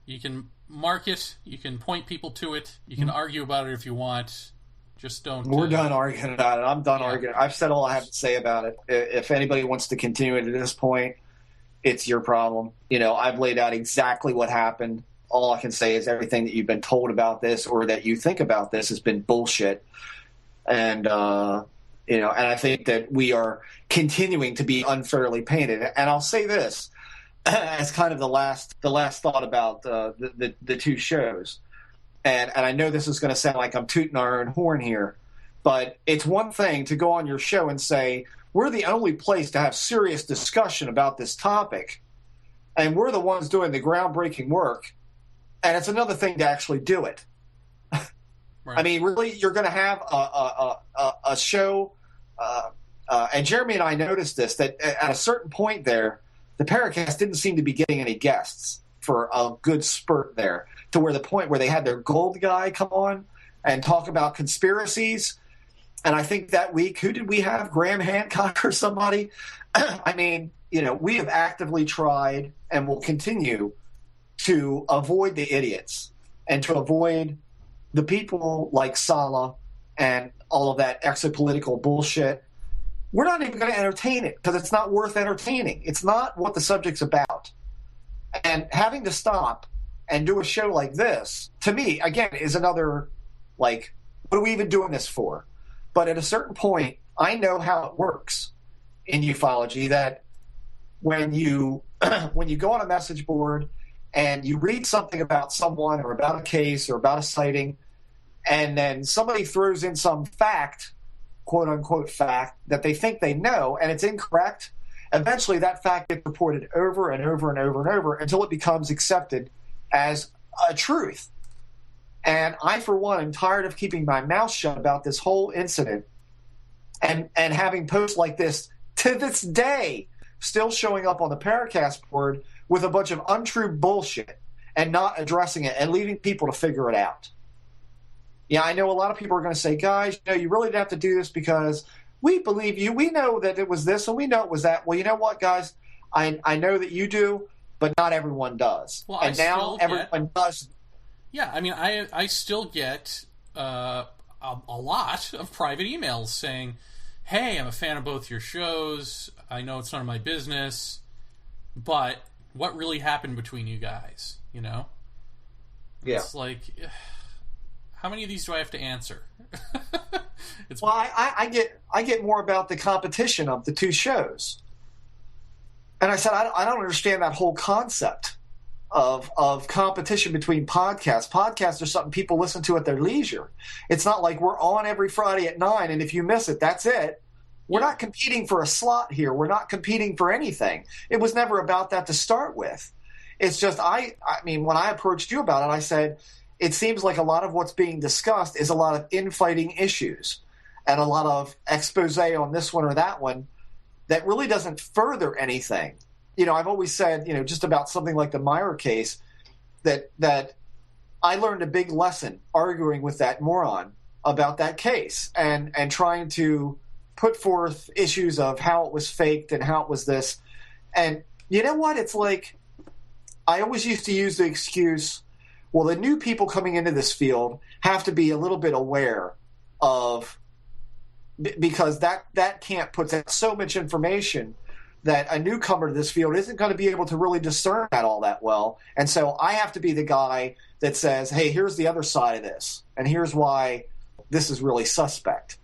You can mark it. You can point people to it. You can argue about it if you want. Just don't. We're done arguing about it. I'm done arguing. I've said all I have to say about it. If anybody wants to continue it at this point, it's your problem. I've laid out exactly what happened. All I can say is everything that you've been told about this or that you think about this has been bullshit. And, and I think that we are continuing to be unfairly painted. And I'll say this as kind of the last thought about the two shows. And I know this is going to sound like I'm tooting our own horn here, but it's one thing to go on your show and say, we're the only place to have serious discussion about this topic, and we're the ones doing the groundbreaking work. And it's another thing to actually do it. Right. Really, you're going to have a show, and Jeremy and I noticed this, that at a certain point there, the Paracast didn't seem to be getting any guests for a good spurt there, to where the point where they had their gold guy come on and talk about conspiracies. And I think that week, who did we have? Graham Hancock or somebody? We have actively tried and will continue to avoid the idiots and to avoid the people like Sala and all of that exopolitical bullshit. We're not even going to entertain it because it's not worth entertaining. It's not what the subject's about. And having to stop and do a show like this, to me, again, is another, what are we even doing this for? But at a certain point, I know how it works in ufology, that when you go on a message board and you read something about someone or about a case or about a sighting, and then somebody throws in some fact, quote unquote fact, that they think they know, and it's incorrect, eventually that fact gets reported over and over and over and over until it becomes accepted as a truth. And I, for one, am tired of keeping my mouth shut about this whole incident and having posts like this to this day still showing up on the Paracast board with a bunch of untrue bullshit and not addressing it and leaving people to figure it out. Yeah, I know a lot of people are going to say, guys, you really didn't have to do this because we believe you. We know that it was this and we know it was that. Well, you know what, guys? I know that you do, but not everyone does. Well, and now everyone does. Yeah, I still get a lot of private emails saying, hey, I'm a fan of both your shows. I know it's none of my business. but what really happened between you guys, you know? Yeah. It's like, how many of these do I have to answer? Well, I get more about the competition of the two shows. And I said, I don't understand that whole concept of competition between podcasts. Podcasts are something people listen to at their leisure. It's not like we're on every Friday at 9, and if you miss it, that's it. We're not competing for a slot here. We're not competing for anything. It was never about that to start with. It's just, I mean, when I approached you about it, I said, it seems like a lot of what's being discussed is a lot of infighting issues and a lot of expose on this one or that one that really doesn't further anything. You know, I've always said, you know, just about something like the Meyer case, that I learned a big lesson arguing with that moron about that case and trying to put forth issues of how it was faked and how it was this. And you know what? It's like, I always used to use the excuse, well, the new people coming into this field have to be a little bit aware of, because that camp puts out so much information that a newcomer to this field isn't going to be able to really discern that all that well. And so I have to be the guy that says, hey, here's the other side of this, and here's why this is really suspect.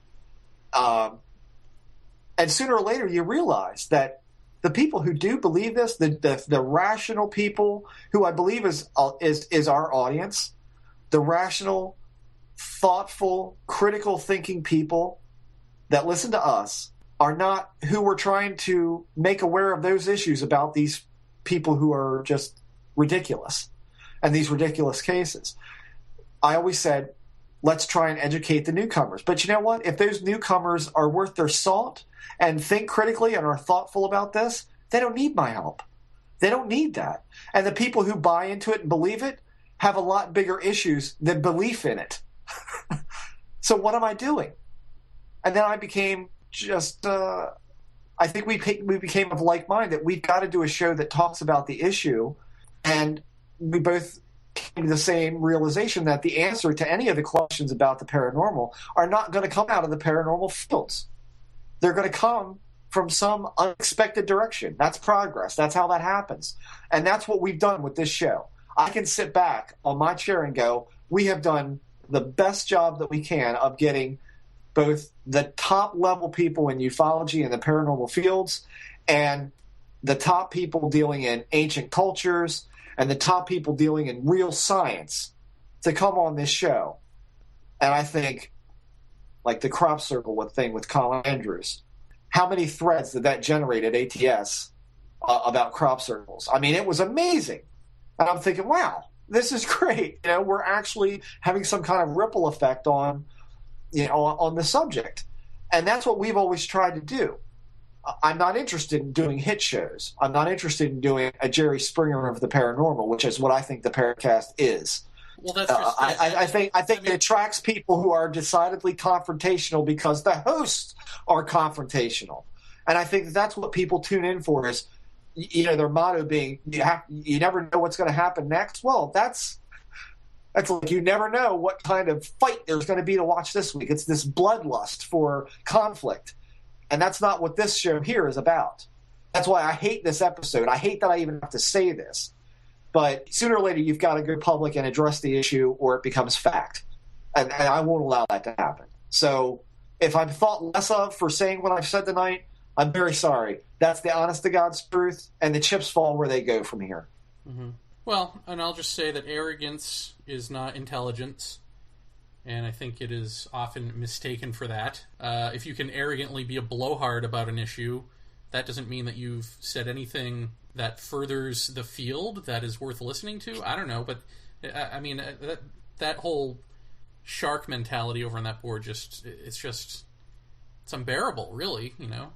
And sooner or later you realize that the people who do believe this, the rational people who I believe is our audience, the rational, thoughtful, critical thinking people that listen to us are not who we're trying to make aware of those issues about these people who are just ridiculous and these ridiculous cases. I always said, let's try and educate the newcomers. But you know what? If those newcomers are worth their salt and think critically and are thoughtful about this, they don't need my help. They don't need that. And the people who buy into it and believe it have a lot bigger issues than belief in it. So what am I doing? And then I became just, I think we became of like mind that we've got to do a show that talks about the issue. And we both came to the same realization that the answer to any of the questions about the paranormal are not going to come out of the paranormal fields. They're going to come from some unexpected direction. That's progress. That's how that happens. And that's what we've done with this show. I can sit back on my chair and go, we have done the best job that we can of getting both the top level people in ufology and the paranormal fields and the top people dealing in ancient cultures and the top people dealing in real science to come on this show. And I think, like the crop circle thing with Colin Andrews, how many threads did that generate at ATS about crop circles? I mean, it was amazing. And I'm thinking, wow, this is great. You know, we're actually having some kind of ripple effect on, you know, on the subject. And that's what we've always tried to do. I'm not interested in doing hit shows. I'm not interested in doing a Jerry Springer of the paranormal, which is what I think the Paracast is. Well, that's just, I think it attracts people who are decidedly confrontational because the hosts are confrontational, and I think that's what people tune in for. Is, you know, their motto being you never know what's going to happen next. Well, that's like you never know what kind of fight there's going to be to watch this week. It's this bloodlust for conflict, and that's not what this show here is about. That's why I hate this episode. I hate that I even have to say this. But sooner or later, you've got to go public and address the issue or it becomes fact. And I won't allow that to happen. So if I'm thought less of for saying what I've said tonight, I'm very sorry. That's the honest to God's truth, and the chips fall where they go from here. Mm-hmm. Well, and I'll just say that arrogance is not intelligence, and I think it is often mistaken for that. If you can arrogantly be a blowhard about an issue, that doesn't mean that you've said anything that furthers the field that is worth listening to. I don't know, but I mean that whole shark mentality over on that board it's unbearable, really. You know,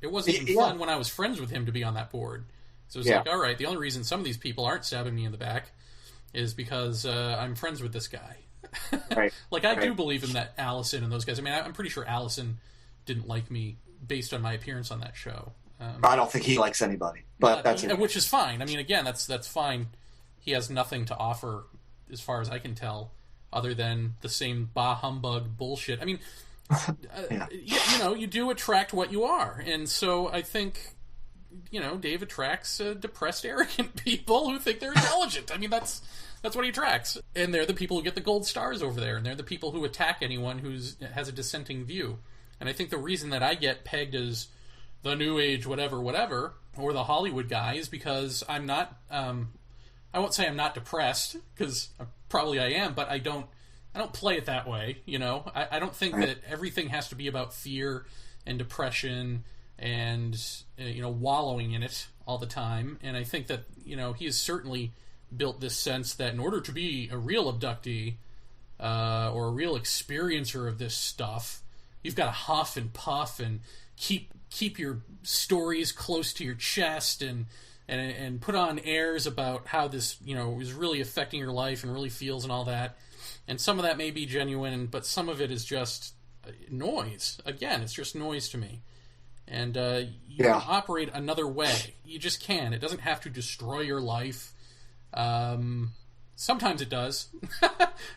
it wasn't even fun when I was friends with him to be on that board. So it's like, all right, the only reason some of these people aren't stabbing me in the back is because I'm friends with this guy. Right. Like I do believe in that Allison and those guys. I mean, I'm pretty sure Allison didn't like me based on my appearance on that show. I don't think he likes anybody, but that's it. Which is fine. I mean, again, that's fine. He has nothing to offer, as far as I can tell, other than the same bah humbug bullshit. I mean, you know, you do attract what you are, and so I think Dave attracts depressed, arrogant people who think they're intelligent. I mean, that's what he attracts. And they're the people who get the gold stars over there, and they're the people who attack anyone who has a dissenting view. And I think the reason that I get pegged as the New Age whatever, or the Hollywood guy is because I'm not, I won't say I'm not depressed, because probably I am, but I don't play it that way, I don't think that everything has to be about fear and depression and, wallowing in it all the time. And I think that, he has certainly built this sense that in order to be a real abductee or a real experiencer of this stuff, you've got to huff and puff and keep your stories close to your chest and put on airs about how this, is really affecting your life and really feels and all that. And some of that may be genuine, but some of it is just noise. Again, it's just noise to me. And you can operate another way. You just can. It doesn't have to destroy your life. Sometimes it does.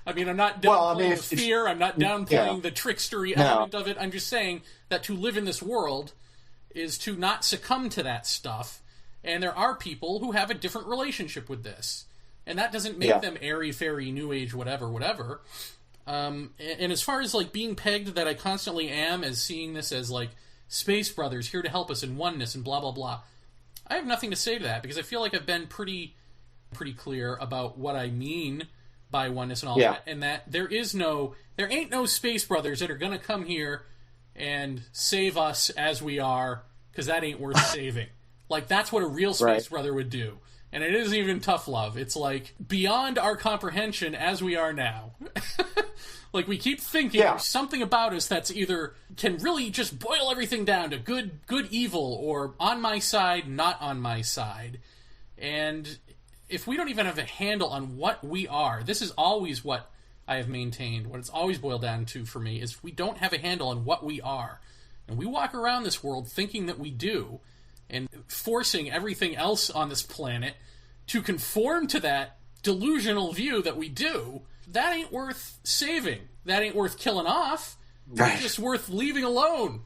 I mean, I'm not downplaying the fear. I'm not downplaying the trickstery element of it. I'm just saying that to live in this world is to not succumb to that stuff. And there are people who have a different relationship with this. And that doesn't make them airy-fairy, new age, whatever. And as far as, being pegged that I constantly am as seeing this as, Space Brothers here to help us in oneness and blah, blah, blah, I have nothing to say to that, because I feel like I've been pretty clear about what I mean by oneness and all that, and that there ain't no Space Brothers that are going to come here and save us as we are, because that ain't worth saving. That's what a real Space Brother would do. And it isn't even tough love. It's beyond our comprehension as we are now. We keep thinking there's something about us that's either can really just boil everything down to good, evil, or on my side, not on my side. And if we don't even have a handle on what we are, this is always what I have maintained, what it's always boiled down to for me, is we don't have a handle on what we are. And we walk around this world thinking that we do, and forcing everything else on this planet to conform to that delusional view that we do. That ain't worth saving. That ain't worth killing off. Right. It's just worth leaving alone.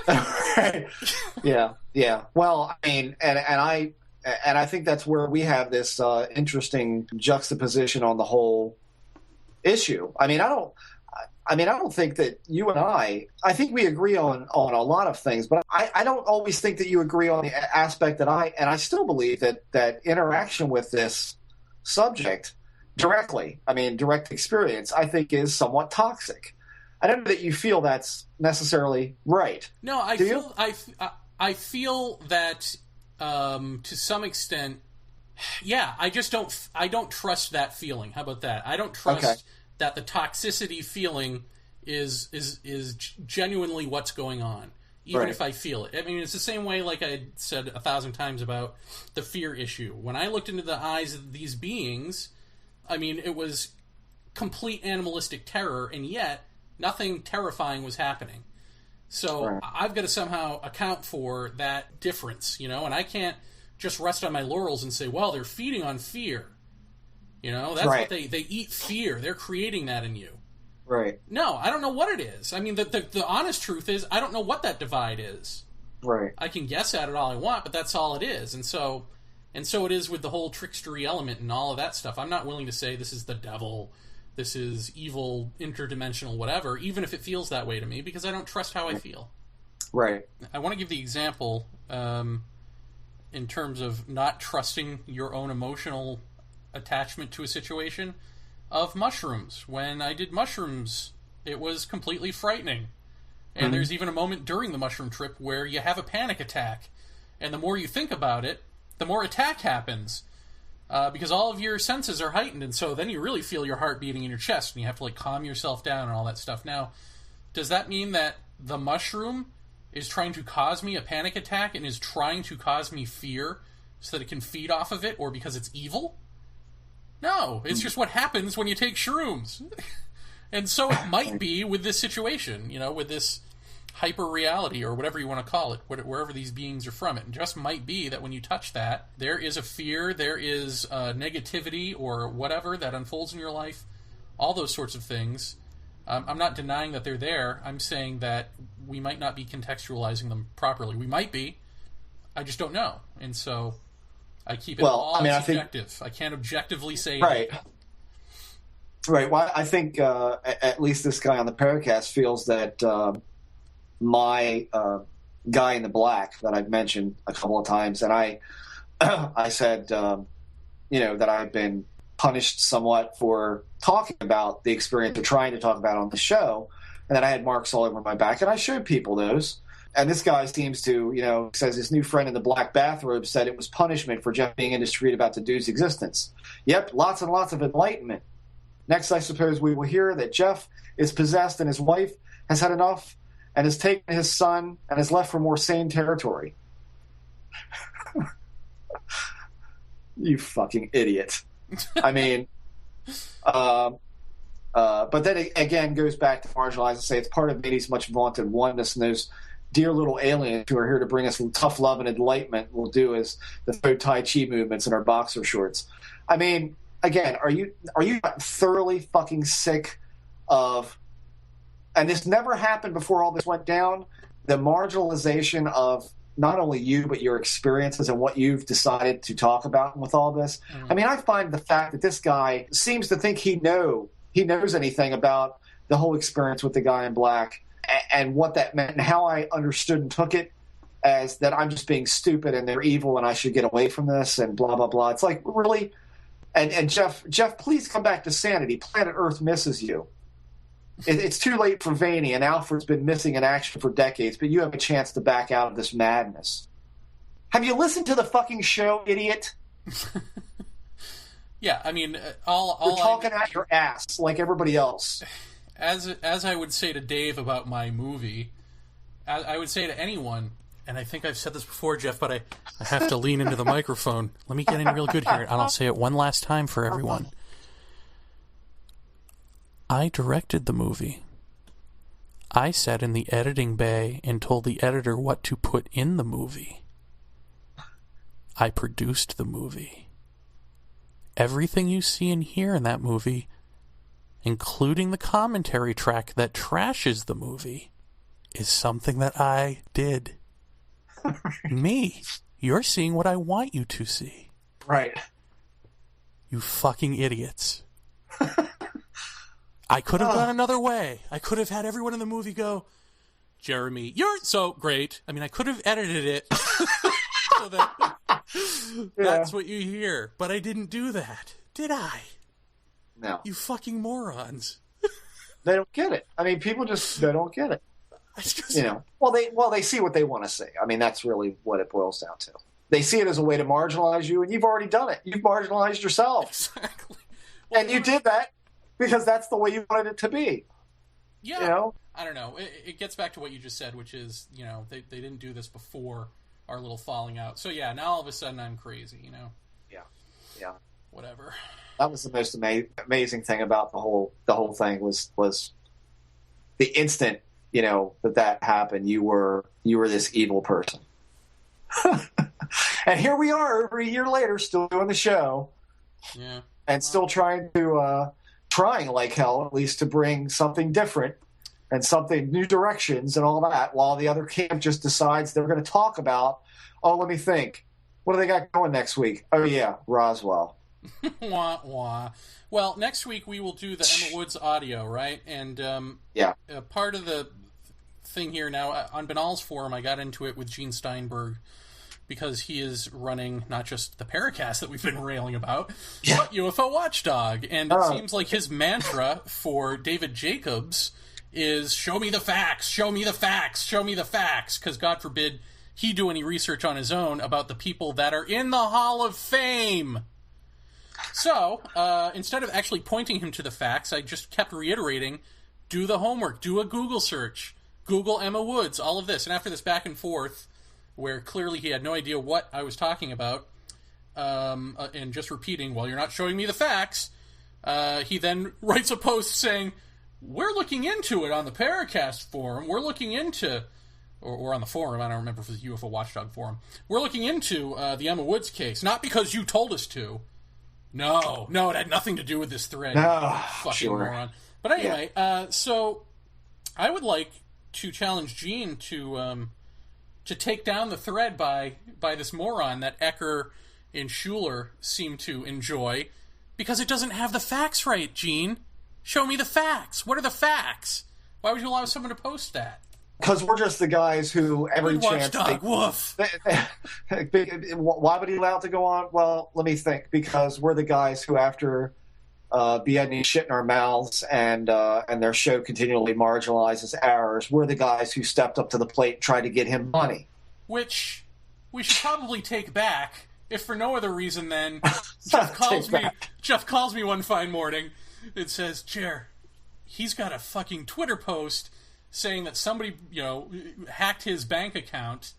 Right. Yeah. Well, I mean, and I think that's where we have this interesting juxtaposition on the whole issue. I mean, I don't think that you and I think we agree on a lot of things, but I don't always think that you agree on the aspect that I still believe that interaction with this subject directly, direct experience, I think is somewhat toxic. I don't know that you feel that's necessarily right. No, I feel that to some extent, I just don't trust that feeling. How about that? I don't trust that the toxicity feeling is genuinely what's going on, even if I feel it. I mean, it's the same way, like I said 1,000 times about the fear issue. When I looked into the eyes of these beings, it was complete animalistic terror, and yet nothing terrifying was happening. So I've got to somehow account for that difference, and I can't just rest on my laurels and say, well, they're feeding on fear. That's what they eat fear. They're creating that in you. Right. No, I don't know what it is. The honest truth is I don't know what that divide is. Right. I can guess at it all I want, but that's all it is. And so it is with the whole trickstery element and all of that stuff. I'm not willing to say this is the devil, this is evil, interdimensional, whatever, even if it feels that way to me, because I don't trust how I feel. Right. I want to give the example in terms of not trusting your own emotional attachment to a situation of mushrooms. When I did mushrooms, it was completely frightening. And there's even a moment during the mushroom trip where you have a panic attack. And the more you think about it, the more attack happens. Because all of your senses are heightened. And so then you really feel your heart beating in your chest. And you have to calm yourself down and all that stuff. Now, does that mean that the mushroom is trying to cause me a panic attack and is trying to cause me fear so that it can feed off of it, or because it's evil? No, it's just what happens when you take shrooms. And so it might be with this situation, with this hyper-reality, or whatever you want to call it, wherever these beings are from. It just might be that when you touch that, there is a fear, there is negativity, or whatever that unfolds in your life, all those sorts of things. I'm not denying that they're there. I'm saying that we might not be contextualizing them properly. We might be. I just don't know. And so I keep it all subjective. I can't objectively say right. Right. Well, I think at least this guy on the Paracast feels that my guy in the black that I've mentioned a couple of times, and I said, that I've been punished somewhat for talking about the experience or trying to talk about it on the show, and that I had marks all over my back, and I showed people those. And this guy seems to, says his new friend in the black bathrobe said it was punishment for Jeff being indiscreet about the dude's existence. Yep, lots and lots of enlightenment. Next, I suppose we will hear that Jeff is possessed and his wife has had enough and has taken his son and has left for more sane territory. You fucking idiot. I mean, but then it again goes back to marginalize and say it's part of Vaeni's much vaunted oneness, and those dear little aliens who are here to bring us tough love and enlightenment will do as the faux Tai Chi movements in our boxer shorts. I mean, again, are you thoroughly fucking sick of, and this never happened before all this went down, the marginalization of not only you, but your experiences and what you've decided to talk about with all this? I mean, I find the fact that this guy seems to think he knows anything about the whole experience with the guy in black and what that meant and how I understood and took it as that I'm just being stupid and they're evil and I should get away from this and blah, blah, blah. It's like, really? And Jeff, please come back to sanity. Planet Earth misses you. It's too late for Vaeni, and Alfred's been missing in action for decades, but you have a chance to back out of this madness. Have you listened to the fucking show, idiot? Yeah, I mean, you're talking out your ass like everybody else. As I would say to Dave about my movie, I would say to anyone, and I think I've said this before, Jeff, but I have to lean into the microphone. Let me get in real good here, and I'll say it one last time for everyone. I directed the movie. I sat in the editing bay and told the editor what to put in the movie. I produced the movie. Everything you see and hear in that movie, including the commentary track that trashes the movie, is something that I did. Me. You're seeing what I want you to see. Right. You fucking idiots. I could have gone another way. I could have had everyone in the movie go, Jeremy, you're so great. I mean, I could have edited it so that that's what you hear. But I didn't do that. Did I? No. You fucking morons. They don't get it. I mean, people they don't get it. Well, they see what they want to see. I mean, that's really what it boils down to. They see it as a way to marginalize you, and you've already done it. You've marginalized yourself. Exactly. Well, and you did that because that's the way you wanted it to be. Yeah. I don't know. It gets back to what you just said, which is, they didn't do this before our little falling out. So, yeah, now all of a sudden I'm crazy, Yeah. Whatever. That was the most amazing thing about the whole thing was the instant, that happened. You were this evil person. And here we are over a year later, still doing the show. Yeah. And still trying like hell, at least, to bring something different and something new directions and all that, while the other camp just decides they're going to talk about, let me think. What do they got going next week? Oh, yeah, Roswell. Wah, wah. Well, next week we will do the Emma Woods audio, right? And part of the thing here now, on Banal's forum, I got into it with Gene Steinberg, because he is running not just the Paracast that we've been railing about, but UFO Watchdog. And it seems like his mantra for David Jacobs is, show me the facts, show me the facts, show me the facts, because God forbid he do any research on his own about the people that are in the Hall of Fame. So, instead of actually pointing him to the facts, I just kept reiterating, do the homework, do a Google search, Google Emma Woods, all of this. And after this back and forth, where clearly he had no idea what I was talking about, and just repeating, well, you're not showing me the facts, he then writes a post saying, we're looking into it on the Paracast forum, we're looking into, or on the forum, I don't remember if it was the UFO Watchdog forum, we're looking into the Emma Woods case, not because you told us to. No, it had nothing to do with this thread. Fucking moron. But anyway, so I would like to challenge Gene to to take down the thread by this moron that Ecker and Schuler seem to enjoy, because it doesn't have the facts right, Gene. Show me the facts. What are the facts? Why would you allow someone to post that? Because we're just the guys who every chance... Watchdog, woof. Why would he allow it to go on? Well, let me think. Because we're the guys who, after Biedny shit in our mouths and their show continually marginalizes ours, we're the guys who stepped up to the plate and tried to get him money. Which we should probably take back, if for no other reason than Jeff calls me one fine morning and says, Jer, he's got a fucking Twitter post saying that somebody, hacked his bank account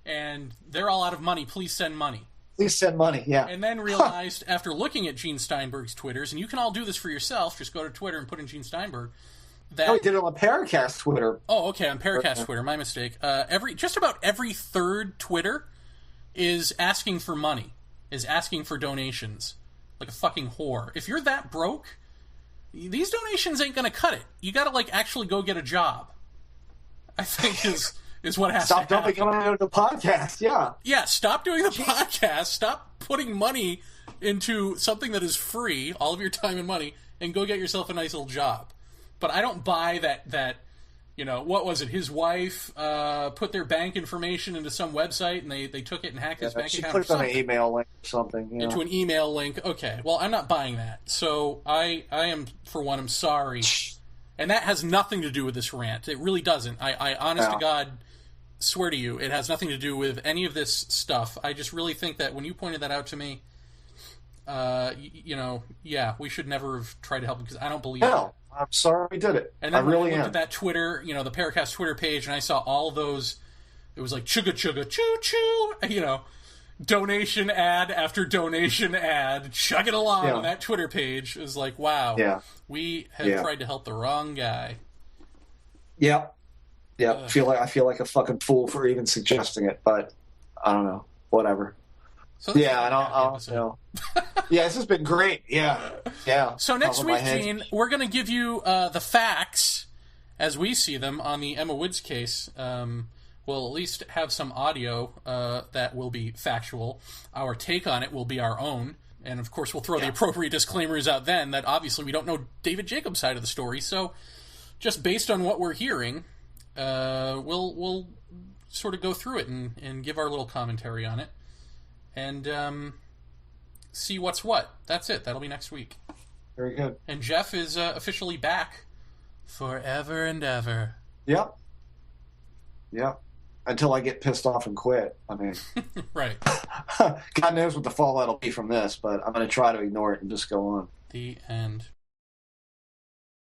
and they're all out of money. Please send money. Please send money, yeah. And then realized, after looking at Gene Steinberg's Twitters, and you can all do this for yourself, just go to Twitter and put in Gene Steinberg. That... Oh, he did it on Paracast Twitter. Oh, okay, on Paracast Twitter, my mistake. Just about every third Twitter is asking for money, is asking for donations, like a fucking whore. If you're that broke, these donations ain't gonna cut it. You gotta, actually go get a job, I think is what has to happen. Stop dumping money into the podcast, yeah. Yeah, stop doing the podcast, stop putting money into something that is free, all of your time and money, and go get yourself a nice little job. But I don't buy that what was it? His wife put their bank information into some website, and they took it and hacked his bank account. She clicked on an email link or something. Into an email link. Okay, well, I'm not buying that. So I am, for one, I'm sorry. And that has nothing to do with this rant. It really doesn't. I honest to God, swear to you, it has nothing to do with any of this stuff. I just really think that when you pointed that out to me, we should never have tried to help him, because I don't believe it. No, I'm sorry we did it. And then I really when I looked am. at that Twitter, the Paracast Twitter page, and I saw all those, it was like chugga chugga choo choo, donation ad after donation ad, chugging along on that Twitter page. It was like, wow, we have tried to help the wrong guy. Yeah. I feel like a fucking fool for even suggesting it, but I don't know. Whatever. So I don't know. Yeah, this has been great. Yeah. So next week, Gene, we're going to give you the facts as we see them on the Emma Woods case. We'll at least have some audio that will be factual. Our take on it will be our own. And, of course, we'll throw the appropriate disclaimers out then that obviously we don't know David Jacobs' side of the story. So just based on what we're hearing, we'll sort of go through it and give our little commentary on it. And see what's what. That's it. That'll be next week. Very good. And Jeff is officially back forever and ever. Yep. Until I get pissed off and quit. I mean, right. God knows what the fallout will be from this, but I'm going to try to ignore it and just go on. The end.